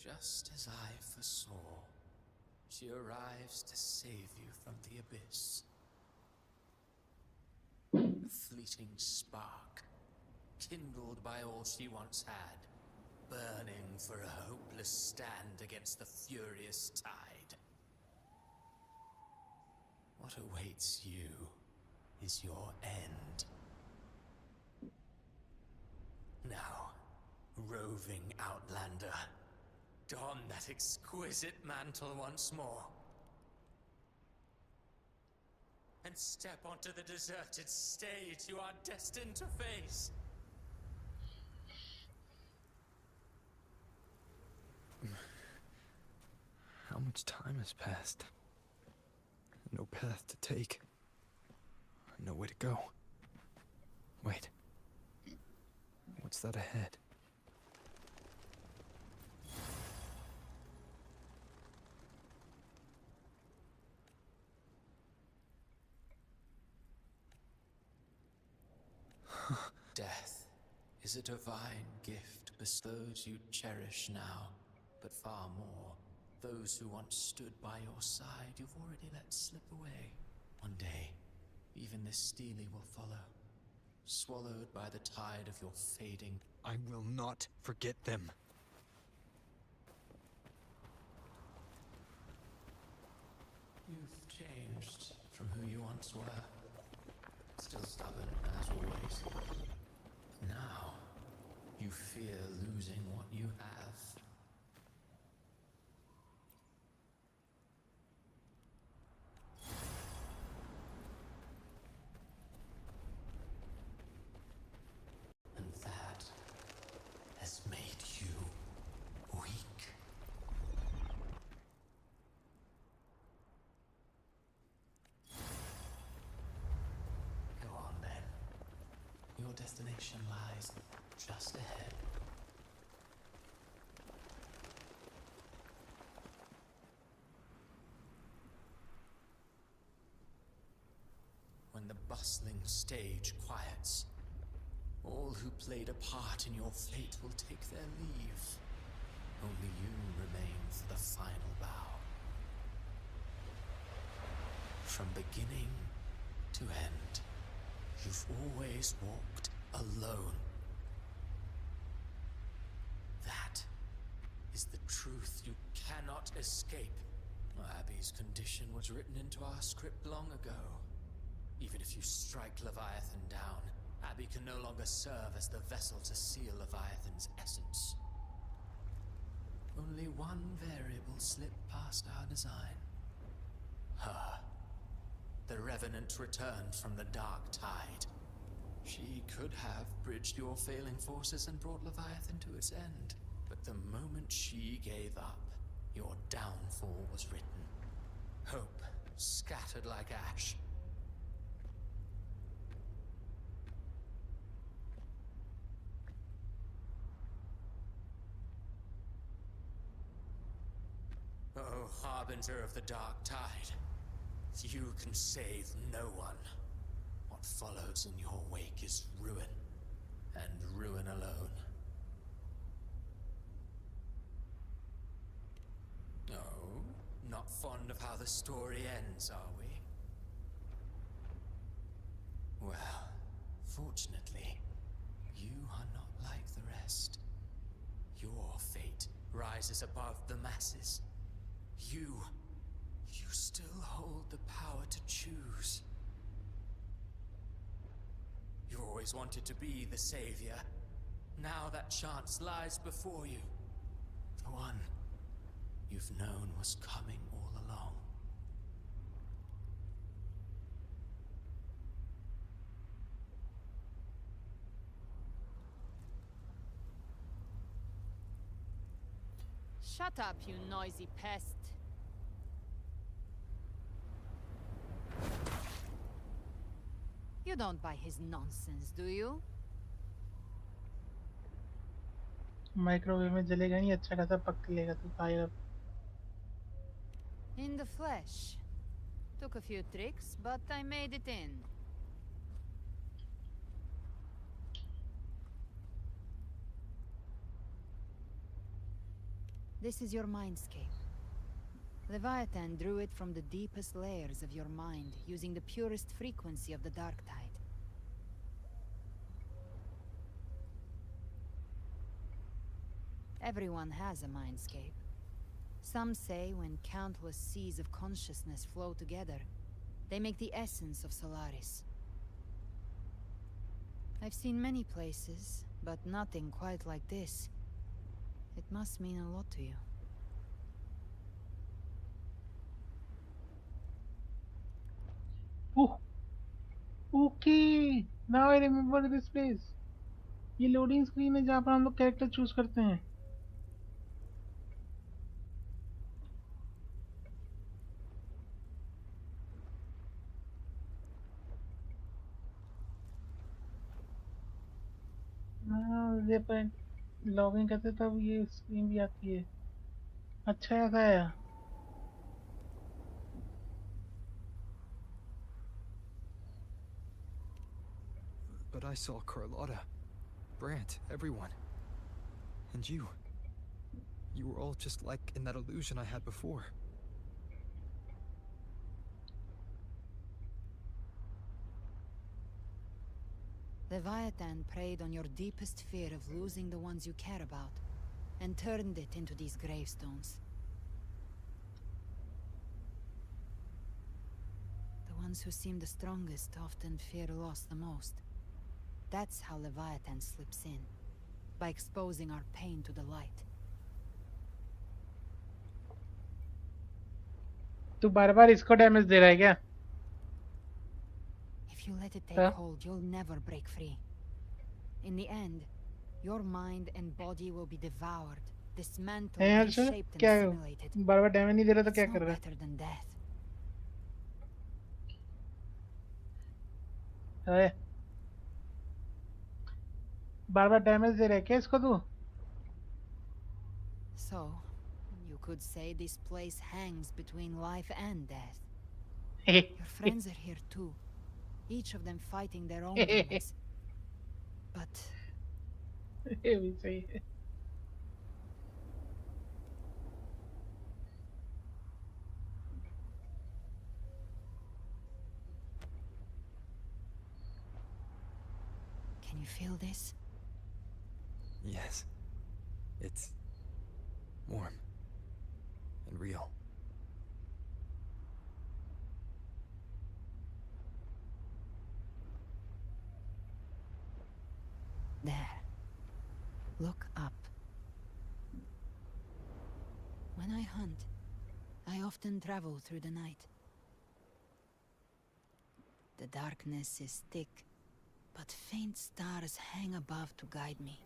Just as I foresaw, she arrives to save you from the abyss. A fleeting spark, kindled by all she once had, burning for a hopeless stand against the furious tide. What awaits you is your end. Now, roving outlander, don that exquisite mantle once more. And step onto the deserted stage you are destined to face. How much time has passed? No path to take. No way to go. Wait. What's that ahead? Death is a divine gift bestowed you cherish now, but far more, those who once stood by your side you've already let slip away. One day, even this Steely will follow, swallowed by the tide of your fading. I will not forget them. You've changed from who you once were. Still stubborn, as always. But now, you fear losing what you have. And that has made you weak. Go on then. Your destination lies just ahead. When the bustling stage quiets, all who played a part in your fate will take their leave. Only you remain for the final bow. From beginning to end, you've always walked alone. That is the truth you cannot escape. Abby's condition was written into our script long ago. Even if you strike Leviathan down, Abby can no longer serve as the vessel to seal Leviathan's essence. Only one variable slipped past our design. Her. The Revenant returned from the Dark Tide. She could have bridged your failing forces and brought Leviathan to its end. But the moment she gave up, your downfall was written. Hope scattered like ash. Oh, harbinger of the Dark Tide. You can save no one. What follows in your wake is ruin, and ruin alone. Oh, not fond of how the story ends, are we? Well, fortunately, you are not like the rest. Your fate rises above the masses. You still hold the power to choose. You always wanted to be the savior. Now that chance lies before you. The one you've known was coming all along. Shut up, you noisy pest. You don't buy his nonsense, do you? Microwave में जलेगा नहीं, अच्छा खासा पक लेगा तू खाएगा. In the flesh. Took a few tricks, but I made it in. This is your mindscape. Leviathan drew it from the deepest layers of your mind, using the purest frequency of the dark tide. Everyone has a mindscape. Some say when countless seas of consciousness flow together, they make the essence of Solaris. I've seen many places, but nothing quite like this. It must mean a lot to you. Oh, okay. Now I remember this place. ये loading screen है जहाँ पर हम लोग character choose करते हैं. हाँ, ये पर लॉगिन करते तब ये स्क्रीन भी आती है. अच्छा ऐसा है. But I saw Carlotta, Brant, everyone. And you. You were all just like in that illusion I had before. Leviathan preyed on your deepest fear of losing the ones you care about, and turned it into these gravestones. The ones who seem the strongest often fear loss the most. That's how Leviathan slips in, by exposing our pain to the light. तू बार-बार इसको damage दे रहा है क्या? If you let it take hold, you'll never break free. In the end, your mind and body will be devoured, dismantled, reshaped, and assimilated. बार-बार damage नहीं दे रहा तो क्या It's कर no रहा है? better than death. अरे बार-बार डैमेज दे रहा है क्या इसको तू? So, you could say this place hangs between life and death. Your friends are here too, each of them fighting their own demons. But ये भी सही है. can you feel this? Yes. It's warm and real. There. Look up. When I hunt, I often travel through the night. The darkness is thick, but faint stars hang above to guide me.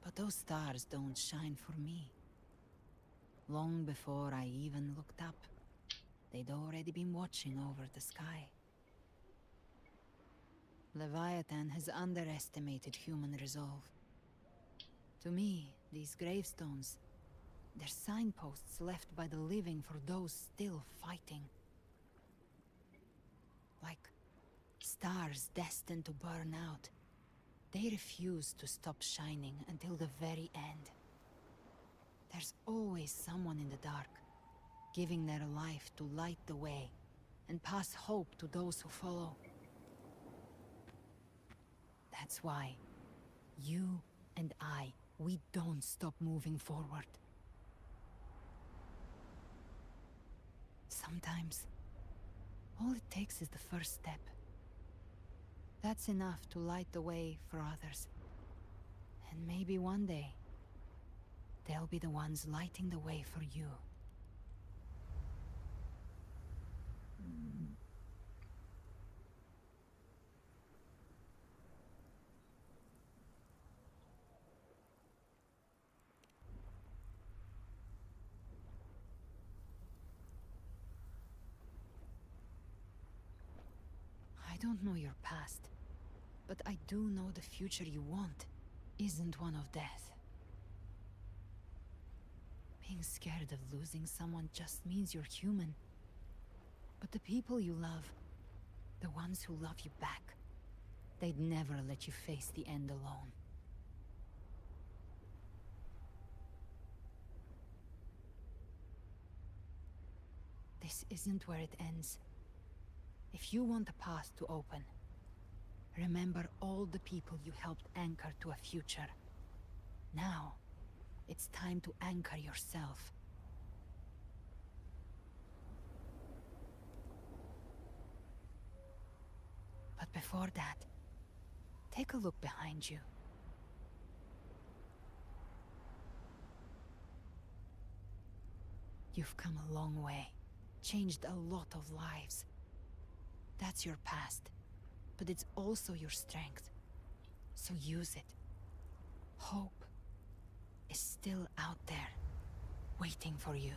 But those stars don't shine for me. Long before I even looked up, they'd already been watching over the sky. Leviathan has underestimated human resolve. To me, these gravestones, they're signposts left by the living for those still fighting. Like stars destined to burn out. They refuse to stop shining until the very end. There's always someone in the dark, giving their life to light the way and pass hope to those who follow. That's why you and I, we don't stop moving forward. Sometimes, all it takes is the first step. That's enough to light the way for others. And maybe one day, they'll be the ones lighting the way for you. I don't know your past, But I do know the future you want isn't one of death. Being scared of losing someone just means you're human. But the people you love, the ones who love you back, they'd never let you face the end alone. This isn't where it ends. If you want the path to open, remember all the people you helped anchor to a future. Now, it's time to anchor yourself. But before that, take a look behind you. You've come a long way, changed a lot of lives. That's your past, but it's also your strength. So use it. Hope is still out there, waiting for you.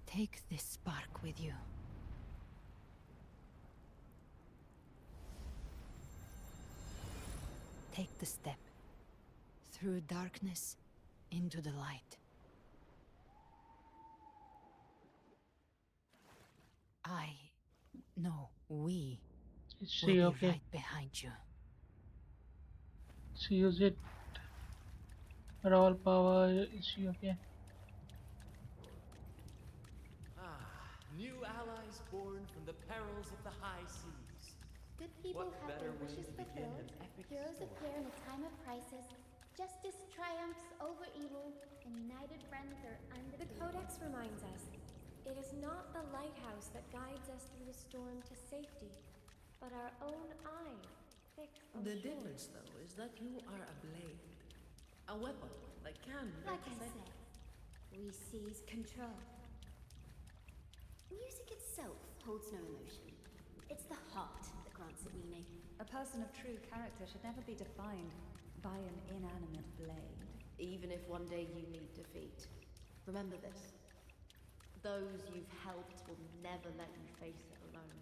Take this spark with you. Take the step. Through darkness, into the light. We Is will she be okay? right behind you. She used it. Her all power. Is she okay? New allies born from the perils of the high seas. Good people What have better their way wishes to begin fulfilled. an epic Heroes story? appear in a time of crisis. Justice triumphs over evil, and united friends are undefeated. The Codex reminds us, it is not the lighthouse that guides us through the storm to safety, but our own eye fixed on The shore. difference, though, is that you are a blade. A weapon that can break Like I the said, we seize control. Music itself holds no emotion. It's the heart that grants it meaning. A person of true character should never be defined by an inanimate blade. Even if one day you meet defeat, remember this. Those you've helped will never let you face it alone.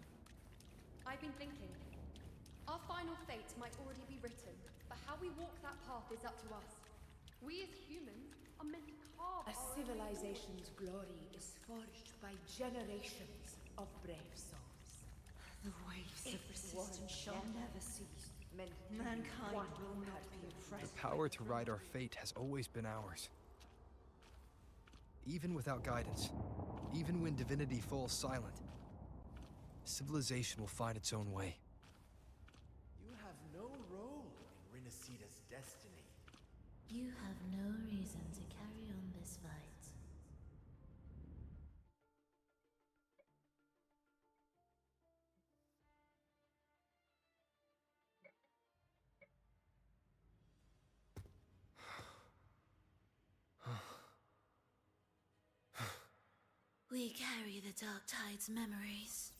I've been thinking. Our final fate might already be written, but how we walk that path is up to us. We as humans are meant to carve A our own civilization's glory is forged by generations of brave souls. The waves of resistance shall never cease. Mankind will not be afraid. The power to ride our fate has always been ours. Even without guidance, even when divinity falls silent, civilization will find its own way. You have no role in Rinascida's destiny. You have no reason to carry on this fight. We carry the Dark Tide's memories.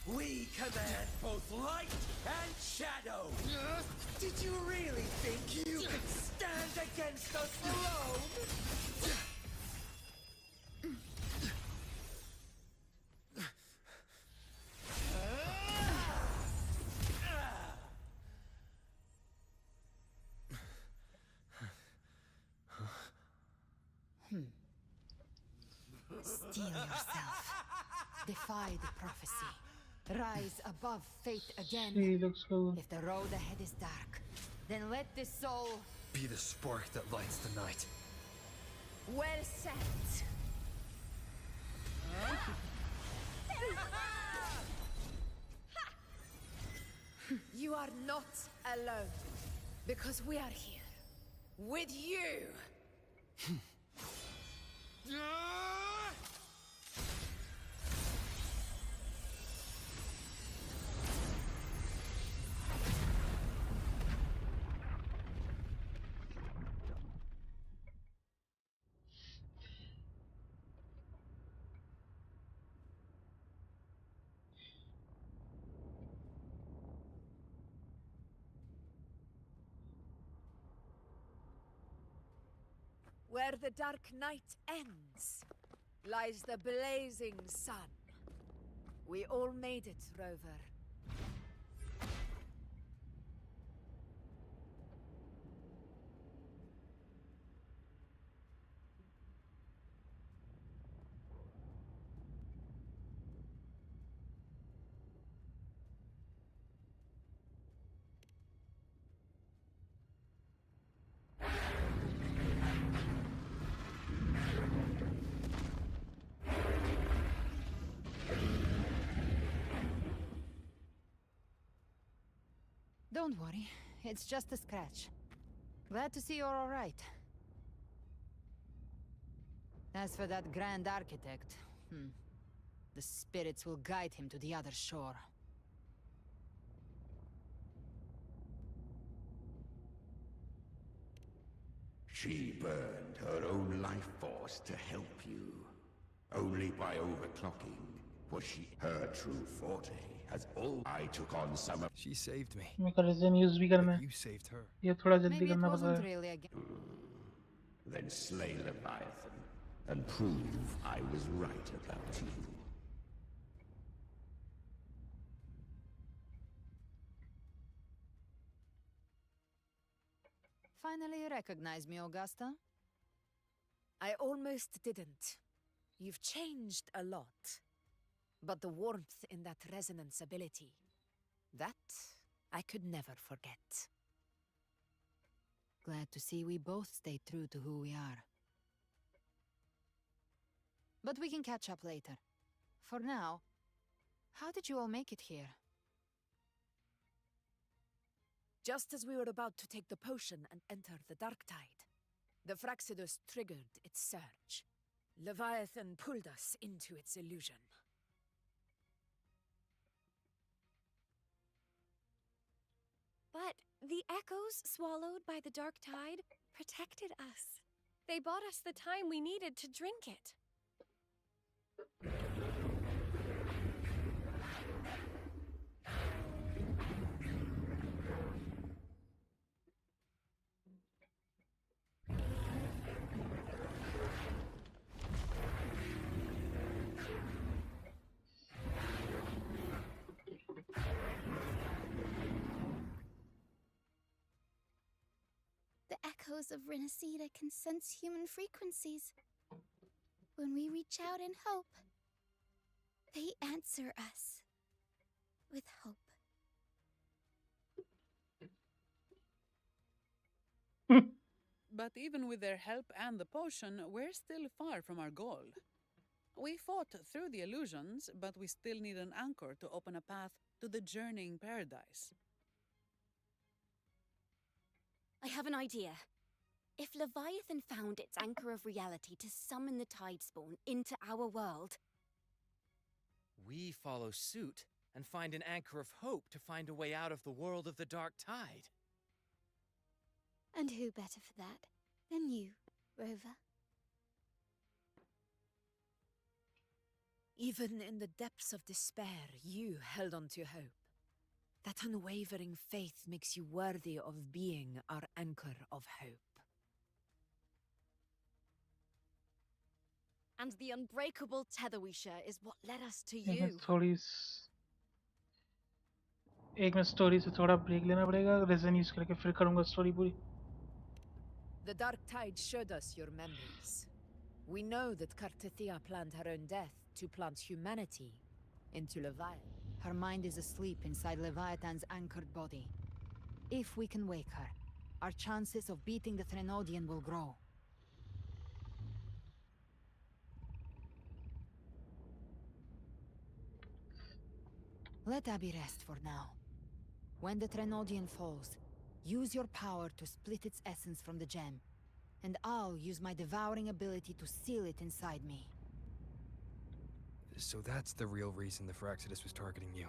We command both light and shadow! Did you really think you could stand against us alone? Steel yourself. Defy the prophecy. Rise above fate again. She looks cool. If the road ahead is dark, then let this soul... Be the spark that lights the night. Well said. You are not alone, because we are here with you. Where the dark night ends, lies the blazing sun. We all made it, Rover. Don't worry, it's just a scratch. Glad to see you're all right. As for that Grand Architect, the spirits will guide him to the other shore. She burned her own life force to help you. Only by overclocking was she her true forte. Has all I took on some of. She saved me. मेरे को resume use भी करना But है. you saved her. ये थोड़ा जल्दी Maybe it करना पड़ रहा wasn't है. really a Then slay Leviathan and prove I was right about you. Finally you recognize me, Augusta? I almost didn't. You've changed a lot. But the warmth in that resonance ability, that I could never forget. Glad to see we both stay true to who we are. But we can catch up later. For now, how did you all make it here? Just as we were about to take the potion and enter the dark tide, the Fraxidus triggered its surge. Leviathan pulled us into its illusion. But the echoes swallowed by the dark tide protected us. They bought us the time we needed to drink it. The echoes of Renacida can sense human frequencies. When we reach out in hope, they answer us with hope. But even with their help and the potion, we're still far from our goal. We fought through the illusions, but we still need an anchor to open a path to the journeying paradise. I have an idea. If Leviathan found its anchor of reality to summon the Tidespawn into our world, we follow suit and find an anchor of hope to find a way out of the world of the dark tide. And who better for that than you, Rover? Even in the depths of despair, you held on to hope. That unwavering faith makes you worthy of being our anchor of hope. and the unbreakable tether we share is what led us to एक you. मैं story से थोड़ा break लेना पड़ेगा. Raisin use करके फिर करूंगा story पूरी. The dark tide showed us your memories. We know that Kartithia planned her own death to plant humanity into Leviathan. Her mind is asleep inside Leviathan's anchored body. If we can wake her, our chances of beating the Threnodian will grow. Let Abby rest for now. When the Threnodian falls, use your power to split its essence from the gem, and I'll use my devouring ability to seal it inside me. So that's the real reason the Fraxidus was targeting you.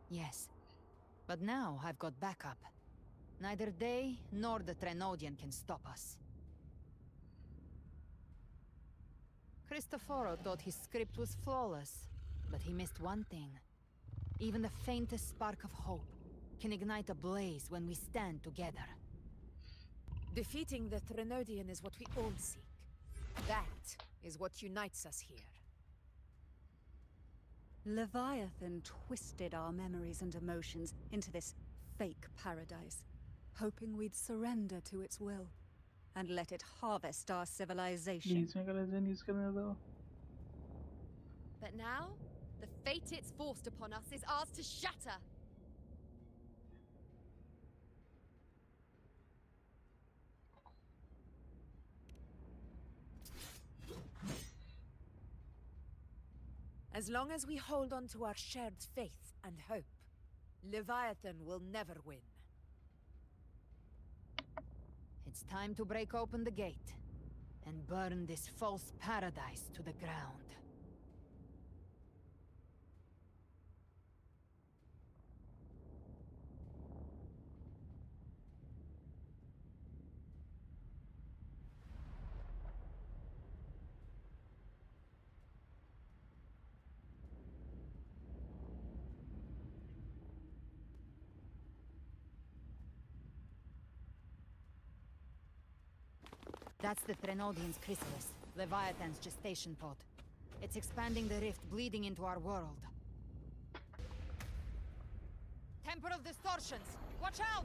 Yes. But now I've got backup. Neither they nor the Threnodian can stop us. Cristoforo thought his script was flawless, but he missed one thing. Even the faintest spark of hope can ignite a blaze when we stand together. Defeating the Threnodian is what we all seek. That is what unites us here. Leviathan twisted our memories and emotions into this fake paradise, hoping we'd surrender to its will and let it harvest our civilization. But now, the fate it's forced upon us is ours to shatter. As long as we hold on to our shared faith and hope, Leviathan will never win. It's time to break open the gate and burn this false paradise to the ground. That's the Threnodian's chrysalis, Leviathan's gestation pod. It's expanding the rift, bleeding into our world. Temporal distortions! Watch out!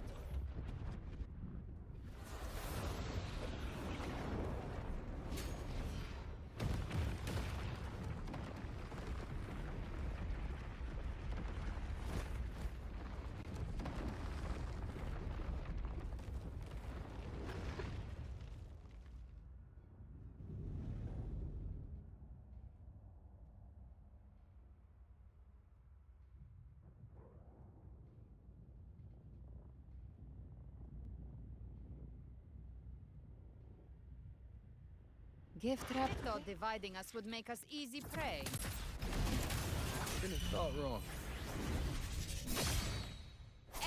Gift trap thought dividing us would make us easy prey. Didn't thought wrong.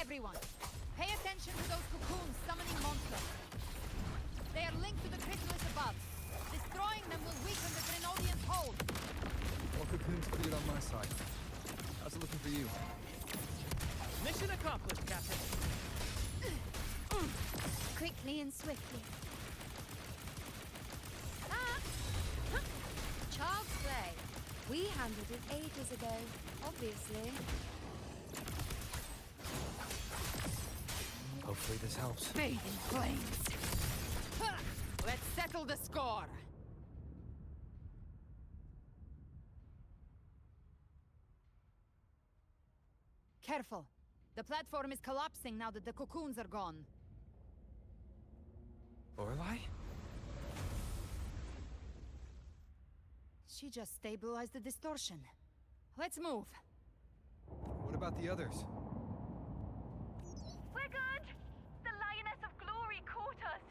Everyone, pay attention to those cocoons summoning monsters. They are linked to the chrysalis above. Destroying them will weaken the Threnodian's hold. More cocoons cleared on my side. How's it looking for you? Mission accomplished, Captain. Quickly and swiftly. Child's play. We handled it ages ago, obviously. Hopefully this helps. Bathe in flames. Let's settle the score. Careful. The platform is collapsing now that the cocoons are gone. Lorelei? She just stabilized the distortion. Let's move. What about the others? We're good! The Lioness of Glory caught us!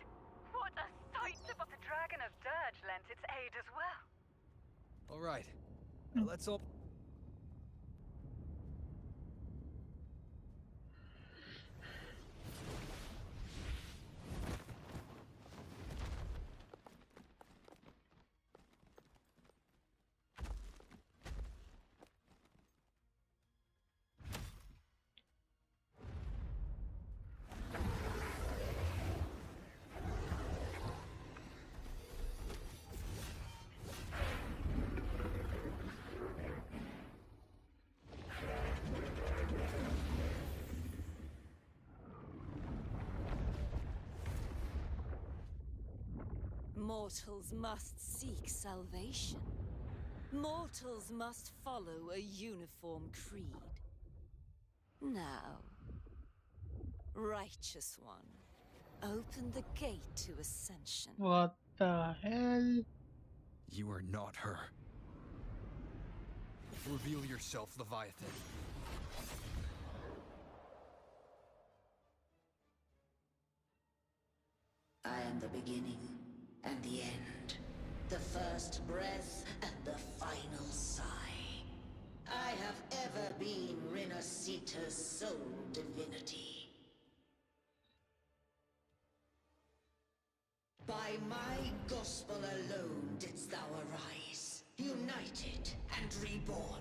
What a sight! But the Dragon of Dirge lent its aid as well. All right. Now let's all... Mortals must seek salvation. Mortals must follow a uniform creed. Now, Righteous One, open the gate to ascension. What the hell? You are not her. Reveal yourself, Leviathan. I am the beginning and the end. The first breath and the final sigh. I have ever been Renacita's sole divinity. By my gospel alone didst thou arise, united and reborn.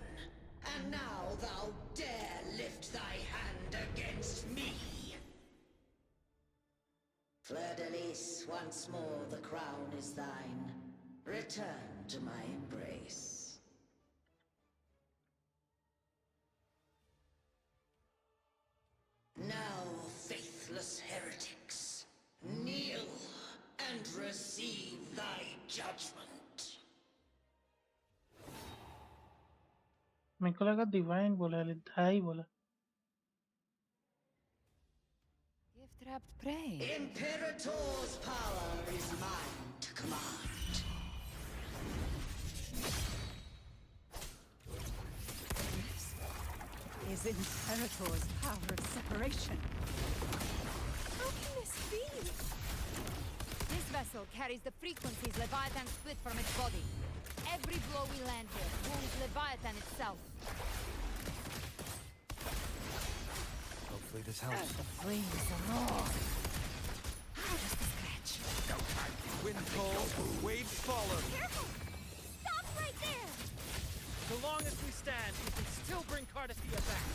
And now thou dare lift thy hand against me. Fleur-de-Lis, once more the crown is thine. Return to my embrace. Now, faithless heretics, kneel and receive thy judgment. मेरे को लगा divine बोला, धाई बोला. You've trapped prey. Imperator's power is mine to command. Is Imperator's power of separation. How can this be? This vessel carries the frequencies Leviathan split from its body. Every blow we land here wounds Leviathan itself. Hopefully this helps. The flames roar. How does this scratch? Wind calls, waves follow. Careful! Stop right there! So long as we stand, we can still bring Cardathia back.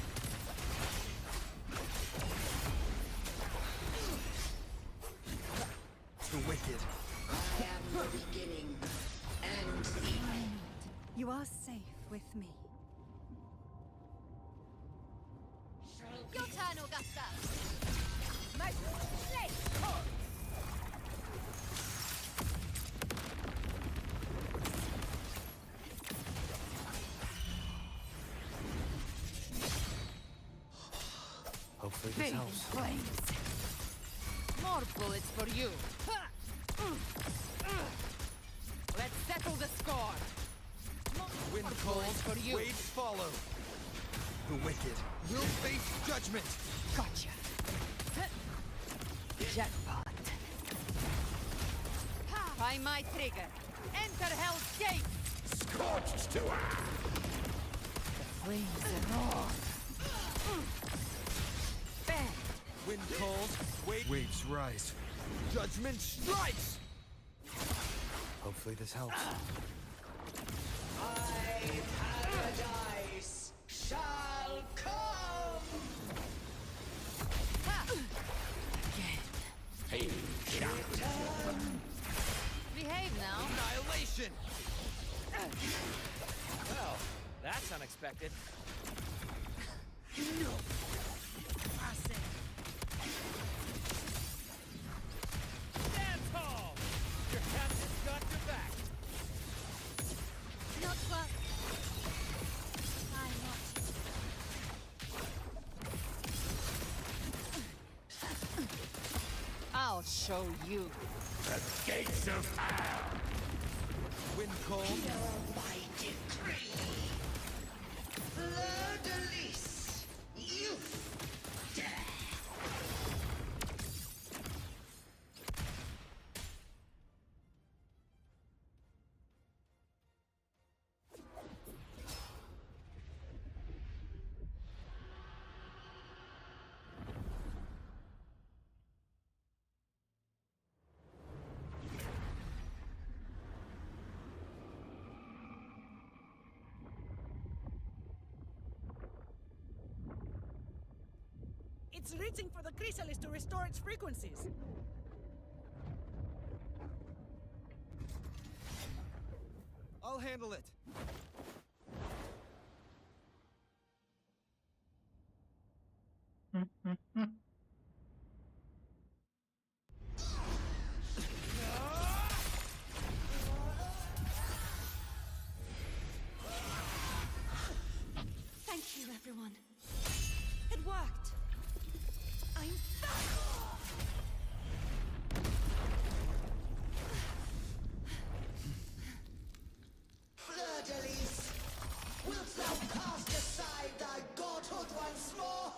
The wicked. I am the beginning and the end. You are safe with me. Your turn, Augusta. Hopefully this helps. Flames. More bullets for you. Let's settle the score. Wind More calls, bullets for you. waves follow. The wicked will face judgment. Gotcha. Jackpot. By my trigger. Enter Hell's Gate. Scorched to earth! The flames roar. Bang. Wind calls, waves rise. Judgment strikes! Hopefully this helps. My paradise shall come! Hey, Behave now. Annihilation! Well, that's unexpected. No. Passing. Stand tall! Your captain's got your back. Not well. I'm not. I'll show you. the gates of hell! Wind calls, My decree! Fleur-de-Lis, youth, death! It's reaching for the chrysalis to restore its frequencies. I'll handle it. Thank you, everyone. It worked. I'm Fleur-de-Lis, wilt thou cast aside thy godhood once more?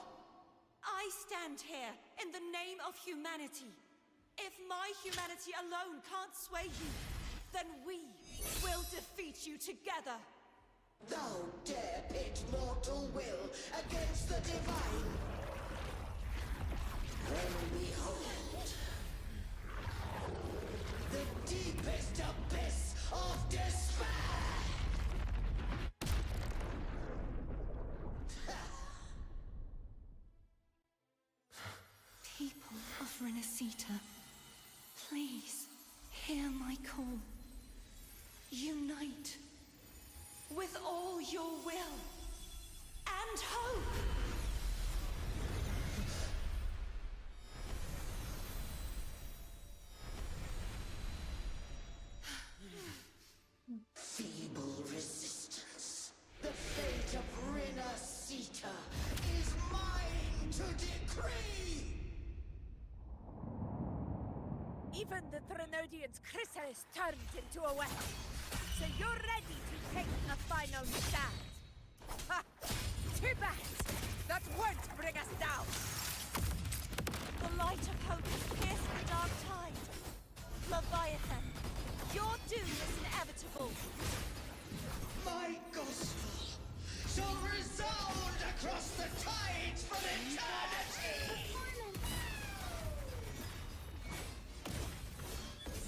I stand here in the name of humanity. If my humanity alone can't sway you, then we will defeat you together. Thou dare pit mortal will against the divine. Then behold, the deepest abyss of despair! People of Renacita, Please, hear my call. Unite with all your will and hope. Feeble resistance. The fate of Rinasita is mine to decree! Even the Threnodian's chrysalis turned into a weapon. So you're ready to take a final stand. Ha! Too bad! That won't bring us down! The light of hope has pierced the dark tide. Leviathan, your doom is inevitable. My gospel shall resound across the tides for eternity!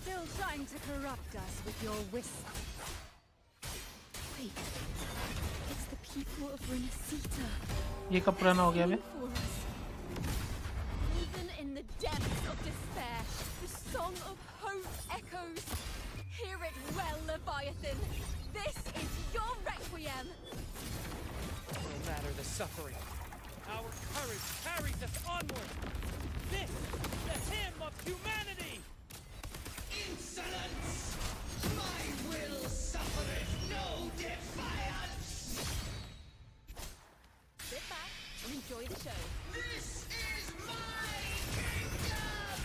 Still trying to corrupt us with your whisper. Wait, it's the people of Rinasita. ये कब पुराना हो गया बे? Even in the depths of despair, the song of hope echoes. Hear it well, Leviathan. This is your requiem. No matter the suffering, our courage carries us onward. This is the hymn of humanity. Insolence! My will suffereth no defiance! Sit back and enjoy the show. This is my kingdom!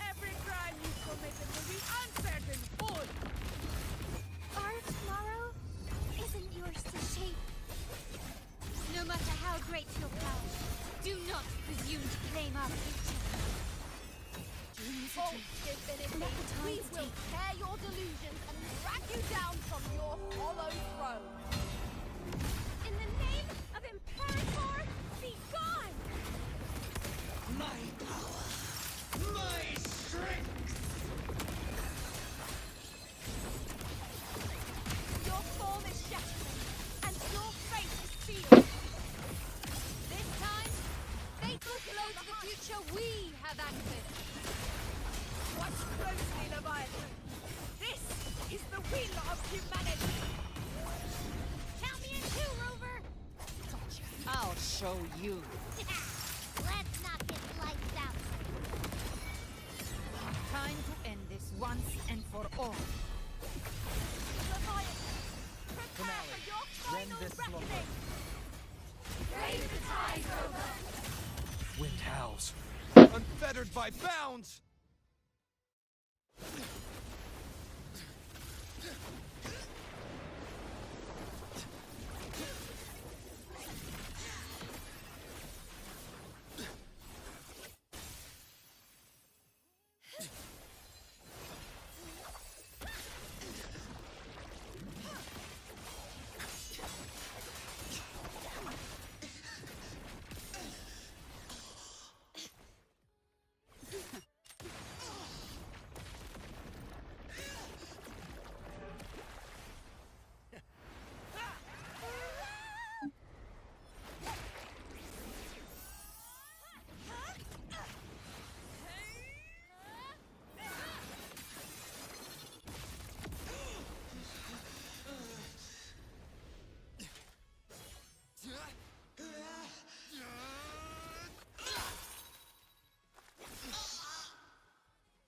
Every crime you committed will be answered in full! Our tomorrow isn't yours to shape. No matter how great your power, do not presume to claim our future. Oh, divinity, we will tear your delusions and drag you down from your hollow throne. In the name of Imperator, be gone! My power! My strength! Your form is shattering, and your fate is sealed. This time, fate will flow to the future we have anchored. Watch closely, Leviathan! This is the will of humanity! Count me in too, Rover! I'll show you. Let's knock his lights out. Time to end this once and for all. Leviathan, prepare for your final reckoning! Raise the tide, Rover! Wind howls, unfettered by bounds!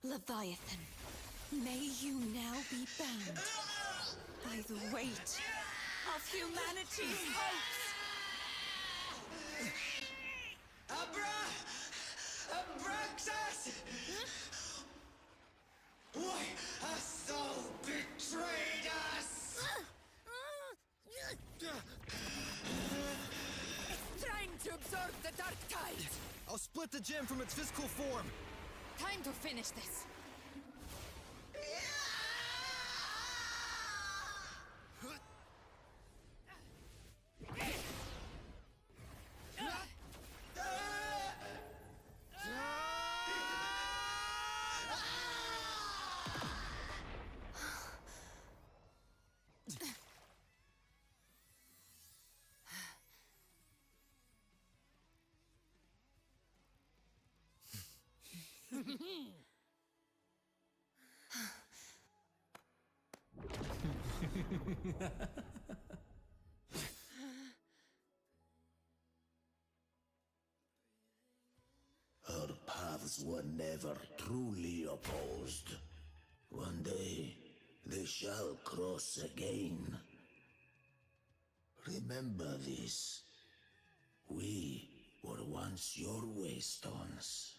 Leviathan, may you now be bound by the weight of humanity's hopes. Abraxas! Why hast thou betrayed us? It's trying to absorb the dark tide! I'll split the gem from its physical form. Time to finish this. Our paths were never truly opposed. One day, they shall cross again. Remember this. We were once your waystones.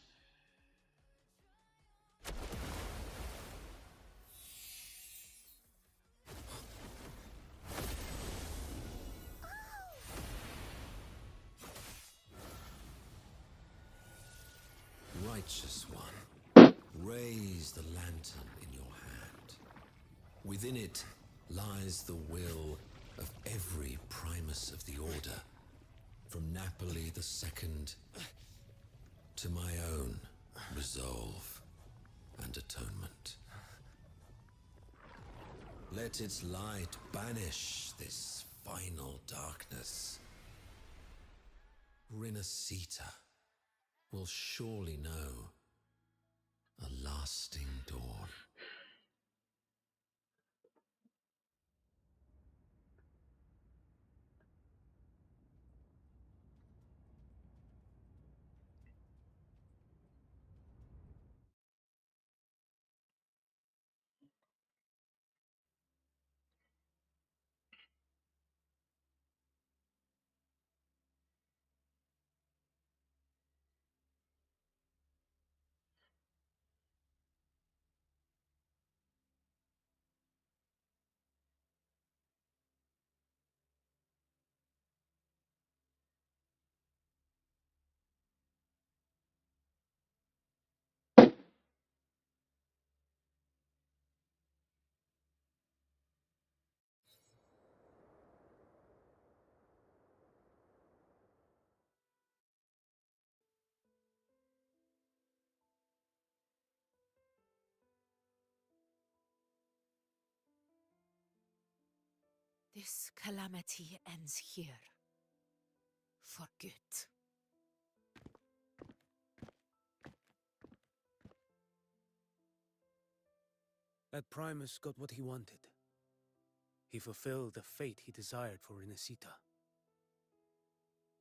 Righteous one, raise the lantern in your hand. Within it lies the will of every primus of the Order, from Napoli II to my own resolve and atonement. Let its light banish this final darkness. Rinascita will surely know a lasting dawn. This calamity ends here. For good. That Primus got what he wanted. He fulfilled the fate he desired for Rinascita.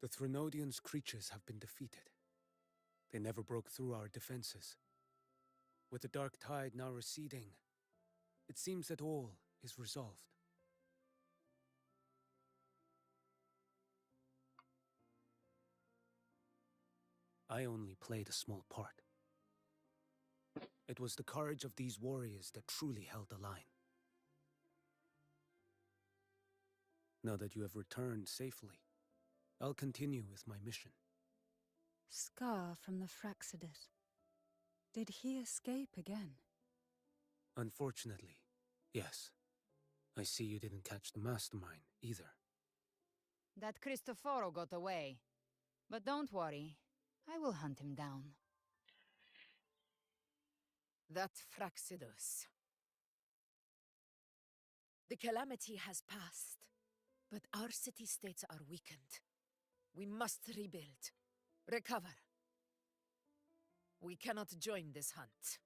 The Threnodians' creatures have been defeated. They never broke through our defenses. With the dark tide now receding, it seems that all is resolved. I only played a small part. It was the courage of these warriors that truly held the line. Now that you have returned safely, I'll continue with my mission. Scar from the Fraxidus. Did he escape again? Unfortunately, yes. I see you didn't catch the mastermind either. That Cristoforo got away. But don't worry, I will hunt him down. That Fraxidus. The calamity has passed, but our city-states are weakened. We must rebuild, recover. We cannot join this hunt.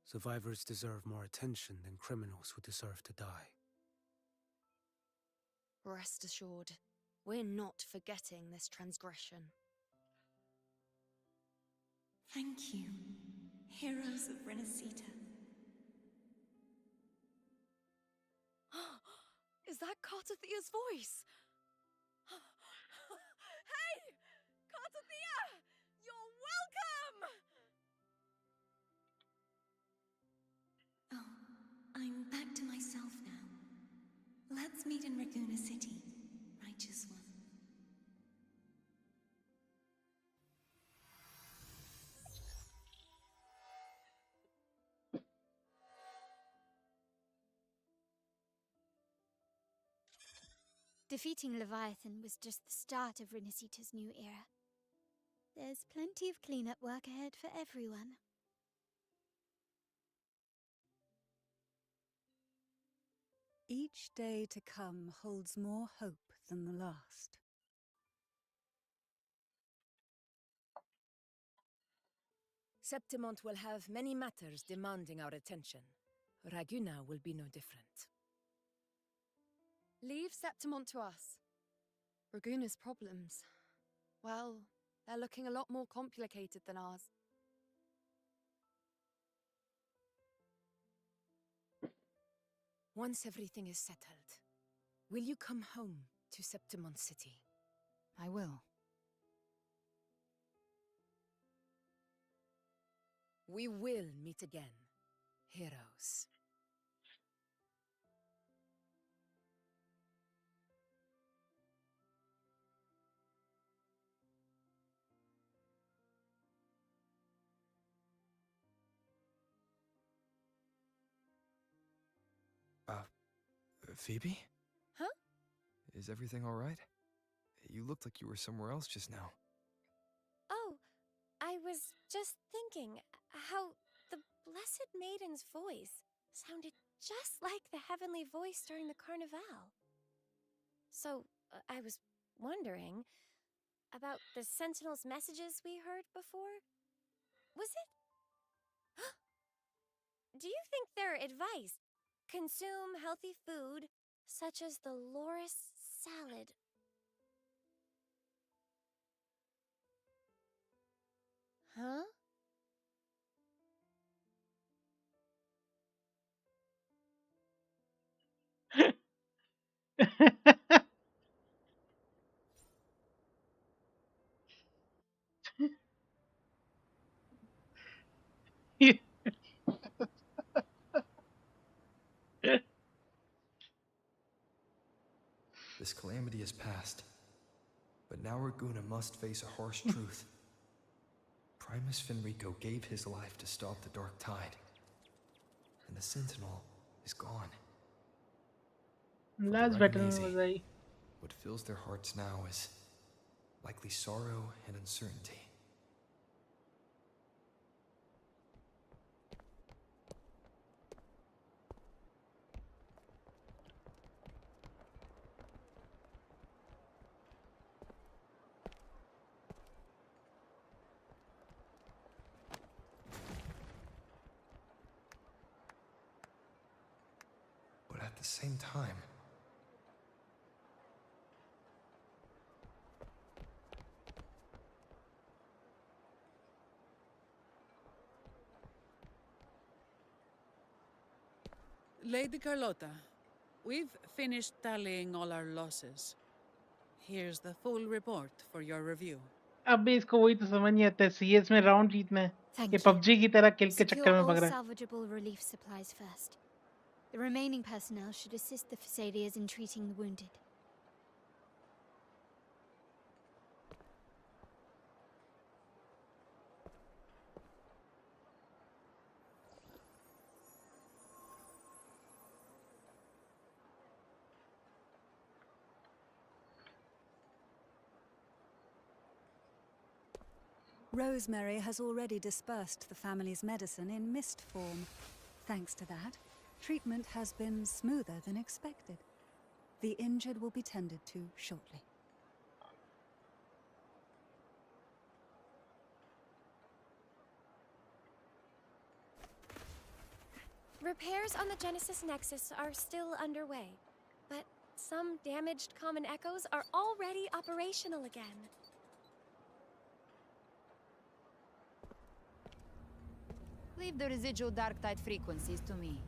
Survivors deserve more attention than criminals who deserve to die. Rest assured, we're not forgetting this transgression. Thank you, heroes of Rinascita. Is that Cartathia's voice? Hey! Cartathia! You're welcome! Oh, I'm back to myself now. Let's meet in Raguna City, righteous one. Defeating Leviathan was just the start of Rinascita's new era. There's plenty of cleanup work ahead for everyone. Each day to come holds more hope than the last. Septimont will have many matters demanding our attention. Raguna will be no different. Leave Septimont to us. Raguna's problems. Well, they're looking a lot more complicated than ours. Once everything is settled, will you come home to Septimont City? I will. We will meet again, heroes. Phoebe? Huh? Is everything all right? You looked like you were somewhere else just now. Oh, I was just thinking how the Blessed Maiden's voice sounded just like the heavenly voice during the Carnival. So, I was wondering about the Sentinel's messages we heard before. Was it? Do you think their advice, consume healthy food, such as the loris salad? Huh? This calamity is past. But now Raguna must face a harsh truth. Primus Fenrico gave his life to stop the Dark Tide. And the Sentinel is gone. Last veteran was I. What fills their hearts now is likely sorrow and uncertainty. But at the same time, Lady Carlotta, we've finished tallying all our losses. Here's the full report for your review. अब भी इसको वही तो समझ नहीं आता है CS में राउंड जीतना है ये PUBG की तरह किल के चक्कर में Secure भाग all रहा है salvageable relief supplies first. The remaining personnel should assist the Phasaelians in treating the wounded. Rosemary has already dispersed the family's medicine in mist form. Thanks to that, treatment has been smoother than expected. The injured will be tended to shortly. Repairs on the Genesis Nexus are still underway, but some damaged common echoes are already operational again. Leave the residual dark tide frequencies to me.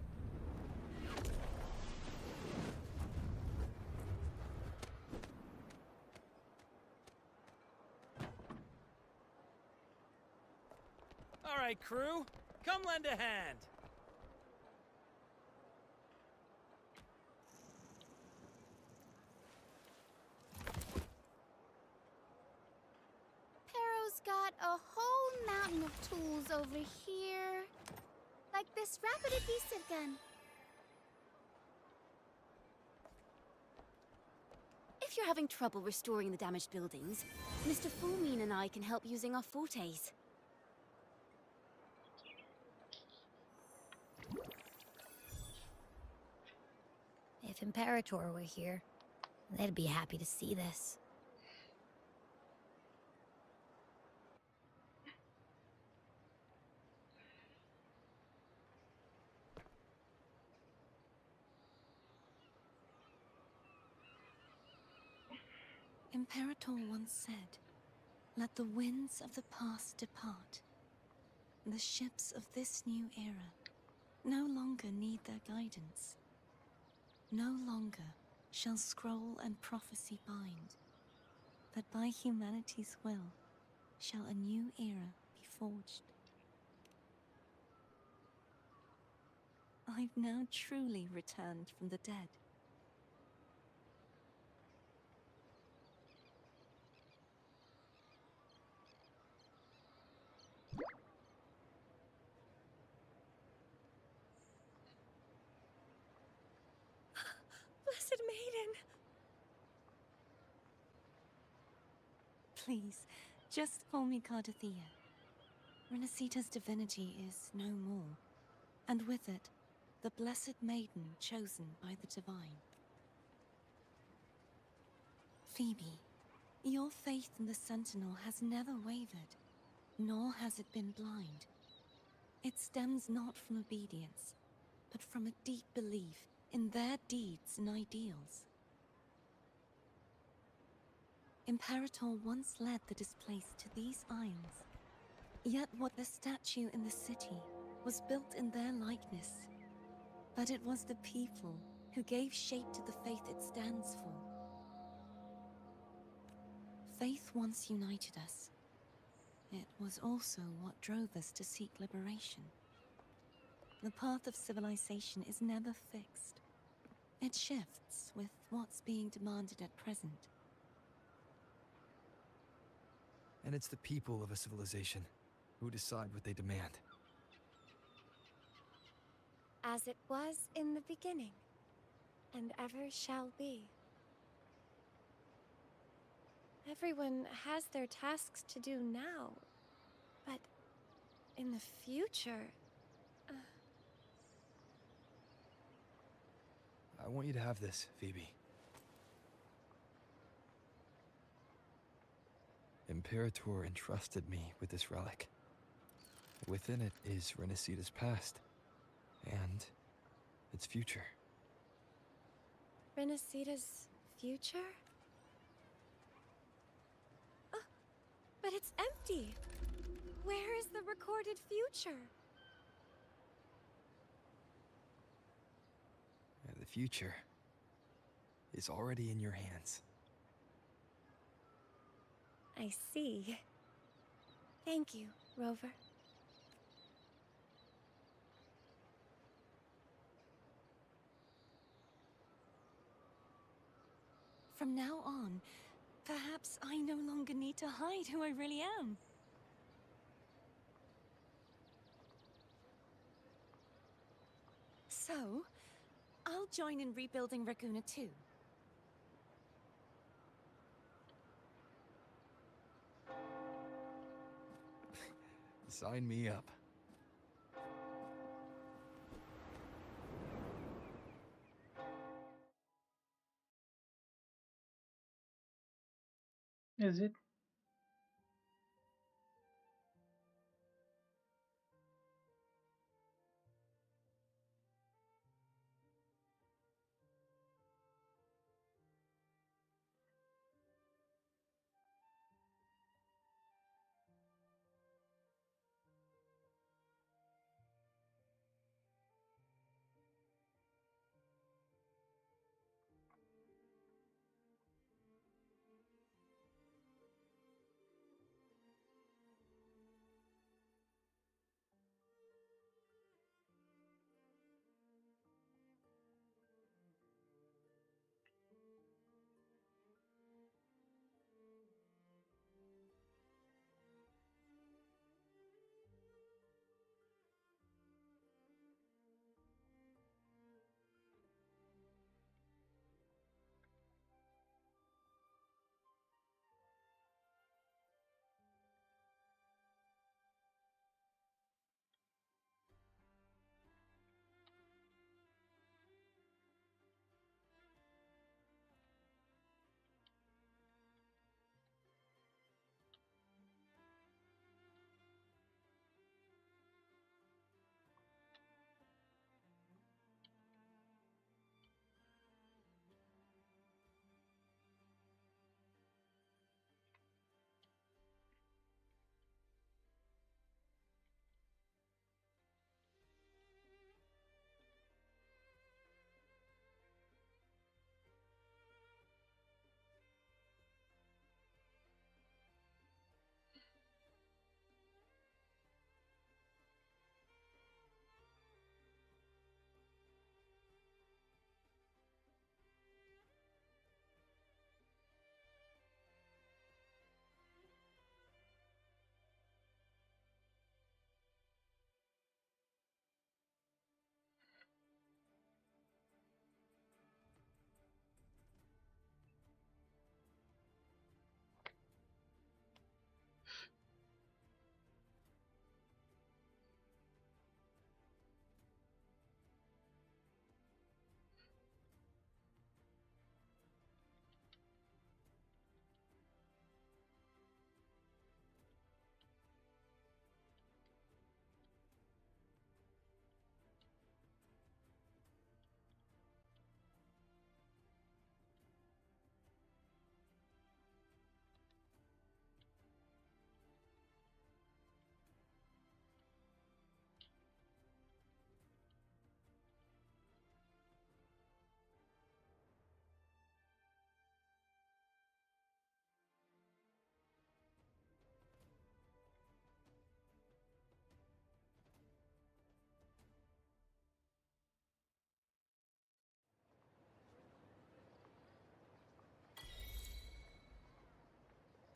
All right, crew, come lend a hand. Pero's got a whole mountain of tools over here. Like this rapid adhesive gun. If you're having trouble restoring the damaged buildings, Mr. Fulmine and I can help using our fortes. If Imperator were here, they'd be happy to see this. Imperator once said, "Let the winds of the past depart. The ships of this new era no longer need their guidance. No longer shall scroll and prophecy bind, but by humanity's will shall a new era be forged." I've now truly returned from the dead. Blessed Maiden! Please, just call me Cardathea. Renacita's divinity is no more, and with it, the Blessed Maiden chosen by the Divine. Phoebe, your faith in the Sentinel has never wavered, nor has it been blind. It stems not from obedience, but from a deep belief in their deeds and ideals. Imperator once led the displaced to these isles, yet what the statue in the city was built in their likeness. But it was the people who gave shape to the faith it stands for. Faith once united us. It was also what drove us to seek liberation. The path of civilization is never fixed. It shifts with what's being demanded at present. And it's the people of a civilization who decide what they demand. As it was in the beginning, and ever shall be. Everyone has their tasks to do now, but in the future... I want you to have this, Phoebe. Imperator entrusted me with this relic. Within it is Renacita's past, and its future. Renacita's future? Oh, but it's empty! Where is the recorded future? The future is already in your hands. I see. Thank you, Rover. From now on, perhaps I no longer need to hide who I really am. So, I'll join in rebuilding Raguna too. Sign me up. Is it?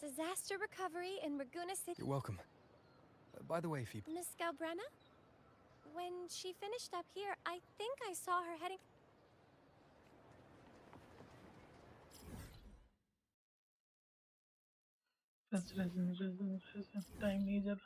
Disaster recovery in Raguna City. You're welcome. By the way, Phoebe. Miss Galbrenna? When she finished up here, I think I saw her heading... time नहीं जरा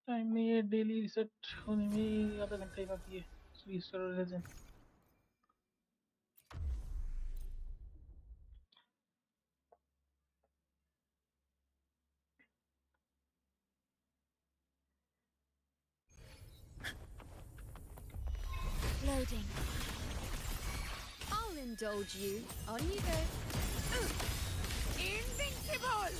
time नहीं है daily reset होने में आधा घंटा ही बाकी है restore legend Loading. I'll indulge you. On you go. Invincible!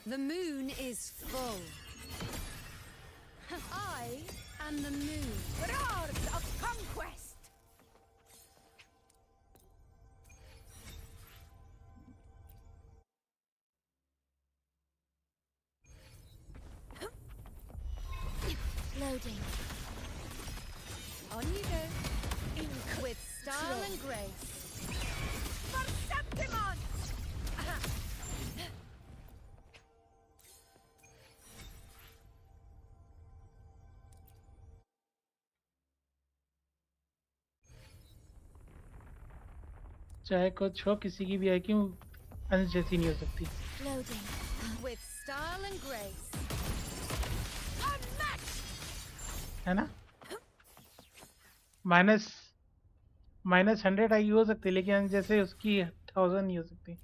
The moon is full. I am the moon. Roars of conquest! Loading. On you go. Ink with style and grace. For Septimon! चाहे कुछ हो किसी की भी है क्यों अंश जैसी नहीं हो सकती Loading. With style and grace. है ना -100 आई हो सकती लेकिन अंश जैसे उसकी 1000 नहीं हो सकती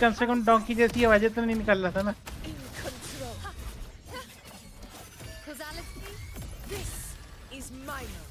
कम से कम डोंकी जैसी आवाजें तो नहीं निकल रहा था ना Causality, this is minor.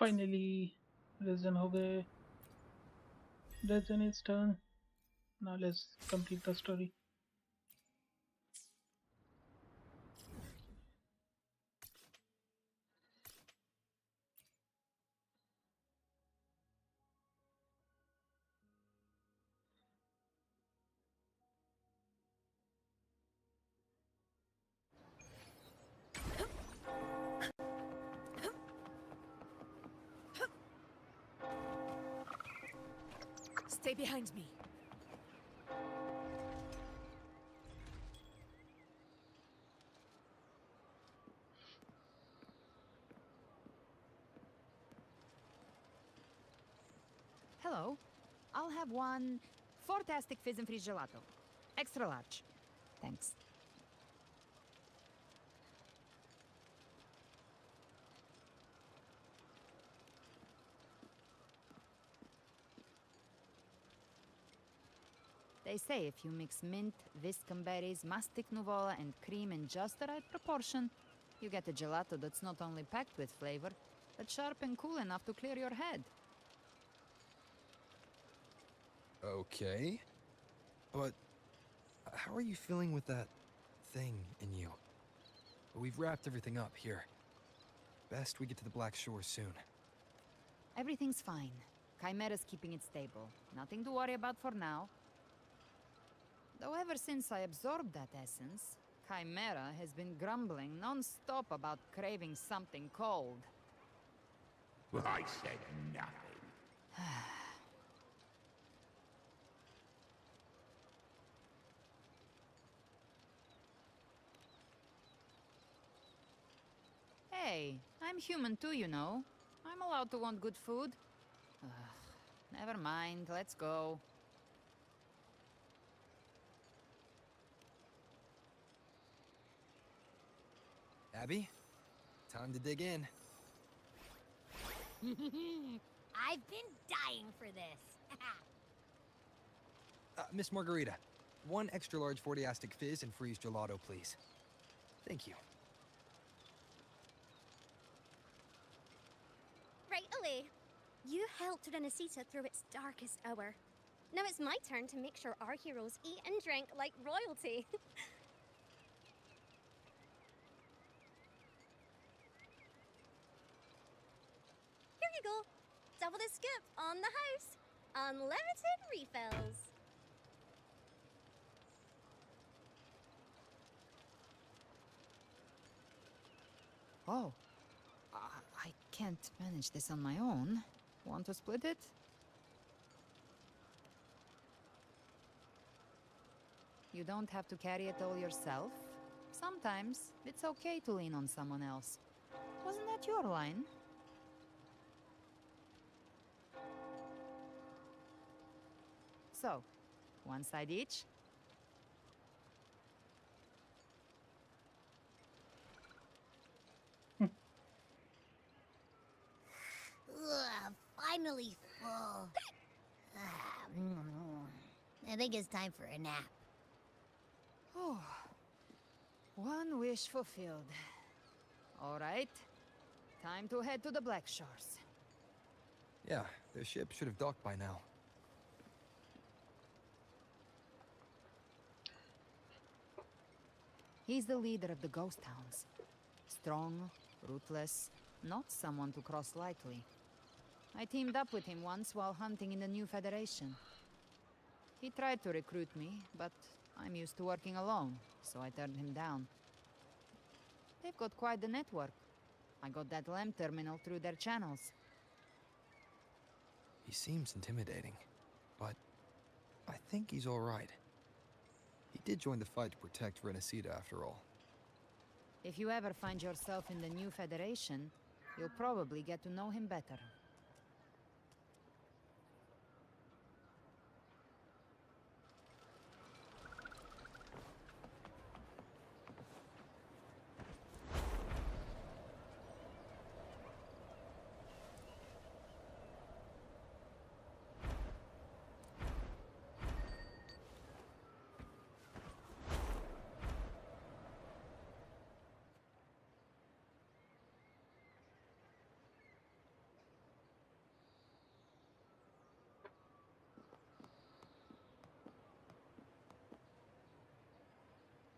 Finally, Resin हो गए. Resin is done. Now let's complete the story. Stay behind me. Hello. I'll have one fantastic fizz and freeze gelato. Extra large. Thanks. They say if you mix mint, viscum berries, mastic nuvola, and cream in just the right proportion, you get a gelato that's not only packed with flavor, but sharp and cool enough to clear your head. Okay. But How are you feeling with that thing in you? We've wrapped everything up here. Best we get to the Black Shore soon. Everything's fine. Chimera's keeping it stable. Nothing to worry about for now. Though ever since I absorbed that essence, Chimera has been grumbling non-stop about craving something cold. Well, I said nothing. Hey, I'm human too, you know. I'm allowed to want good food. Ugh, never mind, let's go. Abby, time to dig in. I've been dying for this. Miss Margarita, one extra large 40-astic fizz and freeze gelato, please. Thank you. Right away. You helped Renesita through its darkest hour. Now it's my turn to make sure our heroes eat and drink like royalty. Here you go. Double the scoop on the house. Unlimited refills. Oh. I can't manage this on my own. Want to split it? You don't have to carry it all yourself. Sometimes it's okay to lean on someone else. Wasn't that your line? So, one side each? Ugh, finally full. I think it's time for a nap. Oh, one wish fulfilled. All right, time to head to the Black Shores. Yeah, the ship should have docked by now. He's the leader of the ghost towns. Strong, ruthless, not someone to cross lightly. I teamed up with him once while hunting in the new Federation. He tried to recruit me, but I'm used to working alone, so I turned him down. They've got quite the network. I got that LEM terminal through their channels. He seems intimidating, but I think he's all right. He did join the fight to protect Renesita after all. If you ever find yourself in the new Federation, you'll probably get to know him better.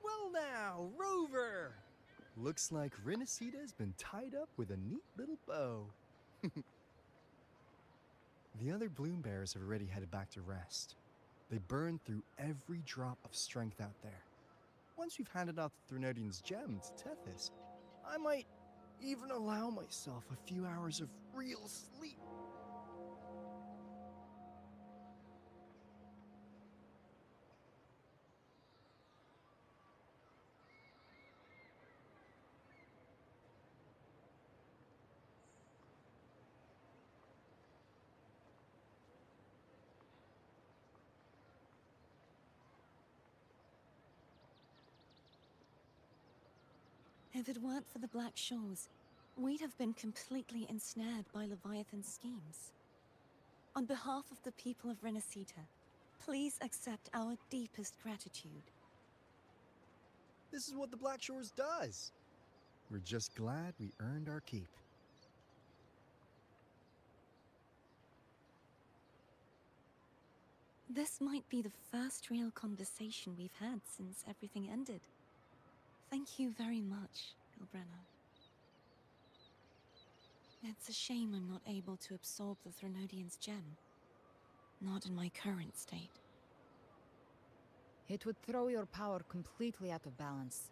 Well now, Rover! Looks like Renesita's been tied up with a neat little bow. The other Bloom Bears have already headed back to rest. They burned through every drop of strength out there. Once we've handed out the Threnodian's gem to Tethys, I might even allow myself a few hours of real sleep. If it weren't for the Black Shores, we'd have been completely ensnared by Leviathan's schemes. On behalf of the people of Renesita, please accept our deepest gratitude. This is what the Black Shores does. We're just glad we earned our keep. This might be the first real conversation we've had since everything ended. Thank you very much, Gilbrenna. It's a shame I'm not able to absorb the Threnodian's gem. Not in my current state. It would throw your power completely out of balance.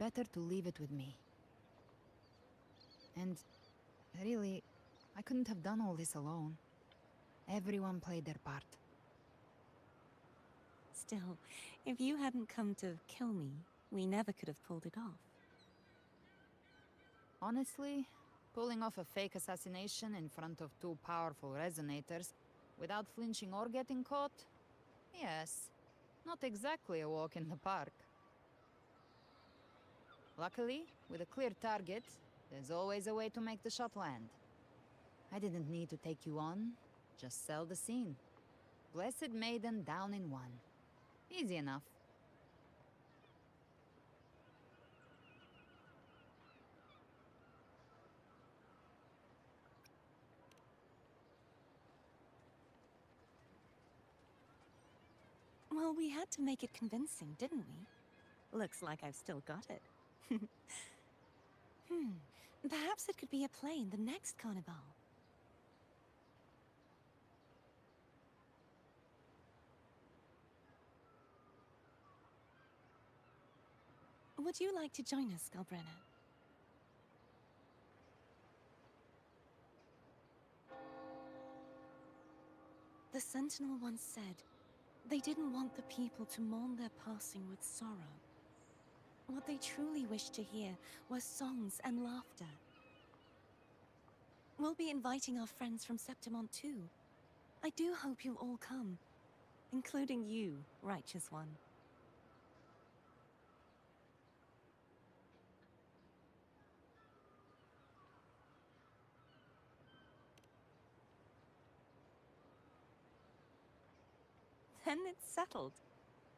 Better to leave it with me. And really, I couldn't have done all this alone. Everyone played their part. Still, if you hadn't come to kill me, we never could have pulled it off. Honestly, pulling off a fake assassination in front of two powerful resonators without flinching or getting caught? Yes, not exactly a walk in the park. Luckily, with a clear target, there's always a way to make the shot land. I didn't need to take you on, just sell the scene. Blessed Maiden down in one. Easy enough. Well, we had to make it convincing, didn't we? Looks like I've still got it. Perhaps it could be a play in the next carnival. Would you like to join us, Galbrenna? The Sentinel once said, they didn't want the people to mourn their passing with sorrow. What they truly wished to hear were songs and laughter. We'll be inviting our friends from Septimont too. I do hope you'll all come, including you, Righteous One. Then it's settled.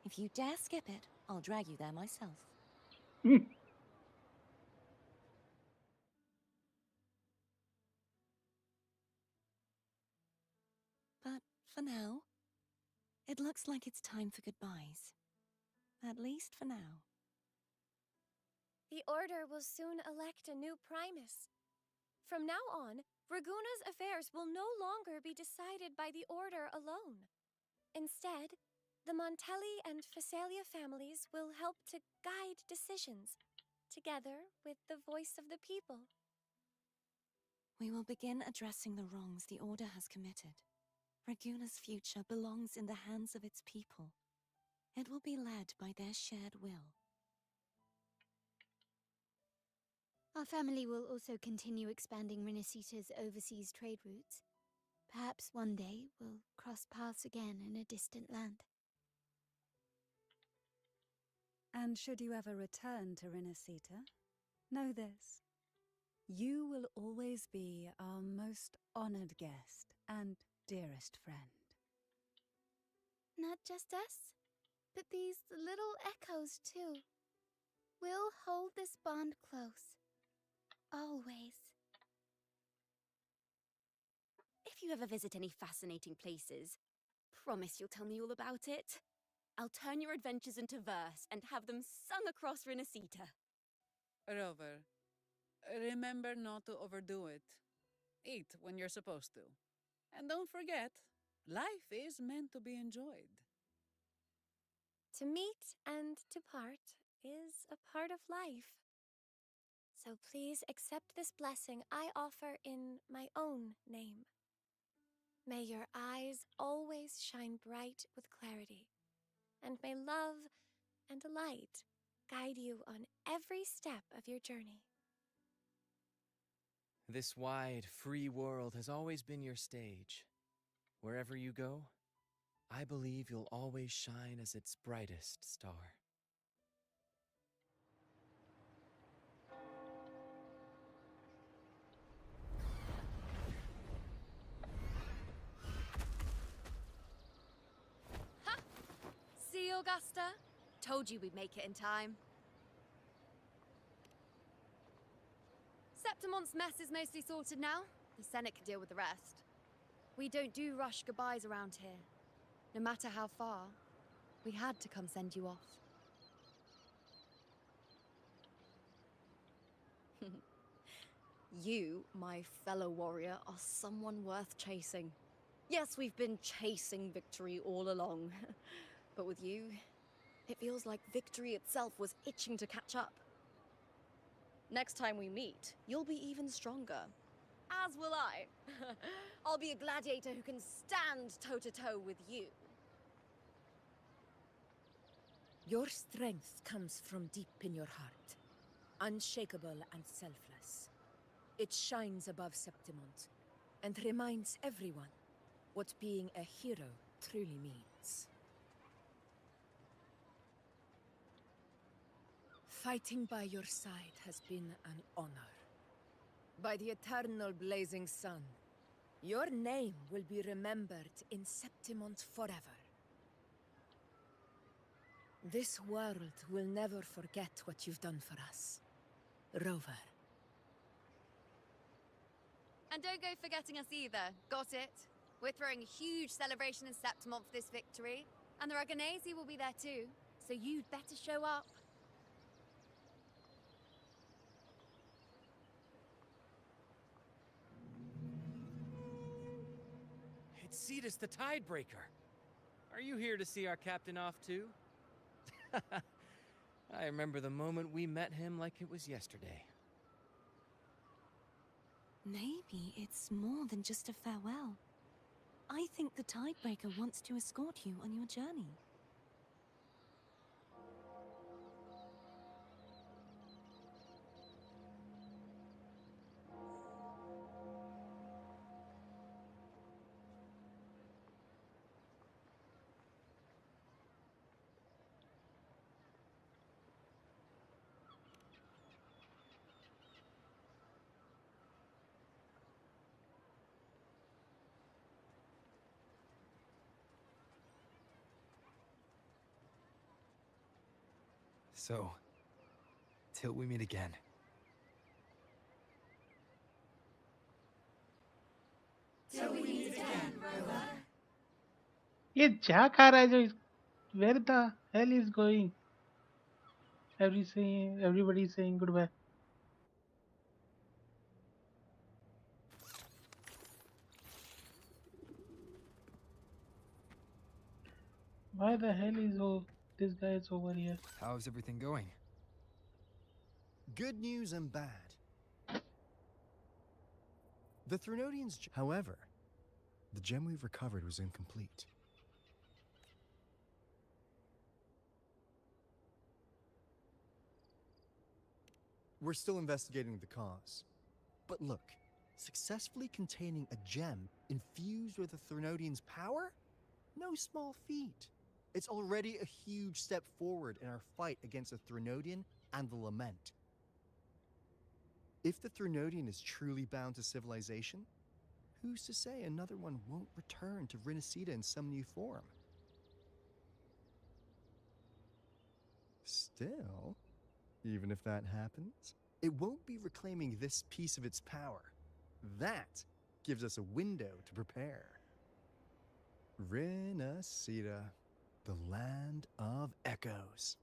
If you dare skip it, I'll drag you there myself. But for now, it looks like it's time for goodbyes. At least for now. The Order will soon elect a new Primus. From now on, Raguna's affairs will no longer be decided by the Order alone. Instead, the Montelli and Phasalia families will help to guide decisions, together with the voice of the people. We will begin addressing the wrongs the Order has committed. Raguna's future belongs in the hands of its people. It will be led by their shared will. Our family will also continue expanding Rinasita's overseas trade routes. Perhaps one day we'll cross paths again in a distant land. And should you ever return to Rinasita, know this. You will always be our most honored guest and dearest friend. Not just us, but these little echoes too. We'll hold this bond close. Always. If you ever visit any fascinating places, promise you'll tell me all about it. I'll turn your adventures into verse and have them sung across Rinasita. Rover, remember not to overdo it. Eat when you're supposed to. And don't forget, life is meant to be enjoyed. To meet and to part is a part of life. So please accept this blessing I offer in my own name. May your eyes always shine bright with clarity, and may love and light guide you on every step of your journey. This wide, free world has always been your stage. Wherever you go, I believe you'll always shine as its brightest star. Ha! See, Augusta? Told you we'd make it in time. Septimont's mess is mostly sorted now. The Senate can deal with the rest. We don't do rush goodbyes around here. No matter how far, we had to come send you off. You, my fellow warrior, are someone worth chasing. Yes, we've been chasing victory all along. But with you, it feels like victory itself was itching to catch up. Next time we meet, you'll be even stronger. As will I. I'll be a gladiator who can stand toe-to-toe with you. Your strength comes from deep in your heart, unshakable and selfless. It shines above Septimont and reminds everyone what being a hero truly means. Fighting by your side has been an honor. By the eternal blazing sun, your name will be remembered in Septimont forever. This world will never forget what you've done for us, Rover. And don't go forgetting us either, got it? We're throwing a huge celebration in Septimont for this victory, and the Raganesi will be there too, so you'd better show up. It's Cetus the Tidebreaker. Are you here to see our captain off too? I remember the moment we met him like it was yesterday. Maybe it's more than just a farewell. I think the Tidebreaker wants to escort you on your journey. So, till we meet again. Till we meet again, Rover. ये जा खा रहा है जो where the hell is going? Everybody is saying goodbye. Why the hell is this guy is over here? How's everything going? Good news and bad. The Threnodians, however, the gem we've recovered was incomplete. We're still investigating the cause. But look, successfully containing a gem infused with the Threnodians' power? No small feat. It's already a huge step forward in our fight against the Threnodian and the Lament. If the Threnodian is truly bound to civilization, who's to say another one won't return to Rinascita in some new form? Still, even if that happens, it won't be reclaiming this piece of its power. That gives us a window to prepare. Rinascita, the land of echoes.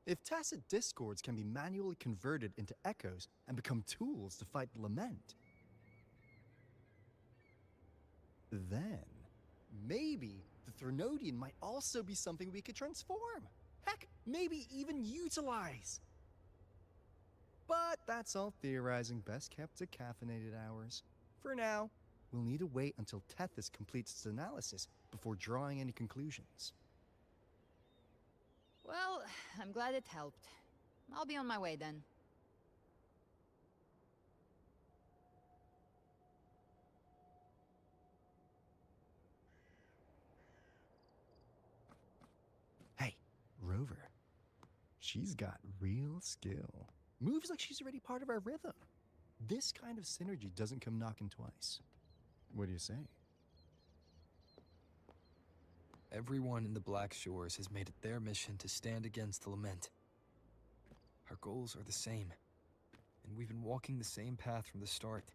If tacit discords can be manually converted into echoes and become tools to fight the Lament, then maybe the Threnodian might also be something we could transform. Heck, maybe even utilize. But that's all theorizing, best kept to caffeinated hours. For now, we'll need to wait until Tethys completes its analysis before drawing any conclusions. Well, I'm glad it helped. I'll be on my way then. Hey, Rover. She's got real skill. Moves like she's already part of our rhythm. This kind of synergy doesn't come knocking twice. What do you say? Everyone in the Black Shores has made it their mission to stand against the Lament. Our goals are the same, and we've been walking the same path from the start.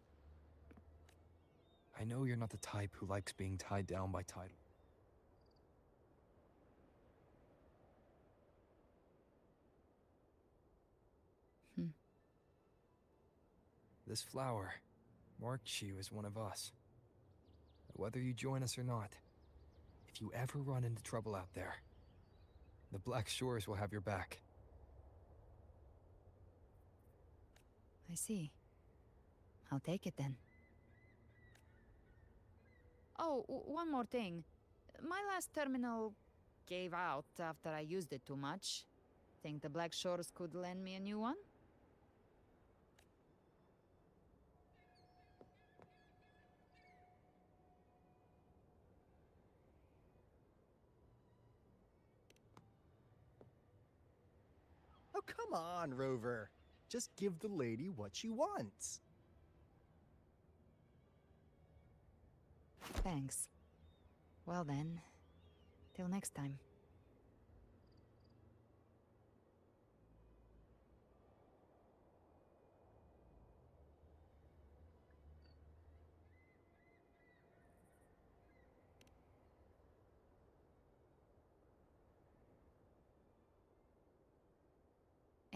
I know you're not the type who likes being tied down by title. This flower marked you as one of us. Whether you join us or not, if you ever run into trouble out there, the Black Shores will have your back. I see. I'll take it then. Oh, one more thing. My last terminal gave out after I used it too much. Think the Black Shores could lend me a new one? Oh, come on, Rover. Just give the lady what she wants. Thanks. Well then, till next time.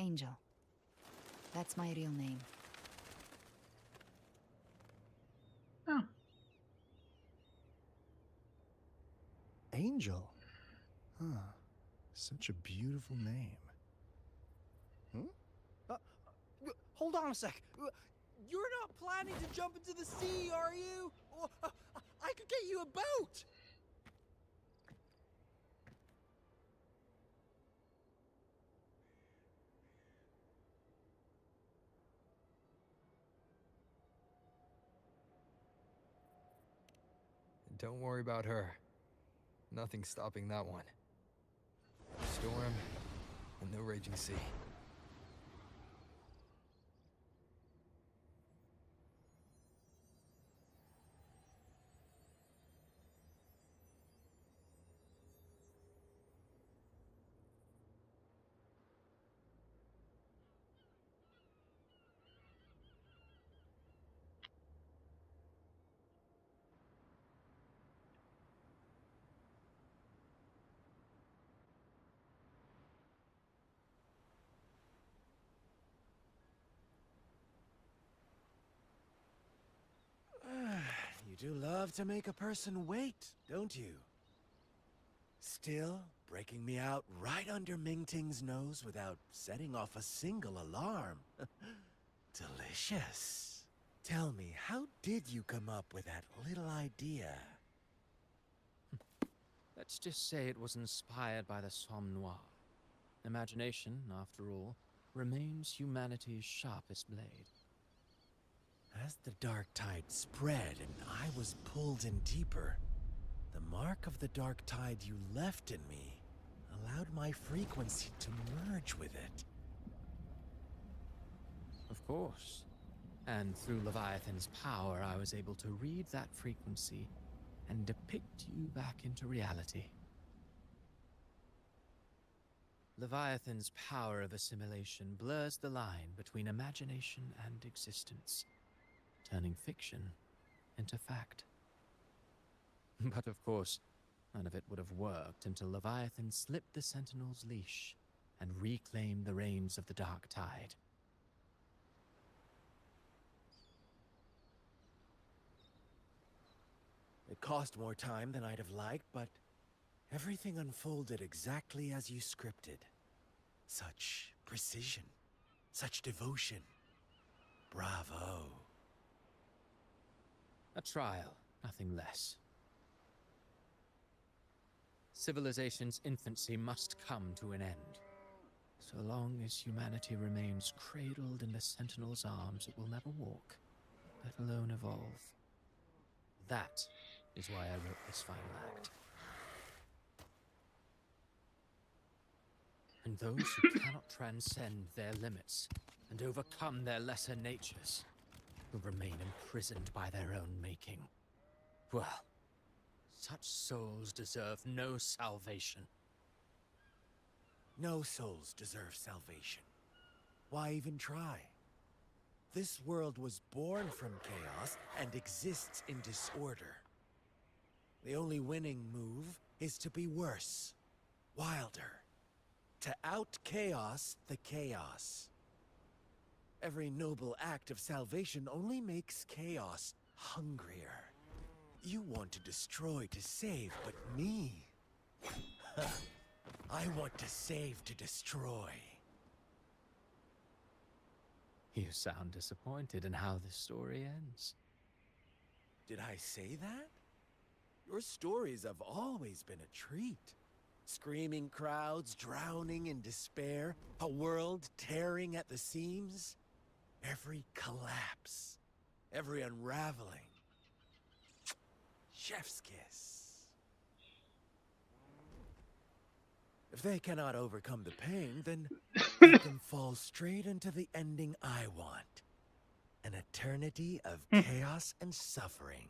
Angel. That's my real name. Oh. Angel? Huh. Such a beautiful name. Hold on a sec. You're not planning to jump into the sea, are you? I could get you a boat! Don't worry about her. Nothing's stopping that one. Storm and no raging sea. You do love to make a person wait, don't you? Still, breaking me out right under Mingting's nose without setting off a single alarm. Delicious. Tell me, how did you come up with that little idea? Let's just say it was inspired by the Somme Noir. Imagination, after all, remains humanity's sharpest blade. As the dark tide spread and I was pulled in deeper, the mark of the dark tide you left in me allowed my frequency to merge with it. Of course. And through Leviathan's power, I was able to read that frequency and depict you back into reality. Leviathan's power of assimilation blurs the line between imagination and existence, turning fiction into fact. But of course, none of it would have worked until Leviathan slipped the Sentinel's leash and reclaimed the reins of the Dark Tide. It cost more time than I'd have liked, but everything unfolded exactly as you scripted. Such precision, such devotion. Bravo. A trial, nothing less. Civilization's infancy must come to an end. So long as humanity remains cradled in the Sentinel's arms, it will never walk, let alone evolve. That is why I wrote this final act. And those who cannot transcend their limits and overcome their lesser natures will remain imprisoned by their own making. Well, such souls deserve no salvation. No souls deserve salvation. Why even try? This world was born from chaos and exists in disorder. The only winning move is to be worse, wilder, to out-chaos the chaos. Every noble act of salvation only makes chaos hungrier. You want to destroy to save, but me? I want to save to destroy. You sound disappointed in how this story ends. Did I say that? Your stories have always been a treat. Screaming crowds drowning in despair, a world tearing at the seams. Every collapse, every unraveling. Chef's kiss. If they cannot overcome the pain, then they can fall straight into the ending I want. An eternity of chaos and suffering.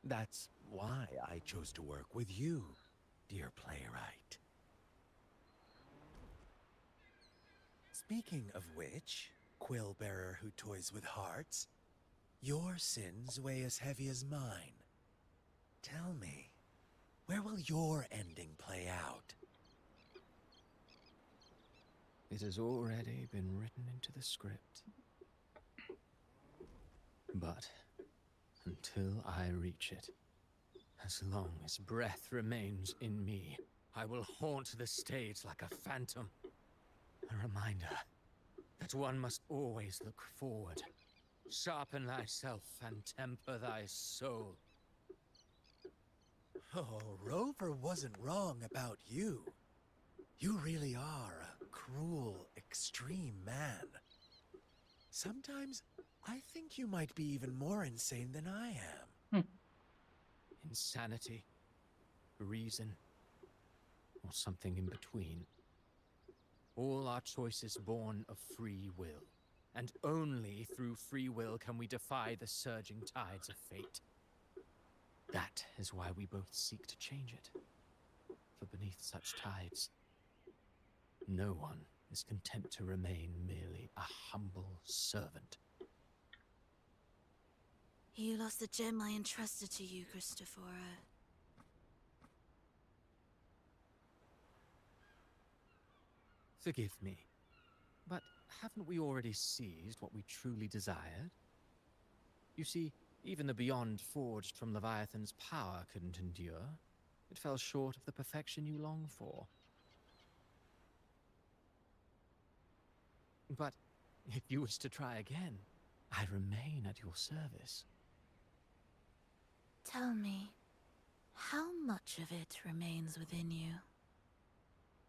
That's why I chose to work with you, dear playwright. Speaking of which, quill bearer who toys with hearts, your sins weigh as heavy as mine. Tell me, where will your ending play out? It has already been written into the script. But until I reach it, as long as breath remains in me, I will haunt the stage like a phantom. A reminder that one must always look forward. Sharpen thyself and temper thy soul. Oh, Rover wasn't wrong about you. You really are a cruel, extreme man. Sometimes I think you might be even more insane than I am. Insanity, reason, or something in between. All our choices born of free will, and only through free will can we defy the surging tides of fate. That is why we both seek to change it. For beneath such tides, no one is content to remain merely a humble servant. You lost the gem I entrusted to you, Christophora. Forgive me, but haven't we already seized what we truly desired? You see, even the beyond forged from Leviathan's power couldn't endure. It fell short of the perfection you long for. But if you wish to try again, I remain at your service. Tell me, how much of it remains within you?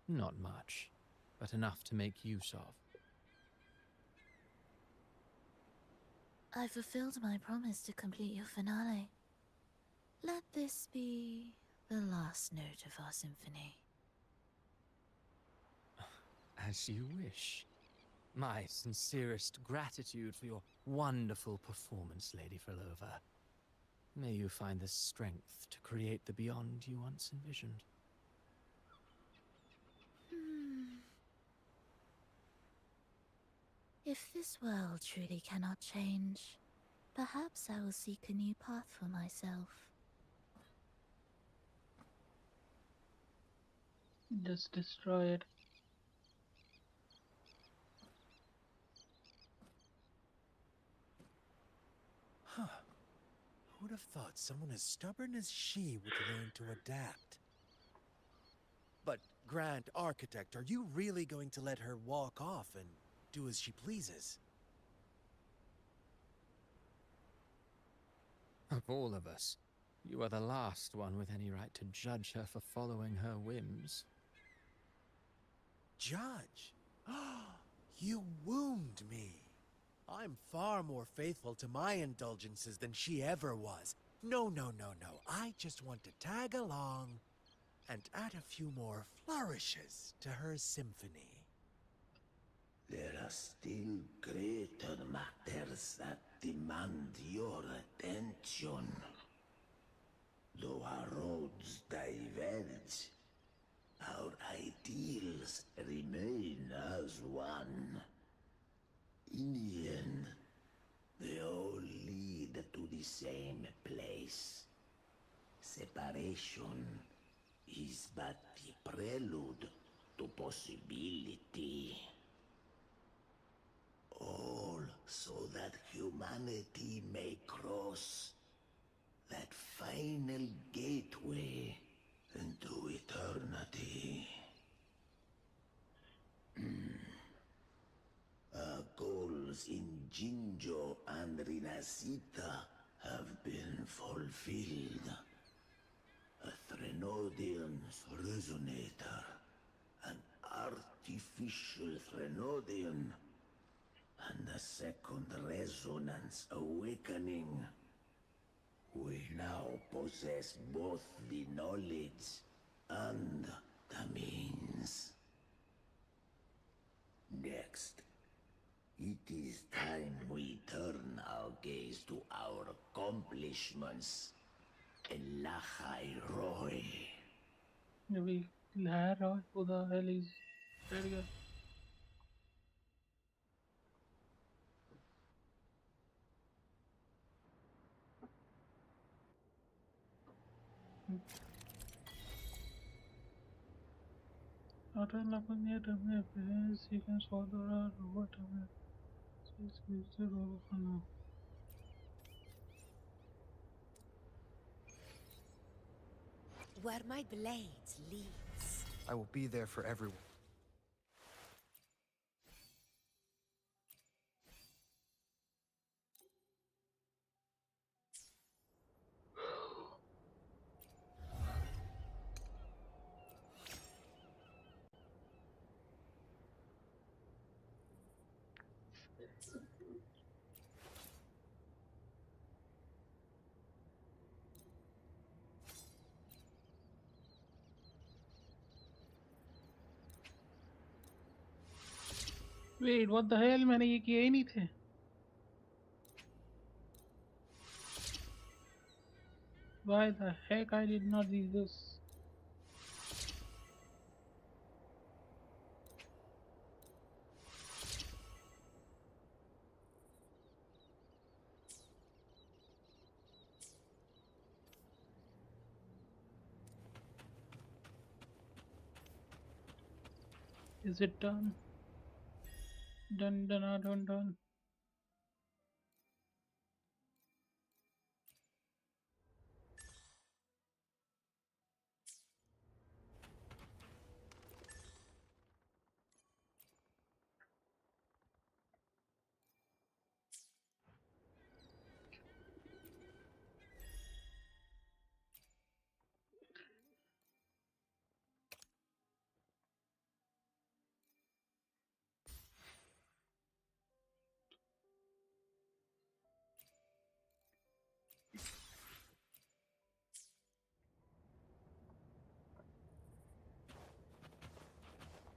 Not much, but enough to make use of. I fulfilled my promise to complete your finale. Let this be the last note of our symphony. As you wish. My sincerest gratitude for your wonderful performance, Lady Frolova. May you find the strength to create the beyond you once envisioned. If this world truly cannot change, perhaps I will seek a new path for myself. Just destroy it. Huh. Who'd have thought someone as stubborn as she would learn to adapt? But, Grand Architect, are you really going to let her walk off and do as she pleases? Of all of us, you are the last one with any right to judge her for following her whims. Judge? You wound me. I'm far more faithful to my indulgences than she ever was. No. I just want to tag along and add a few more flourishes to her symphony. There are still greater matters that demand your attention. Though our roads diverge, our ideals remain as one. In the end, they all lead to the same place. Separation is but the prelude to possibility. Oh, so that humanity may cross that final gateway into eternity. Our goals in Jinjo and Rinasita have been fulfilled. A Threnodian's resonator, an artificial Threnodian, and a second resonance awakening. We now possess both the knowledge and the means. Next, it is time we turn our gaze to our accomplishments. Elahai Roy. Maybe Lara, who the hell is that guy? After looking at the map, you can solve the robot map. Where my blade leads. I will be there for everyone. Wait, what the hell? मैंने ये किया ही नहीं थे. Why the heck I did not do this? Is it done? Done, done, done, done.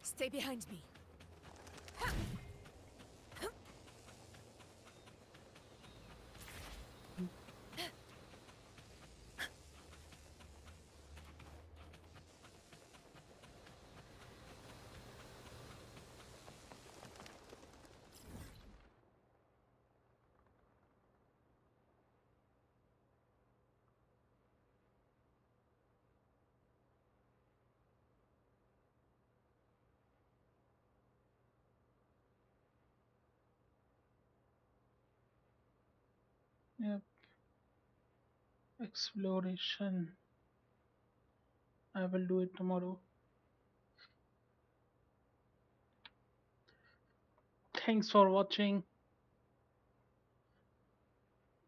Stay behind me. Yep. Exploration. I will do it tomorrow. Thanks for watching.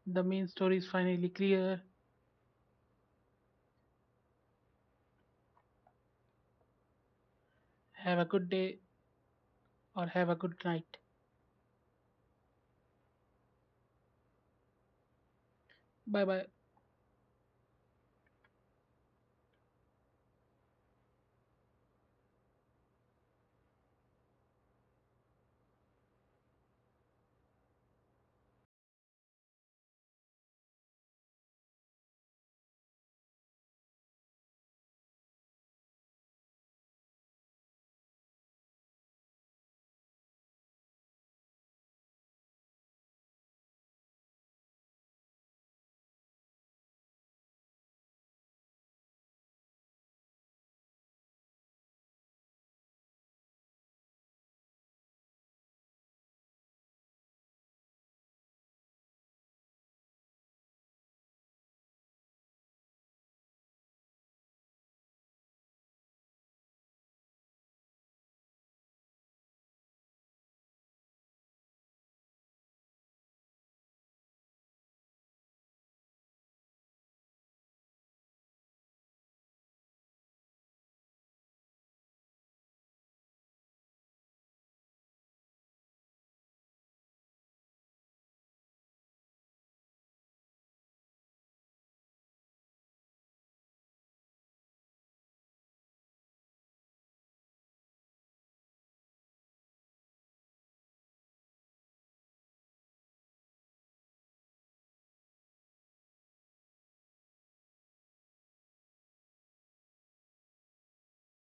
The main story is finally clear. Have a good day or have a good night. Bye bye.